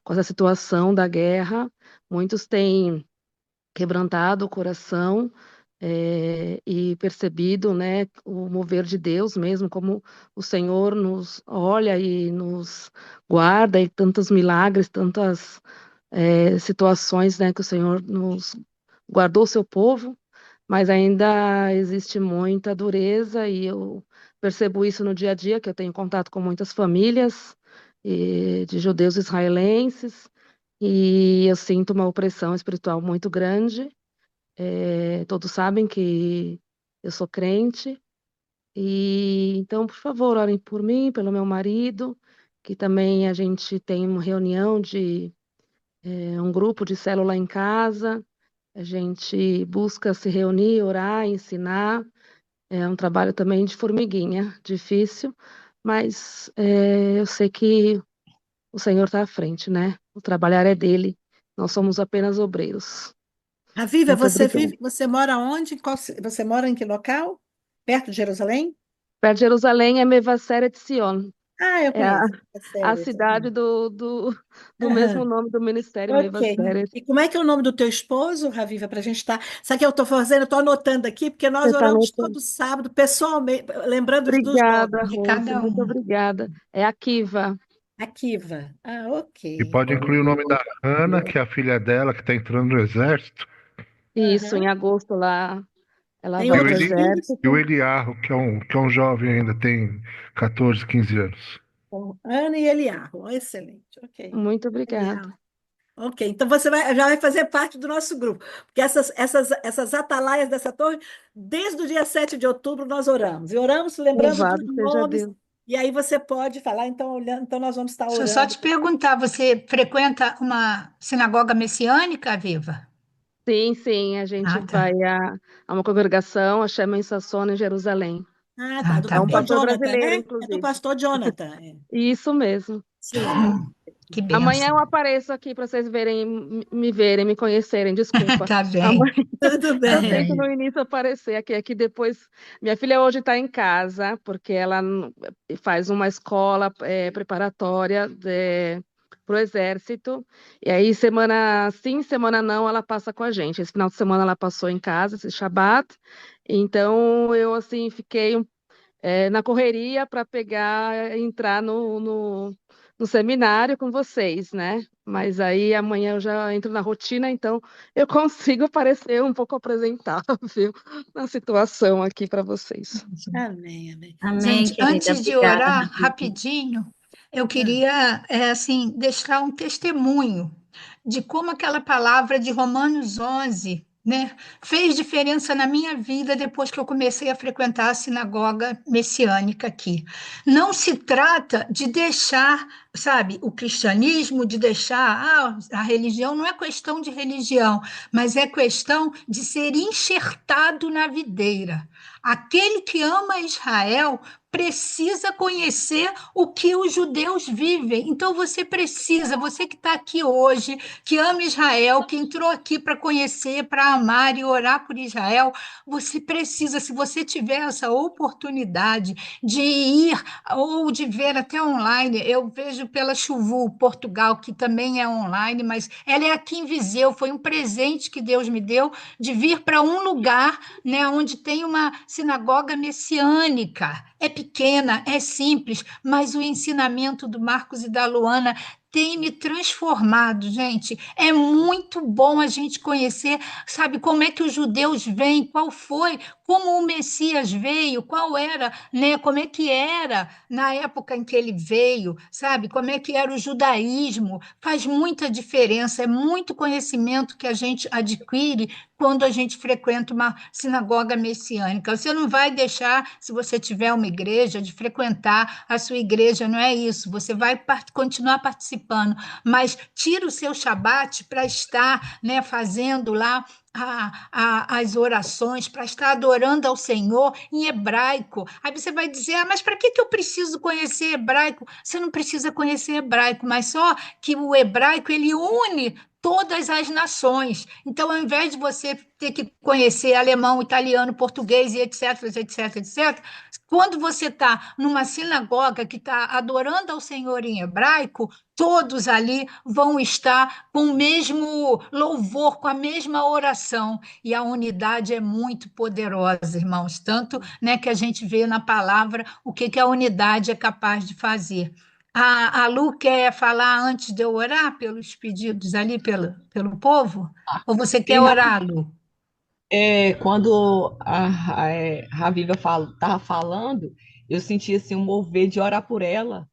com essa situação da guerra. Muitos têm quebrantado o coração e percebido, né, o mover de Deus mesmo, como o Senhor nos olha e nos guarda, e tantos milagres, tantas situações, né, que o Senhor nos guardou o seu povo, mas ainda existe muita dureza, e eu percebo isso no dia a dia, que eu tenho contato com muitas famílias de judeus israelenses, e eu sinto uma opressão espiritual muito grande. Todos sabem que eu sou crente, e então, por favor, orem por mim, pelo meu marido, que também a gente tem uma reunião de um grupo de célula em casa. A gente busca se reunir, orar, ensinar. É um trabalho também de formiguinha, difícil, mas eu sei que o Senhor está à frente, né? O trabalhar é dele, nós somos apenas obreiros. Raviva, Muito obrigada. você mora onde? Você mora em que local? Perto de Jerusalém? Perto de Jerusalém é Mevaseret Sion, Eu é a, conheço. É a sério. cidade do mesmo Aham. nome do ministério, Ok. Mevaseret. E como é que é o nome do teu esposo, Raviva, para a gente estar. Sabe o que eu estou fazendo? Eu estou anotando aqui, porque Você nós está oramos notando? todo sábado, pessoalmente, lembrando dos nomes. Obrigada, De Rose, cada muito um. obrigada. É a Kiva. A Kiva. Ah, E ok. pode incluir o nome da Hannah, que é a filha dela, que está entrando no exército, Isso, em Aham. agosto lá, ela Tem vai e o, para o outros Eli, filhos? e o exército. Eliarro, que é um jovem ainda, tem 14, 15 anos. Bom, Ana e Eliarro. Excelente. Ok. Muito obrigada. Eliarro. Ok. Então você já vai fazer parte do nosso grupo. Porque essas atalaias dessa torre, desde o dia 7 de outubro, nós oramos. E oramos lembrando dos Louvado seja nomes. Deus. E aí você pode falar, então, olhando, então nós vamos estar Deixa eu só orando. te perguntar, você frequenta uma sinagoga messiânica, Viva? Sim, sim, a gente Ah, tá. vai a uma congregação, a Shema Sassona, em Jerusalém. Ah, tá. Ah, Do tá É um pastor bem. pastor Jonathan, brasileiro, né? É do inclusive. pastor Jonathan. É. Isso mesmo. Sim. Que Amanhã benção. eu apareço aqui para vocês verem, me verem, me conhecerem. Desculpa. Tá bem, Amanhã Tudo tá eu tento bem. no bem. início aparecer aqui. Aqui depois. Minha filha hoje está em casa, porque ela faz uma escola preparatória para o exército. E aí, semana sim, semana não, ela passa com a gente. Esse final de semana ela passou em casa, esse Shabat. Então eu assim fiquei na correria para entrar no seminário com vocês, né? Mas aí amanhã eu já entro na rotina, então eu consigo parecer um pouco apresentável na situação aqui para vocês. Amém, amém. Amém, Gente, querida. antes de Obrigada, orar, Ravi. rapidinho, eu Ah, queria, assim, deixar um testemunho de como aquela palavra de Romanos 11, né, fez diferença na minha vida depois que eu comecei a frequentar a sinagoga messiânica aqui. Não se trata de deixar, sabe, o cristianismo, de deixar, a religião não é questão de religião, mas é questão de ser enxertado na videira. Aquele que ama Israel precisa conhecer o que os judeus vivem. Então você precisa, você que está aqui hoje, que ama Israel, que entrou aqui para conhecer, para amar e orar por Israel, você precisa, se você tiver essa oportunidade de ir ou de ver até online, eu vejo pela Chuvu, Portugal, que também é online, mas ela é aqui em Viseu, foi um presente que Deus me deu de vir para um lugar, né, onde tem uma sinagoga messiânica. É pequena, é simples, mas o ensinamento do Marcos e da Luana tem me transformado, gente. É muito bom a gente conhecer, sabe, como é que os judeus veem, qual foi, como o Messias veio, qual era, né, como é que era na época em que ele veio, sabe, como é que era o judaísmo. Faz muita diferença, é muito conhecimento que a gente adquire quando a gente frequenta uma sinagoga messiânica. Você não vai deixar, se você tiver uma igreja, de frequentar a sua igreja, não é isso. Você vai continuar participando, mas tira o seu Shabat para estar, né, fazendo lá as orações, para estar adorando ao Senhor em hebraico. Aí você vai dizer, mas para que eu preciso conhecer hebraico? Você não precisa conhecer hebraico, mas só que o hebraico ele une todas as nações. Então, ao invés de você ter que conhecer alemão, italiano, português e etc, etc, etc, quando você está numa sinagoga que está adorando ao Senhor em hebraico, todos ali vão estar com o mesmo louvor, com a mesma oração. E a unidade é muito poderosa, irmãos. Tanto, né, que a gente vê na palavra o que a unidade é capaz de fazer. A Lu quer falar antes de eu orar pelos pedidos ali, pelo povo? Ou você quer Bem orar, rapidinho. Lu? Quando a Raviva estava falando, eu senti assim, um mover de orar por ela,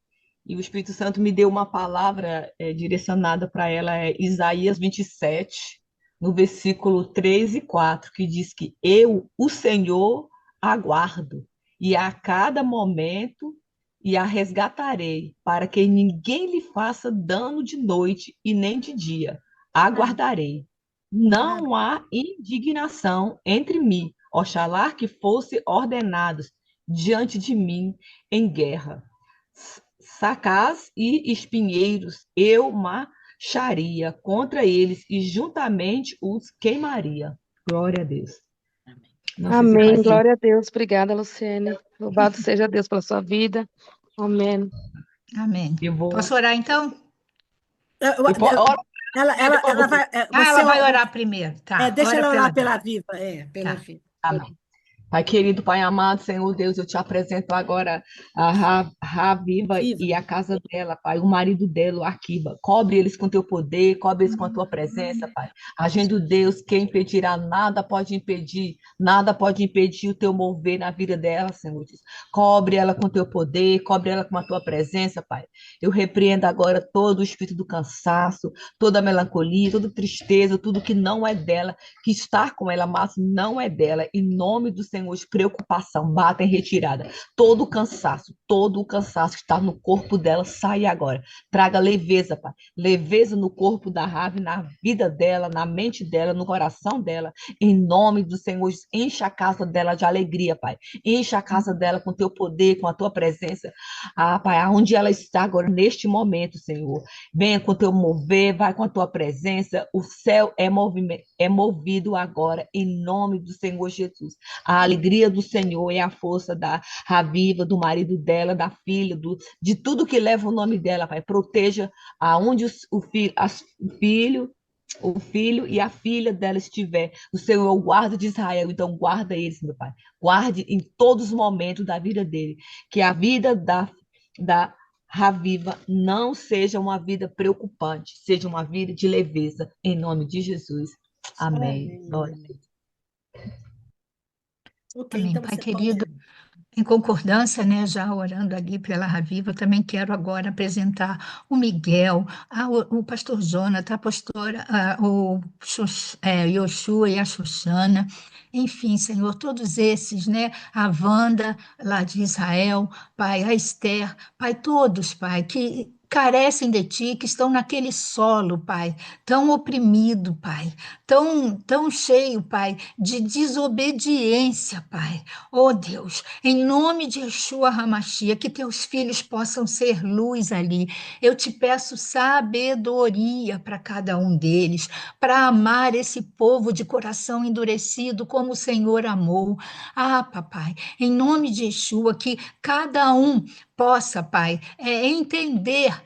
e o Espírito Santo me deu uma palavra direcionada para ela, Isaías 27, no versículo 3 e 4, que diz que eu, o Senhor, aguardo, e a cada momento e a resgatarei, para que ninguém lhe faça dano de noite e nem de dia. Aguardarei. ah, Não há indignação entre mim, oxalá que fosse ordenados diante de mim em guerra. Sacás e espinheiros eu marcharia contra eles e juntamente os queimaria. Glória a Deus. Não sei se Amém. faz sentido. Glória a Deus. Obrigada, Luciene. Louvado seja Deus pela sua vida. Amém. Amém. Eu vou. Posso orar, então? eu- Eu posso, eu- depois ela você. vai, Ela vai orar primeiro. Tá, deixa ora ela pela orar vida. pela Viva, pela Tá. Viva. Amém. Pai querido, Pai amado, Senhor Deus, eu te apresento agora a Raviva Viva. e a casa dela, Pai, o marido dela, o Arquiva. Cobre eles com teu poder, cobre eles com a tua presença, Pai. Agindo Deus, quem impedirá? Nada pode impedir o teu mover na vida dela, Senhor Deus. Cobre ela com teu poder, cobre ela com a tua presença, Pai. Eu repreendo agora todo o espírito do cansaço, toda a melancolia, toda a tristeza, tudo que não é dela, que está com ela, mas não é dela. Em nome do Senhor, de preocupação, bata em retirada. Todo o cansaço que está no corpo dela, sai agora. Traga leveza, Pai. Leveza no corpo da Ravi, na vida dela, na mente dela, no coração dela. Em nome do Senhor, encha a casa dela de alegria, Pai. Encha a casa dela com teu poder, com a tua presença. Ah, Pai, aonde ela está agora, neste momento, Senhor. Venha com teu mover, vai com a tua presença. O céu é movido agora, em nome do Senhor Jesus. A alegria do Senhor é a força da Raviva, do marido dela, da filha, de tudo que leva o nome dela, Pai. Proteja aonde o filho e a filha dela estiver. O Senhor é o guarda de Israel, então guarda eles, meu Pai. Guarde em todos os momentos da vida dele. Que a vida da Raviva não seja uma vida preocupante, seja uma vida de leveza, em nome de Jesus. Amém. Glória. Ok, Amém. então Pai você querido, pode. em concordância, né, já orando ali pela Raviva, também quero agora apresentar o Miguel, o pastor Jonathan, a pastora, Yoshua e a Xoxana, enfim, Senhor, todos esses, né, a Wanda, lá de Israel, Pai, a Esther, Pai, todos, Pai, que carecem de Ti, que estão naquele solo, Pai, tão oprimido, Pai, tão cheio, Pai, de desobediência, Pai. Oh Deus, em nome de Yeshua Hamashia, que teus filhos possam ser luz ali. Eu te peço sabedoria para cada um deles, para amar esse povo de coração endurecido como o Senhor amou. Ah, papai, em nome de Yeshua, que cada um possa, Pai, entender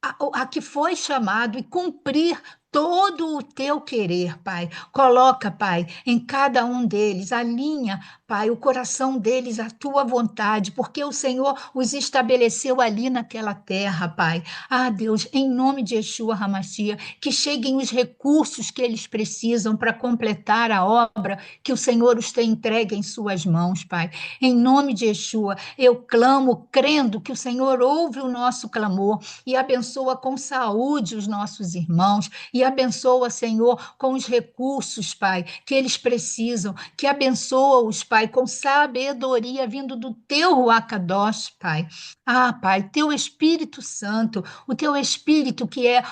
a que foi chamado e cumprir todo o teu querer, Pai. Coloca, Pai, em cada um deles, alinha, Pai, o coração deles à tua vontade, porque o Senhor os estabeleceu ali naquela terra, Pai. Ah, Deus, em nome de Yeshua Hamashia, que cheguem os recursos que eles precisam para completar a obra que o Senhor os tem entregue em suas mãos, Pai. Em nome de Yeshua, eu clamo, crendo que o Senhor ouve o nosso clamor e abençoa com saúde os nossos irmãos, e abençoa, Senhor, com os recursos, Pai, que eles precisam, que abençoa-os, Pai, com sabedoria vindo do teu Ruacadosh, Pai. Ah, Pai, teu Espírito Santo, o teu Espírito que é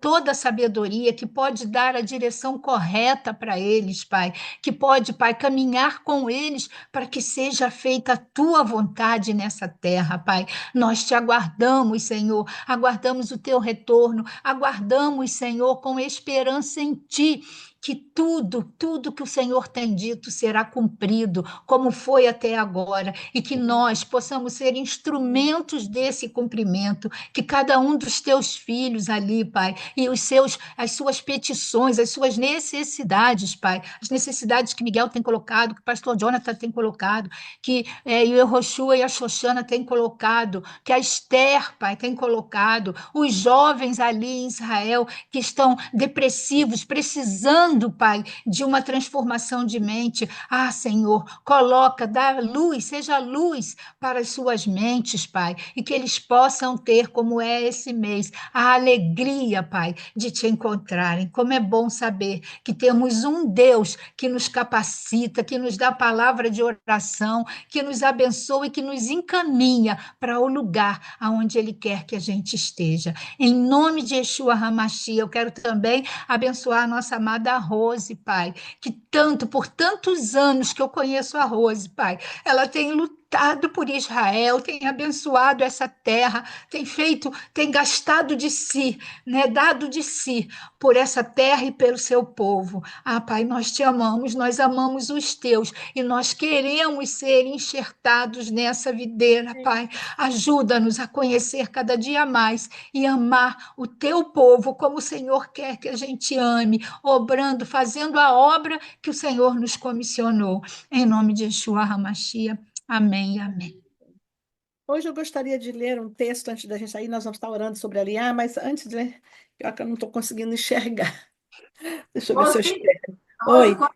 toda a sabedoria, que pode dar a direção correta para eles, Pai, que pode, Pai, caminhar com eles para que seja feita a tua vontade nessa terra, Pai. Nós te aguardamos, Senhor, aguardamos o teu retorno, aguardamos, Senhor, com esperança em ti, que tudo que o Senhor tem dito será cumprido, como foi até agora, e que nós possamos ser instrumentos desse cumprimento, que cada um dos teus filhos ali, Pai, e as suas petições, as suas necessidades, Pai, as necessidades que Miguel tem colocado, que o pastor Jonathan tem colocado, que o Yehoshua e a Xoxana têm colocado, que a Esther, Pai, tem colocado, os jovens ali em Israel que estão depressivos, precisando, Pai, de uma transformação de mente. Ah, Senhor, coloca, dá luz, seja luz para as suas mentes, Pai, e que eles possam ter, como é esse mês, a alegria, Pai, de te encontrarem. Como é bom saber que temos um Deus que nos capacita, que nos dá palavra de oração, que nos abençoa e que nos encaminha para o lugar aonde Ele quer que a gente esteja. Em nome de Yeshua Hamashia, eu quero também abençoar a nossa amada Rose, Pai, que por tantos anos que eu conheço a Rose, Pai, ela tem lutado lutado por Israel, tem abençoado essa terra, tem gastado de si, né, dado de si por essa terra e pelo seu povo. Ah, Pai, nós te amamos, nós amamos os teus e nós queremos ser enxertados nessa videira, Pai. Ajuda-nos a conhecer cada dia mais e amar o teu povo como o Senhor quer que a gente ame, obrando, fazendo a obra que o Senhor nos comissionou. Em nome de Yeshua HaMashiach. Amém, amém. Hoje eu gostaria de ler um texto antes da gente sair. Nós vamos estar orando sobre aliar, mas antes de ler, pior que eu não estou conseguindo enxergar. Deixa eu ver se eu Rose, enxergo. Rose, Oi. quando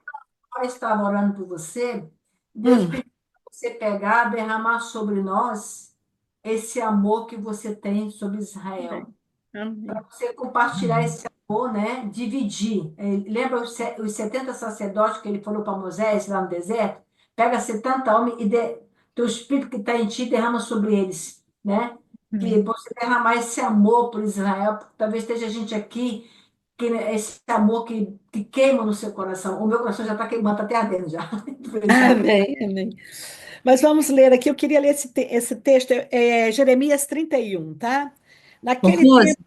eu estava orando por você, Deus Hum. pediu para você pegar, derramar sobre nós esse amor que você tem sobre Israel. Amém. Você compartilhar esse amor, né? Dividir. Lembra os 70 sacerdotes que ele falou para Moisés lá no deserto? Pega 70 homens e teu espírito que está em ti derrama sobre eles, né? Que você derramar esse amor por Israel, porque talvez esteja gente aqui que esse amor que queima no seu coração. O meu coração já está queimando, está até ardendo já. Amém, amém. Mas vamos ler aqui. Eu queria ler esse texto, Jeremias 31, tá? Ô, Naquele Rose, tempo.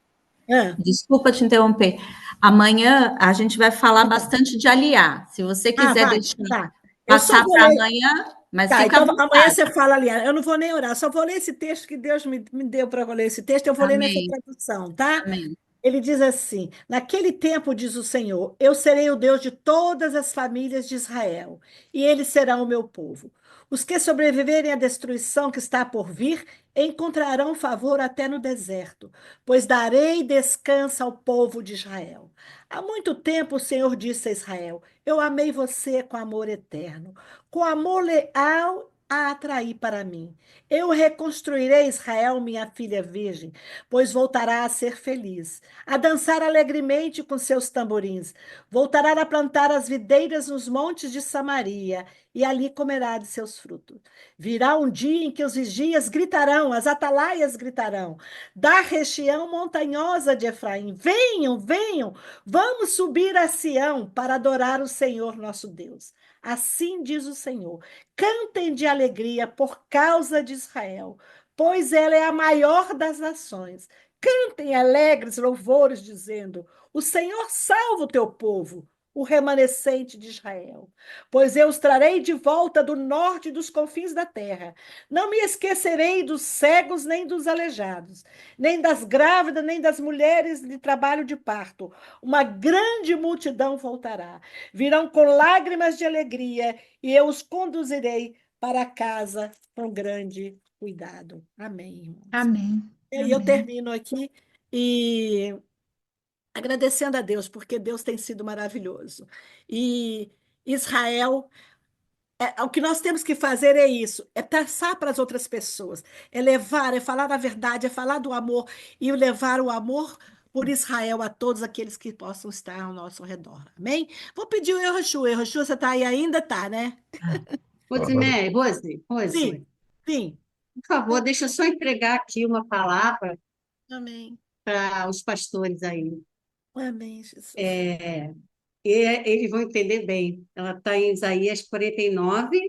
Ah, desculpa te interromper. Amanhã a gente vai falar bastante de aliar. Se você quiser vai, deixar tá. Eu só passar vou para ler. amanhã, mas Tá, fica à então amanhã vontade. você fala ali. Eu não vou nem orar, só vou ler esse texto que Deus me deu para ler esse texto. Eu vou ler nessa Amém, tradução, tá? amém. Ele diz assim: Naquele tempo, diz o Senhor, eu serei o Deus de todas as famílias de Israel, e eles serão o meu povo. Os que sobreviverem à destruição que está por vir encontrarão favor até no deserto, pois darei descanso ao povo de Israel. Há muito tempo o Senhor disse a Israel: Eu amei você com amor eterno, com amor leal a atrair para mim. Eu reconstruirei Israel, minha filha virgem, pois voltará a ser feliz, a dançar alegremente com seus tamborins. Voltará a plantar as videiras nos montes de Samaria, e ali comerá de seus frutos. Virá um dia em que os vigias gritarão, as atalaias gritarão, da região montanhosa de Efraim: Venham, venham, vamos subir a Sião para adorar o Senhor nosso Deus. Assim diz o Senhor: cantem de alegria por causa de Israel, pois ela é a maior das nações. Cantem alegres louvores, dizendo: O Senhor salva o teu povo, o remanescente de Israel. Pois eu os trarei de volta do norte e dos confins da terra. Não me esquecerei dos cegos, nem dos aleijados, nem das grávidas, nem das mulheres de trabalho de parto. Uma grande multidão voltará. Virão com lágrimas de alegria, e eu os conduzirei para casa com grande cuidado. Amém, irmãos. Amém. E aí eu Amém. termino aqui e agradecendo a Deus, porque Deus tem sido maravilhoso. E Israel, o que nós temos que fazer é isso, é passar para as outras pessoas, é levar, é falar a verdade, é falar do amor e levar o amor por Israel a todos aqueles que possam estar ao nosso redor. Amém? Vou pedir o Errochu. Errochu, você está aí ainda? Tá, né? Rosemary, Rose, Sim, sim. por favor, deixa eu só entregar aqui uma palavra Amém. para os pastores aí. Amém, Jesus. E eles vão entender bem. Ela está em Isaías 49,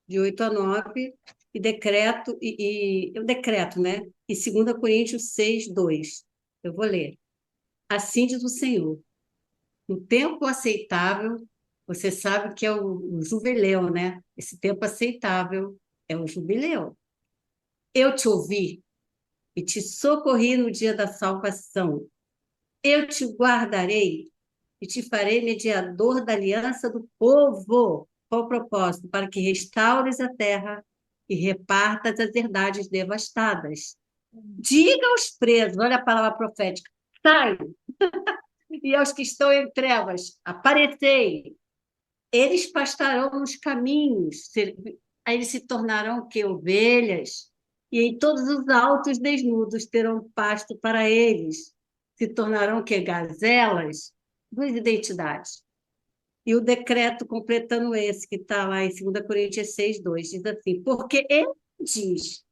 de 8 a 9, e decreto, eu decreto, né? E 2 Coríntios 6, 2. Eu vou ler. Assim diz o Senhor: no tempo aceitável, você sabe que é o jubileu, né? Esse tempo aceitável é o jubileu. Eu te ouvi e te socorri no dia da salvação. Eu te guardarei e te farei mediador da aliança do povo. Qual o propósito? Para que restaures a terra e repartas as herdades devastadas. Diga aos presos, olha a palavra profética, saiam, e aos que estão em trevas, aparecei. Eles pastarão nos caminhos, aí eles se tornarão que ovelhas, e em todos os altos desnudos terão pasto para eles. Se tornarão que gazelas, duas identidades. E o decreto completando esse, que está lá em 2 Coríntios 6, 2, diz assim: porque ele diz,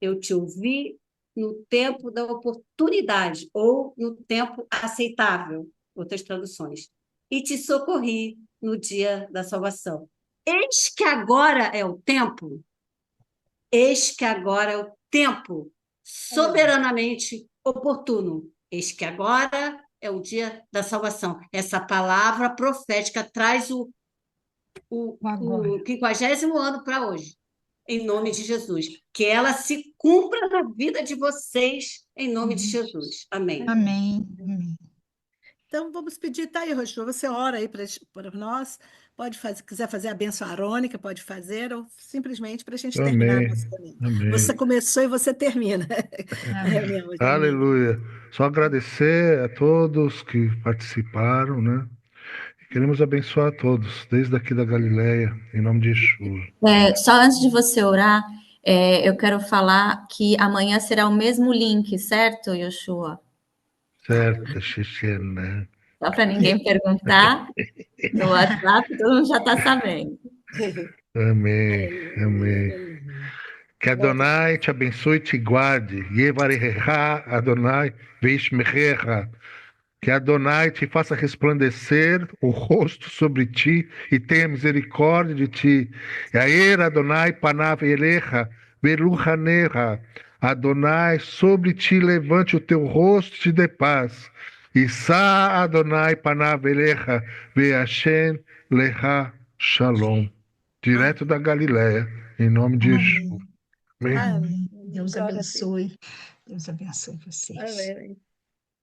eu te ouvi no tempo da oportunidade, ou no tempo aceitável, outras traduções, e te socorri no dia da salvação. Eis que agora é o tempo, eis que agora é o tempo soberanamente oportuno. Eis que agora é o dia da salvação. Essa palavra profética traz o Agora. 50º ano para hoje, em nome de Jesus. Que ela se cumpra na vida de vocês, em nome de Jesus. Amém. Amém. Amém. Então, vamos pedir, tá aí, Roxô, você ora aí para nós, pode fazer, quiser fazer a bênção arônica, pode fazer, ou simplesmente para a gente terminar a Amém. nossa reunião. Amém. Você começou e você termina a Amém. reunião hoje. Amém. Aleluia. Só agradecer a todos que participaram, né? Queremos abençoar a todos, desde aqui da Galileia, em nome de Yeshua. Só antes de você orar, eu quero falar que amanhã será o mesmo link, certo, Yoshua? Certo, Xixena. Só para ninguém perguntar, no WhatsApp todo mundo já está sabendo. Amém, amém. Que Adonai te abençoe e te guarde. Yevarecha Adonai veishmerecha. Que Adonai te faça resplandecer o rosto sobre ti e tenha misericórdia de ti. Yair Adonai panav elecha veruchanecha. Adonai, sobre ti levante o teu rosto e te dê paz. Issa Adonai panav elecha ve'ashem lecha shalom. Direto da Galileia, em nome de Yeshua. Amém. Amém. Amém. Deus Glória a Deus. abençoe. Deus abençoe vocês. Amém.